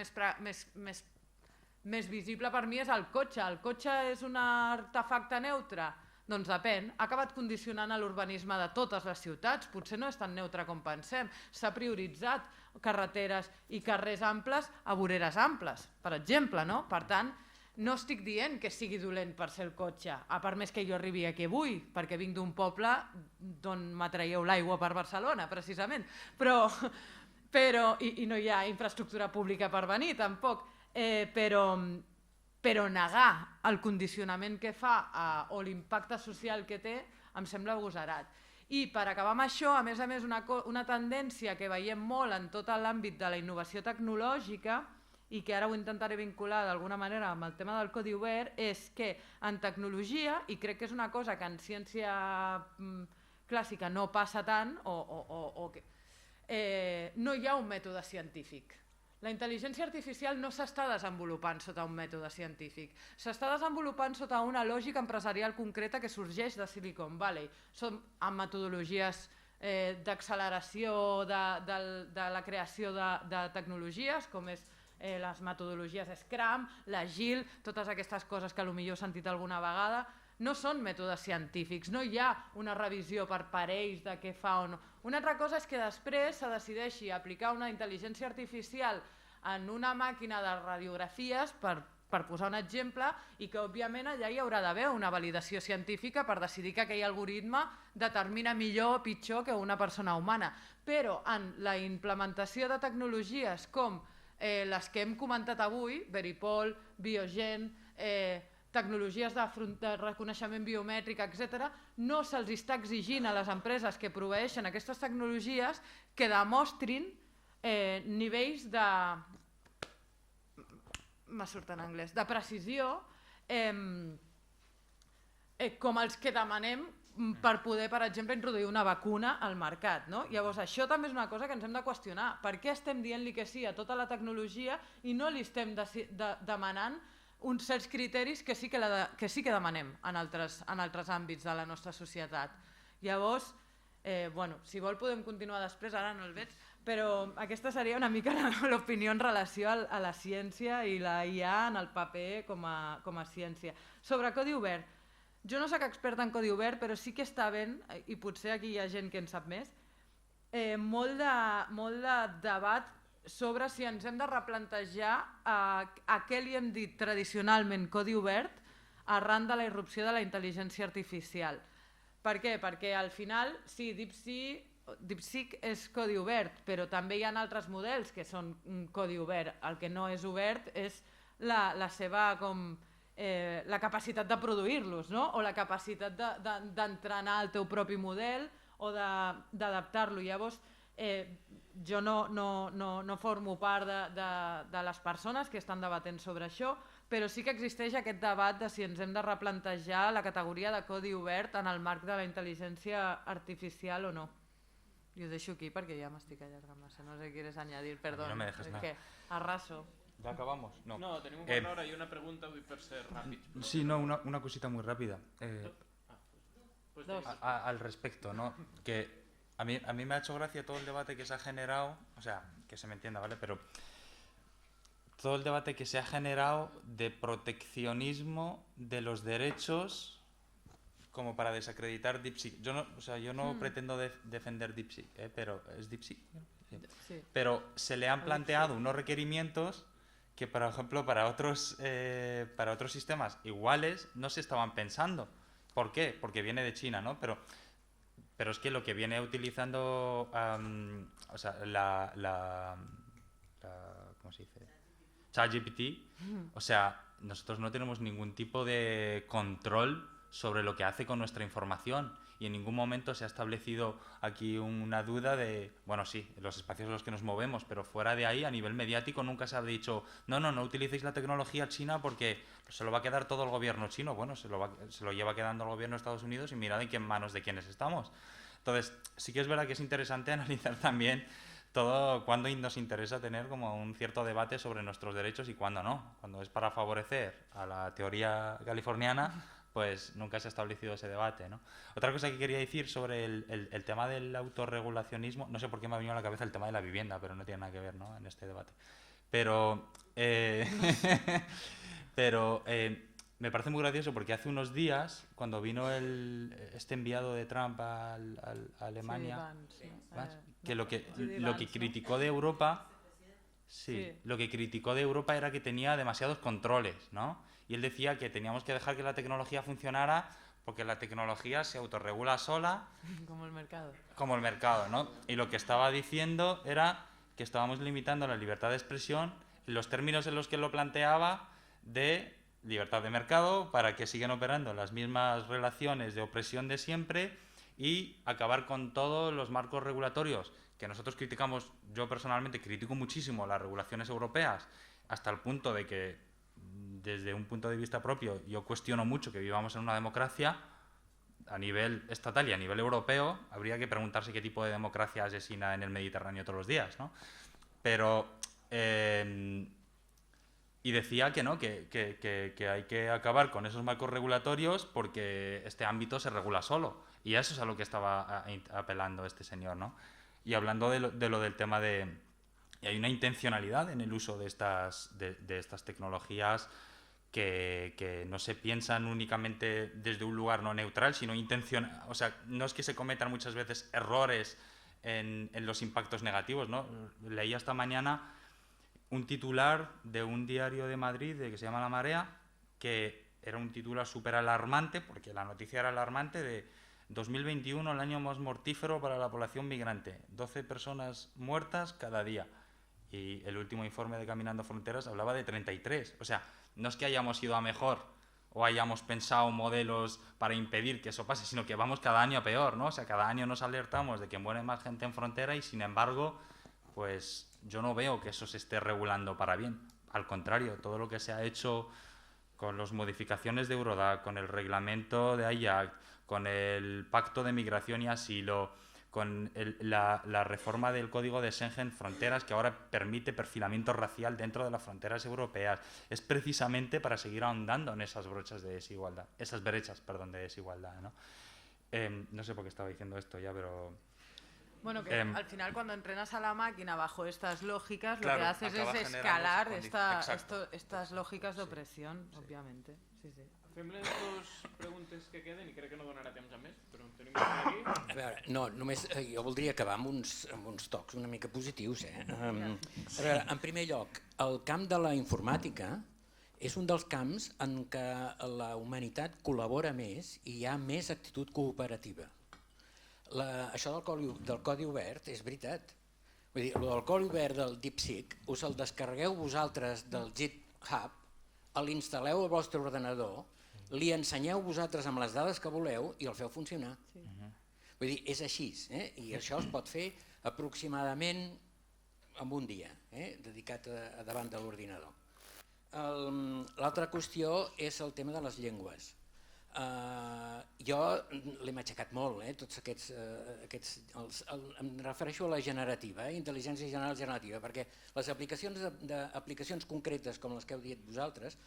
més visible per mi és el cotxe. El cotxe és un artefacte neutre? Doncs depèn. Ha acabat condicionant l'urbanisme de totes les ciutats. Potser no és tan neutre com pensem. S'ha prioritzat carreteres i carrers amples a voreres amples, per exemple, no? Per tant, no estic dient que sigui dolent per ser el cotxe, a part més que jo arribi aquí avui, perquè vinc d'un poble d'on m'atraieu l'aigua per Barcelona, precisament, i no hi ha infraestructura pública per venir, tampoc, però negar el condicionament que fa o l'impacte social que té em sembla agosarat. I per acabar amb això, a més, una tendència que veiem molt en tot l'àmbit de la innovació tecnològica i que ara ho intentaré vincular d'alguna manera amb el tema del codi obert, és que en tecnologia, i crec que és una cosa que en ciència clàssica no passa tant, no hi ha un mètode científic. La intel·ligència artificial no s'està desenvolupant sota un mètode científic, s'està desenvolupant sota una lògica empresarial concreta que sorgeix de Silicon Valley. Són amb metodologies d'acceleració de la creació de tecnologies, com és les metodologies Scrum, l'Agile, totes aquestes coses que potser heu sentit alguna vegada, no són mètodes científics, no hi ha una revisió per parells de què fa o no. Una altra cosa és que després se decideixi aplicar una intel·ligència artificial en una màquina de radiografies, per posar un exemple, i que òbviament allà hi haurà d'haver una validació científica per decidir que aquell algoritme determina millor o pitjor que una persona humana. Però en la implementació de tecnologies com les que hem comentat avui, Veripol, Biogen, tecnologies de reconeixement biomètric, etc., no se'ls està exigint a les empreses que proveeixen aquestes tecnologies que demostrin nivells de... me surt en anglès, de precisió com els que demanem per poder, per exemple, introduir una vacuna al mercat. Llavors, això també és una cosa que ens hem de qüestionar. Per què estem dient-li que sí a tota la tecnologia i no li estem demanant uns certs criteris que sí que demanem en altres àmbits de la nostra societat? Llavors, si vol podem continuar després, ara no el veig, però aquesta seria una mica l'opinió en relació a la ciència i la IA en el paper com a ciència. Sobre codi obert, jo no soc experta en codi obert, però sí que està ben, i potser aquí hi ha gent que en sap més, molt de debat sobre si ens hem de replantejar a què li hem dit tradicionalment codi obert arran de la irrupció de la intel·ligència artificial. Per què? Perquè al final, sí, DeepSeek és codi obert, però també hi ha altres models que són codi obert. El que no és obert és la seva la capacitat de produir-los, o la capacitat d'entrenar el teu propi model o d'adaptar-lo. Llavors, jo no formo part de les persones que estan debatent sobre això, però sí que existeix aquest debat de si ens hem de replantejar la categoria de codi obert en el marc de la intel·ligència artificial o no. I ho deixo aquí perquè ja m'estic allargant massa. No sé si quieres añadir, perdó. No me dejes nada. Arraso. ¿Ya acabamos? No, tenemos una hora y una pregunta por ser rápido. Sí, no, una cosita muy rápida. Al respecto, ¿no? Que a mí me ha hecho gracia todo el debate que se ha generado, o sea, que se me entienda, ¿vale? Pero todo el debate que se ha generado de proteccionismo de los derechos como para desacreditar DeepSeek. Yo no pretendo defender DeepSeek, pero ¿es DeepSeek? Sí. Pero se le han planteado unos requerimientos que, por ejemplo, para otros sistemas iguales no se estaban pensando. ¿Por qué? Porque viene de China, ¿no? Pero es que lo que viene utilizando ¿cómo se dice? ChatGPT, o sea, nosotros no tenemos ningún tipo de control sobre lo que hace con nuestra información y en ningún momento se ha establecido aquí una duda de, bueno, sí, los espacios en los que nos movemos, pero fuera de ahí, a nivel mediático, nunca se ha dicho, no utilicéis la tecnología china porque se lo va a quedar todo el gobierno chino. Bueno, se lo lleva quedando el gobierno de Estados Unidos y mirad en qué manos de quiénes estamos. Entonces, sí que es verdad que es interesante analizar también todo cuándo nos interesa tener como un cierto debate sobre nuestros derechos y cuándo no. Cuando es para favorecer a la teoría californiana, pues nunca se ha establecido ese debate, ¿no? Otra cosa que quería decir sobre el tema del autorregulacionismo, no sé por qué me ha venido a la cabeza el tema de la vivienda, pero no tiene nada que ver, ¿no?, en este debate. Pero me parece muy gracioso porque hace unos días, cuando vino este enviado de Trump a Alemania, que lo que criticó de Europa, lo que criticó de Europa era que tenía demasiados controles, ¿no? Y él decía que teníamos que dejar que la tecnología funcionara porque la tecnología se autorregula sola. Como el mercado. Como el mercado, ¿no? Y lo que estaba diciendo era que estábamos limitando la libertad de expresión en los términos en los que lo planteaba de libertad de mercado para que sigan operando las mismas relaciones de opresión de siempre y acabar con todos los marcos regulatorios que nosotros criticamos. Yo personalmente critico muchísimo las regulaciones europeas hasta el punto de que desde un punto de vista propio yo cuestiono mucho que vivamos en una democracia a nivel estatal y a nivel europeo. Habría que preguntarse qué tipo de democracia asesina en el Mediterráneo todos los días, ¿no? Pero y decía que no, que hay que acabar con esos marcos regulatorios porque este ámbito se regula solo. Y eso es a lo que estaba apelando este señor, ¿no? Y hablando de lo del tema de... Y hay una intencionalidad en el uso de estas tecnologías que no se piensan únicamente desde un lugar no neutral, sino intencional. O sea, no es que se cometan muchas veces errores en los impactos negativos, ¿no? Leí esta mañana un titular de un diario de Madrid que se llama La Marea, que era un titular súper alarmante, porque la noticia era alarmante, de 2021, el año más mortífero para la población migrante, 12 personas muertas cada día. Y el último informe de Caminando Fronteras hablaba de 33. O sea, no es que hayamos ido a mejor o hayamos pensado modelos para impedir que eso pase, sino que vamos cada año a peor, ¿no? O sea, cada año nos alertamos de que muere más gente en frontera y, sin embargo, pues yo no veo que eso se esté regulando para bien. Al contrario, todo lo que se ha hecho con las modificaciones de Eurodac, con el reglamento de IAC, con el pacto de migración y asilo, con la reforma del código de Schengen Fronteras, que ahora permite perfilamiento racial dentro de las fronteras europeas, es precisamente para seguir ahondando en esas brechas de desigualdad, de desigualdad, ¿no? No sé por qué estaba diciendo esto ya, pero... Bueno, que al final cuando entrenas a la máquina bajo estas lógicas, claro, lo que haces es escalar estas lògiques d'opressió, òbviamente. Sí, sí. Fem les dues preguntes que queden i crec que no donarà temps a més, però en tenim aquí. A veure, no, només jo voldria acabar amb uns tocs una mica positius. A veure, en primer lloc, el camp de la informàtica és un dels camps en què la humanitat col·labora més i hi ha més actitud cooperativa. Això del codi obert és veritat. Vull dir, el del codi obert del DeepSeek us el descarregueu vosaltres del GitHub, l'instal·leu al vostre ordenador, li ensenyeu vosaltres amb les dades que voleu i el feu funcionar. Vull dir, és així, i això es pot fer aproximadament en un dia, dedicat a davant de l'ordinador. L'altra qüestió és el tema de les llengües. Jo l'hem aixecat molt, tots aquests, em refereixo a la generativa, intel·ligència general generativa, perquè les aplicacions concretes com les que heu dit vosaltres,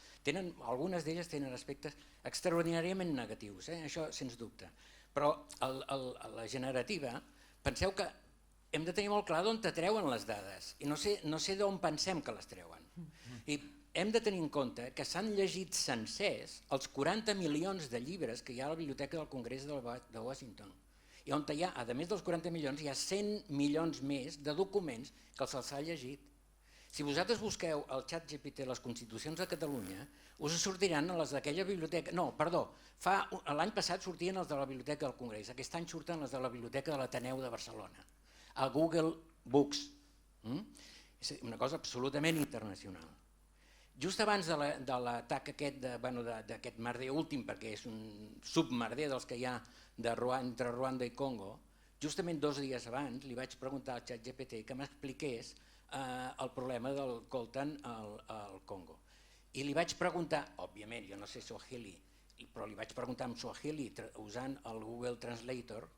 algunes d'elles tenen aspectes extraordinàriament negatius, això sens dubte, però la generativa, penseu que hem de tenir molt clar d'on treuen les dades i no sé d'on pensem que les treuen. I hem de tenir en compte que s'han llegit sencers els 40 milions de llibres que hi ha a la Biblioteca del Congrés de Washington, i on hi ha, a més dels 40 milions, hi ha 100 milions més de documents que se'ls ha llegit. Si vosaltres busqueu al ChatGPT les Constitucions de Catalunya, us sortiran les d'aquella biblioteca... No, perdó, l'any passat sortien els de la Biblioteca del Congrés, aquest any surten les de la Biblioteca de l'Ateneu de Barcelona, a Google Books. És una cosa absolutament internacional. Just abans de l'atac d'aquest merder últim, perquè és un submerder dels que hi ha entre Ruanda i Congo, justament 2 dies abans li vaig preguntar al ChatGPT que m'expliqués el problema del coltan al Congo. I li vaig preguntar, òbviament, jo no sé Swahili, però li vaig preguntar en Swahili usant el Google Translator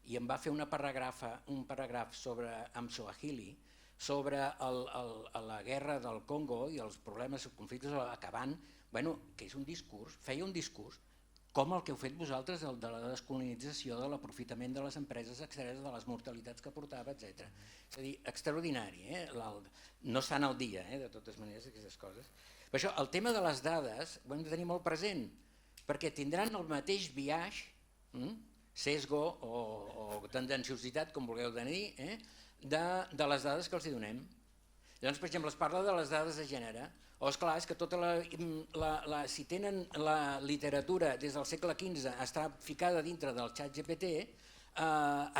i em va fer un paràgraf en Swahili sobre la guerra del Congo i els problemes i conflictes acabant, que és un discurs, feia un discurs com el que heu fet vosaltres, el de la descolonització, de l'aprofitament de les empreses externes, de les mortalitats que portava, etc. És a dir, extraordinari, no estan al dia, de totes maneres, aquestes coses. Per això, el tema de les dades ho hem de tenir molt present, perquè tindran el mateix biaix, sesgo o tendenciositat, com vulgueu dir, de les dades que els hi donem. Llavors, per exemple, es parla de les dades de gènere, o esclar, és que tota si tenen la literatura des del segle XV està ficada dintre del xat GPT,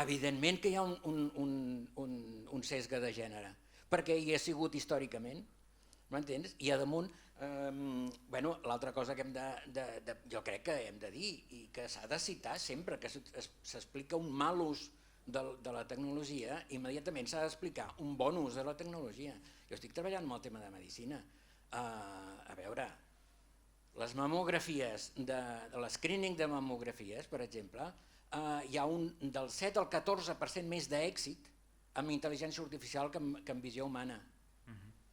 evidentment que hi ha un sesgo de gènere, perquè hi ha sigut històricament, m'entens? I a damunt, l'altra cosa que jo crec que hem de dir i que s'ha de citar sempre que s'explica un mal ús de la tecnologia, immediatament s'ha d'explicar un bon ús de la tecnologia. Jo estic treballant amb el tema de medicina. A veure, les mamografies, l'escreening de mamografies, per exemple, hi ha del 7 al 14% més d'èxit amb intel·ligència artificial que amb visió humana.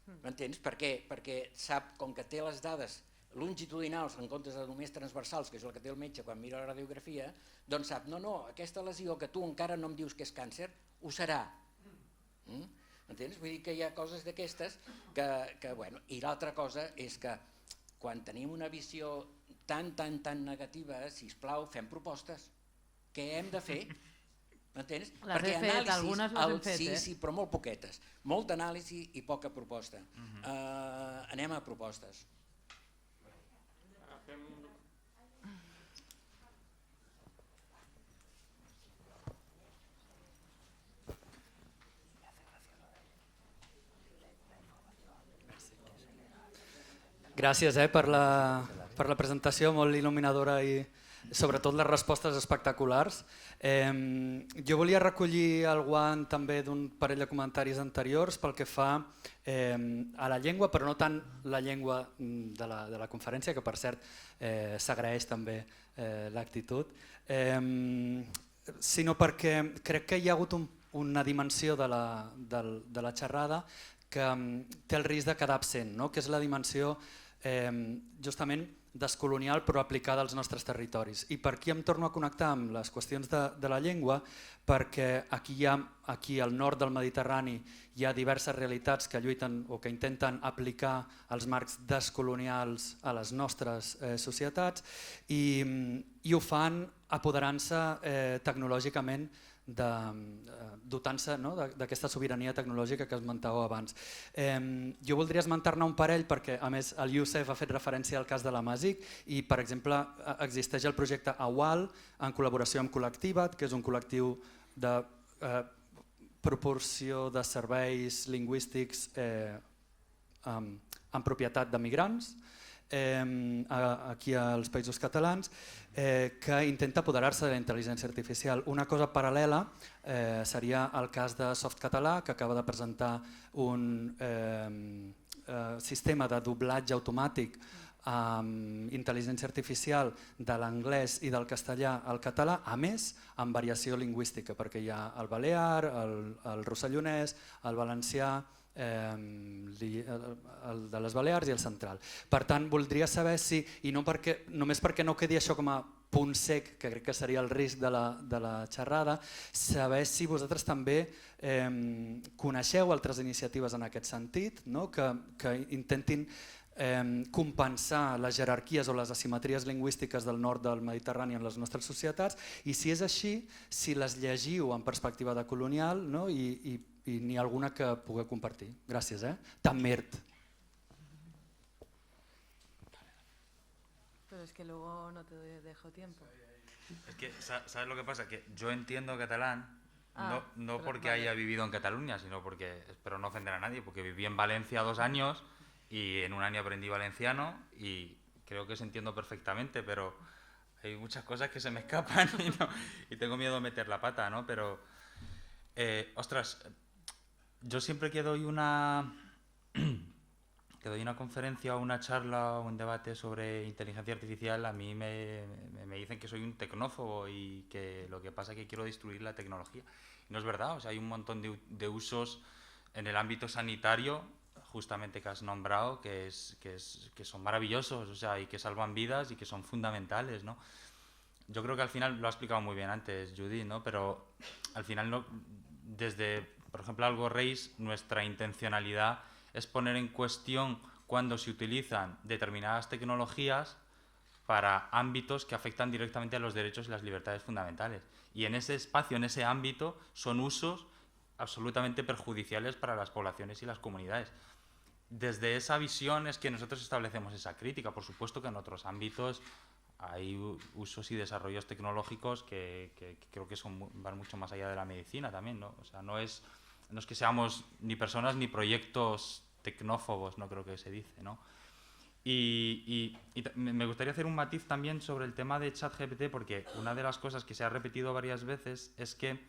M'entens? Per què? Perquè sap, com que té les dades longitudinals en comptes de només transversals, que és el que té el metge quan mira la radiografia, doncs sap, no, aquesta lesió que tu encara no em dius que és càncer, ho serà. M'entens? Vull dir que hi ha coses d'aquestes que, bueno, i l'altra cosa és que quan tenim una visió tan negativa, sisplau, fem propostes. Què hem de fer? M'entens? Les he fet, algunes les hem fet. Sí, però molt poquetes. Molta anàlisi i poca proposta. Anem a propostes. Gràcies per la presentació, molt il·luminadora i sobretot les respostes espectaculars. Jo volia recollir el guant també d'un parell de comentaris anteriors pel que fa a la llengua, però no tant la llengua de la conferència, que per cert s'agraeix també l'actitud, sinó perquè crec que hi ha hagut una dimensió de la xerrada que té el risc de quedar absent, que és la dimensió justament descolonial però aplicada als nostres territoris. I per aquí em torno a connectar amb les qüestions de la llengua, perquè aquí al nord del Mediterrani hi ha diverses realitats que lluiten o que intenten aplicar els marcs descolonials a les nostres societats i ho fan apoderant-se tecnològicament, dotant-se d'aquesta sobirania tecnològica que esmentàveu abans. Jo voldria esmentar-ne un parell perquè a més el Youssef ha fet referència al cas de la Masic i per exemple existeix el projecte AWAL en col·laboració amb Col·lectivat, que és un col·lectiu de proporció de serveis lingüístics en propietat de migrants aquí als Països Catalans, que intenta apoderar-se de la intel·ligència artificial. Una cosa paral·lela seria el cas de Softcatalà, que acaba de presentar un sistema de doblatge automàtic amb intel·ligència artificial de l'anglès i del castellà al català, a més amb variació lingüística, perquè hi ha el balear, el rossellonès, el valencià, el de les Balears i el central. Per tant, voldria saber si, i només perquè no quedi això com a punt sec, que crec que seria el risc de la xerrada, saber si vosaltres també coneixeu altres iniciatives en aquest sentit, que intentin compensar les jerarquies o les asimetries lingüístiques del nord del Mediterrani en les nostres societats, i si és així, si les llegiu en perspectiva de colonial i n'hi ha alguna que pugueu compartir. Gràcies. Tamirt. Pero es que luego no te dejo tiempo. Es que, ¿sabes lo que pasa? Que yo entiendo catalán, no porque haya vivido en Cataluña, sino porque, espero no ofender a nadie, porque viví en Valencia 2 años y en un año aprendí valenciano y creo que se entiendo perfectamente, pero hay muchas cosas que se me escapan y tengo miedo de meter la pata, ¿no? Pero, ostras, yo siempre que doy una conferencia o una charla o un debate sobre inteligencia artificial, a mí me dicen que soy un tecnófobo y que lo que pasa es que quiero destruir la tecnología. Y no es verdad, o sea, hay un montón de usos en el ámbito sanitario, justamente que has nombrado, que son maravillosos, o sea, y que salvan vidas y que son fundamentales, ¿no? Yo creo que al final, lo ha explicado muy bien antes Judith, ¿no? Pero al final, desde, por ejemplo, Algo Reis, nuestra intencionalidad es poner en cuestión cuando se utilizan determinadas tecnologías para ámbitos que afectan directamente a los derechos y las libertades fundamentales. Y en ese espacio, en ese ámbito, son usos absolutamente perjudiciales para las poblaciones y las comunidades. Desde esa visión es que nosotros establecemos esa crítica. Por supuesto que en otros ámbitos hay usos y desarrollos tecnológicos que creo que van mucho más allá de la medicina también, ¿no? O sea, no es que seamos ni personas ni proyectos tecnófobos, no creo que se dice, ¿no? Y me gustaría hacer un matiz también sobre el tema de ChatGPT, porque una de las cosas que se ha repetido varias veces es que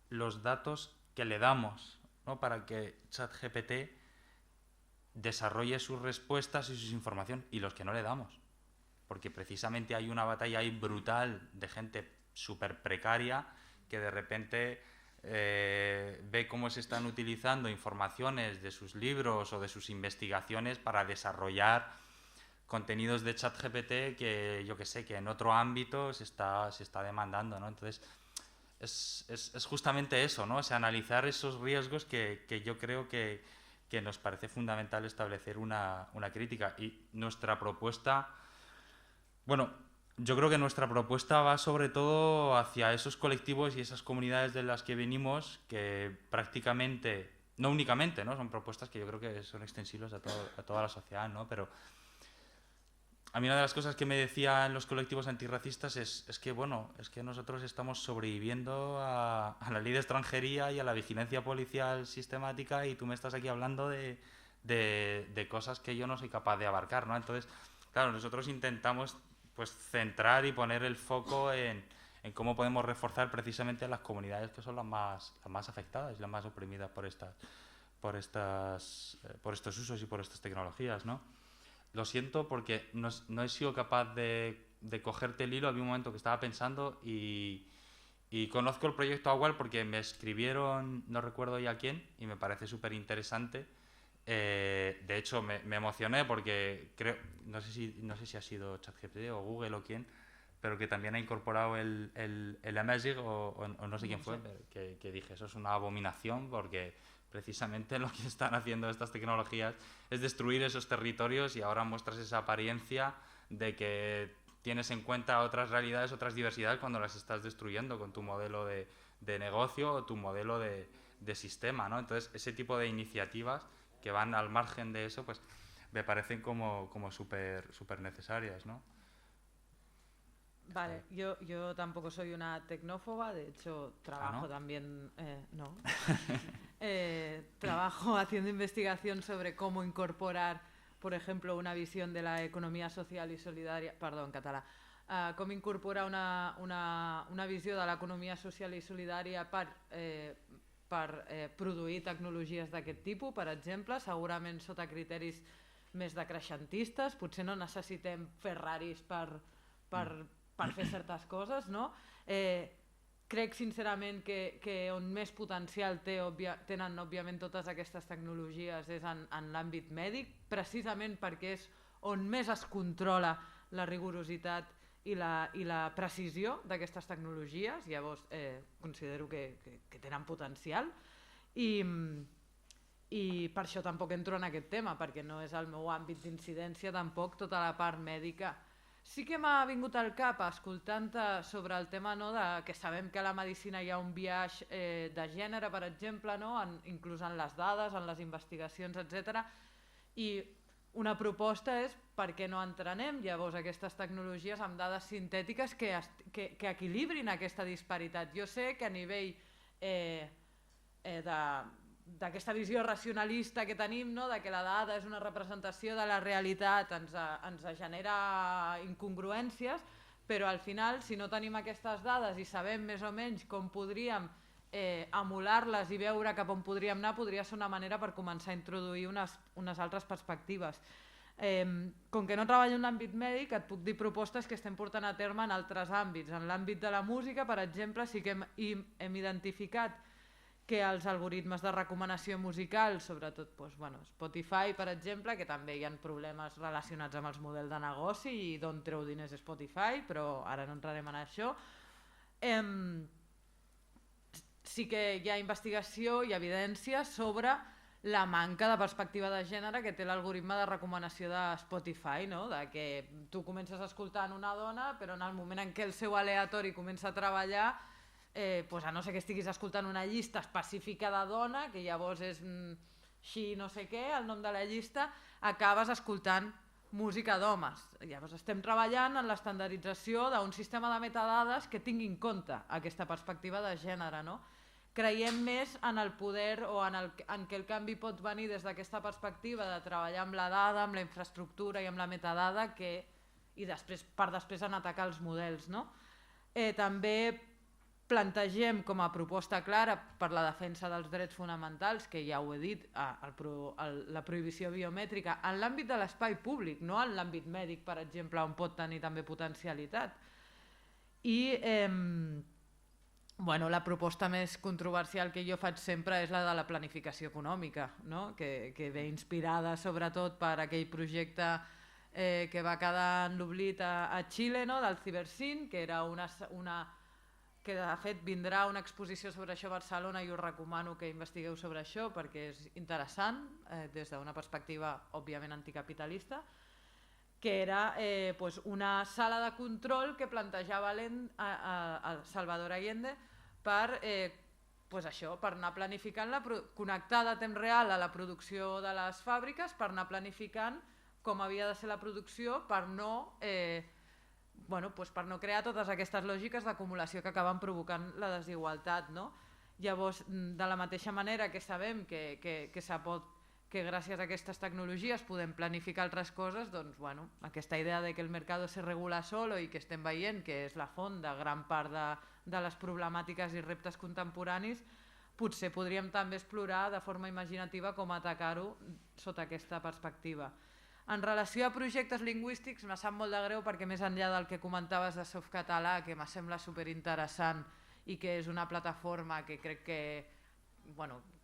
los datos que le damos, ¿no?, para que ChatGPT desarrolle sus respuestas y sus información, y los que no le damos. Porque precisamente hay una batalla ahí brutal de gente súper precaria que de repente ve cómo se están utilizando informaciones de sus libros o de sus investigaciones para desarrollar contenidos de ChatGPT que yo que sé, que en otro ámbito se está demandando, ¿no? Entonces es justamente eso, ¿no? O sea, analizar esos riesgos que yo creo que nos parece fundamental establecer una crítica. Y nuestra propuesta, bueno, yo creo que nuestra propuesta va sobre todo hacia esos colectivos y esas comunidades de las que venimos, que prácticamente, no únicamente, ¿no?, son propuestas que yo creo que son extensibles a toda la sociedad, ¿no? Pero a mí una de las cosas que me decían los colectivos antirracistas es que, bueno, es que nosotros estamos sobreviviendo a la ley de extranjería y a la vigilancia policial sistemática, y tú me estás aquí hablando de cosas que yo no soy capaz de abarcar, ¿no? Entonces, claro, nosotros intentamos pues centrar y poner el foco en cómo podemos reforzar precisamente a las comunidades que son las más afectadas y las más oprimidas por estos usos y por estas tecnologías, ¿no? Lo siento porque no he sido capaz de cogerte el hilo. Había un momento que estaba pensando y conozco el proyecto AWAL porque me escribieron, no recuerdo ya quién, y me parece súper interesante. De hecho, me emocioné porque creo, no sé si ha sido ChatGPT o Google o quién, pero que también ha incorporado el Amazigh o no sé quién fue, que dije, eso es una abominación, porque precisamente lo que están haciendo estas tecnologías es destruir esos territorios, y ahora muestras esa apariencia de que tienes en cuenta otras realidades, otras diversidades, cuando las estás destruyendo con tu modelo de negocio o tu modelo de sistema, ¿no? Entonces, ese tipo de iniciativas que van al margen de eso, pues me parecen como súper necesarias, ¿no? Vale, yo tampoco soy una tecnófoba, de hecho trabajo también, no, trabajo haciendo investigación sobre cómo incorporar, por ejemplo, una visión de la economia social i solidària, perdó, en català, com incorporar una visió de l'economia social i solidària per produir tecnologies d'aquest tipus, per exemple, segurament sota criteris més decreixentistes. Potser no necessitem Ferraris per fer certes coses, no? Crec sincerament que on més potencial tenen òbviament totes aquestes tecnologies és en l'àmbit mèdic, precisament perquè és on més es controla la rigorositat i la precisió d'aquestes tecnologies. Llavors considero que tenen potencial i per això tampoc entro en aquest tema, perquè no és el meu àmbit d'incidència tampoc tota la part mèdica. Sí que m'ha vingut al cap, escoltant-te sobre el tema que sabem que a la medicina hi ha un biaix de gènere, per exemple, inclús en les dades, en les investigacions, etc. I una proposta és per què no entrenem llavors aquestes tecnologies amb dades sintètiques que equilibrin aquesta disparitat. Jo sé que a nivell d'aquesta visió racionalista que tenim, de que la dada és una representació de la realitat, ens genera incongruències, però al final, si no tenim aquestes dades i sabem més o menys com podríem emular-les i veure cap on podríem anar, podria ser una manera per començar a introduir unes altres perspectives. Com que no treballo en l'àmbit mèdic, et puc dir propostes que estem portant a terme en altres àmbits. En l'àmbit de la música, per exemple, sí que hem identificat que els algoritmes de recomanació musical, sobretot Spotify, per exemple, que també hi ha problemes relacionats amb els models de negoci i d'on treu diners Spotify, però ara no entrarem en això. Sí que hi ha investigació i evidència sobre la manca de perspectiva de gènere que té l'algoritme de recomanació de Spotify, no? De que tu comences escoltant una dona, però en el moment en què el seu aleatori comença a treballar, a no ser que estiguis escoltant una llista específica de dona, que llavors és així no sé què, el nom de la llista, acabes escoltant música d'homes. Llavors estem treballant en l'estandardització d'un sistema de metadades que tingui en compte aquesta perspectiva de gènere, no? Creiem més en el poder o en què el canvi pot venir des d'aquesta perspectiva de treballar amb la dada, amb la infraestructura i amb la metadada i per després en atacar els models. També plantegem com a proposta clara per la defensa dels drets fonamentals, que ja ho he dit, la prohibició biomètrica en l'àmbit de l'espai públic, no en l'àmbit mèdic, per exemple, on pot tenir també potencialitat. I la proposta més controversial que jo faig sempre és la de la planificació econòmica, que ve inspirada sobretot per aquell projecte que va quedar en l'oblit a Xile, del Cibercin, que era que de fet vindrà una exposició sobre això a Barcelona i us recomano que investigueu sobre això perquè és interessant des d'una perspectiva òbviament anticapitalista, que era una sala de control que plantejava Salvador Allende per anar planificant, connectada a temps real a la producció de les fàbriques, per anar planificant com havia de ser la producció per no crear totes aquestes lògiques d'acumulació que acaben provocant la desigualtat. Llavors, de la mateixa manera que sabem que gràcies a aquestes tecnologies podem planificar altres coses, doncs aquesta idea de que el mercado se regula solo i que estem veient que és la font de gran part de les problemàtiques i reptes contemporanis, potser podríem també explorar de forma imaginativa com atacar-ho sota aquesta perspectiva. En relació a projectes lingüístics, me sap molt de greu perquè més enllà del que comentaves de Softcatalà, que me sembla superinteressant i que és una plataforma que crec que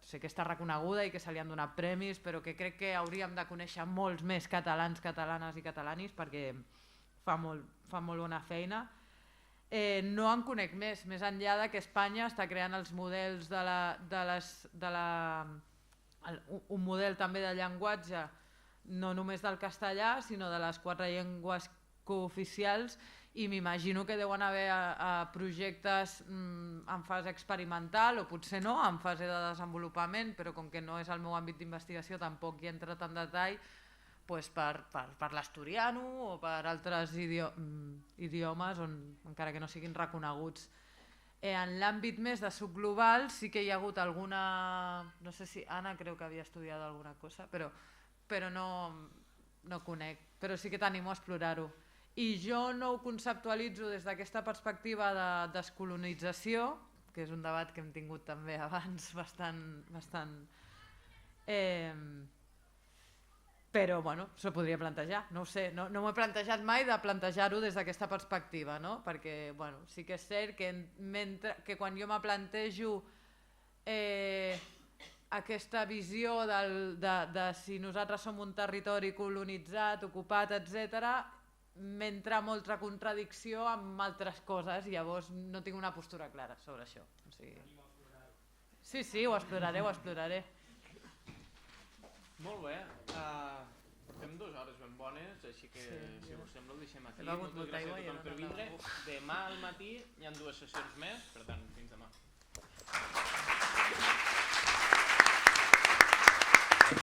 sé que està reconeguda i que se li han donat premis, però que crec que hauríem de conèixer molts més catalans, catalanes i catalanis perquè fa molt bona feina. No en conec més enllà que Espanya està creant els models un model també de llenguatge, no només del castellà, sinó de les 4 llengües cooficials, i m'imagino que deuen haver projectes en fase experimental o potser no, en fase de desenvolupament, però com que no és el meu àmbit d'investigació tampoc hi he entrat en detall, per l'asturiano o per altres idiomes encara que no siguin reconeguts. En l'àmbit més de subglobal sí que hi ha hagut alguna, no sé si Anna creu que havia estudiat alguna cosa, però no conec, però sí que t'animo a explorar-ho. I jo no ho conceptualitzo des d'aquesta perspectiva de descolonització, que és un debat que hem tingut també abans bastant... Però s'ho podria plantejar, no ho sé, no m'ho he plantejat mai de plantejar-ho des d'aquesta perspectiva, perquè sí que és cert que quan jo me plantejo aquesta visió de si nosaltres som un territori colonitzat, ocupat, etc., m'entra molta contradicció amb altres coses, llavors no tinc una postura clara sobre això. Sí, ho exploraré. Molt bé, portem 2 hores ben bones, així que si us sembla ho deixem aquí. Moltes gràcies a tothom per vindre. Demà al matí hi ha 2 sessions més, per tant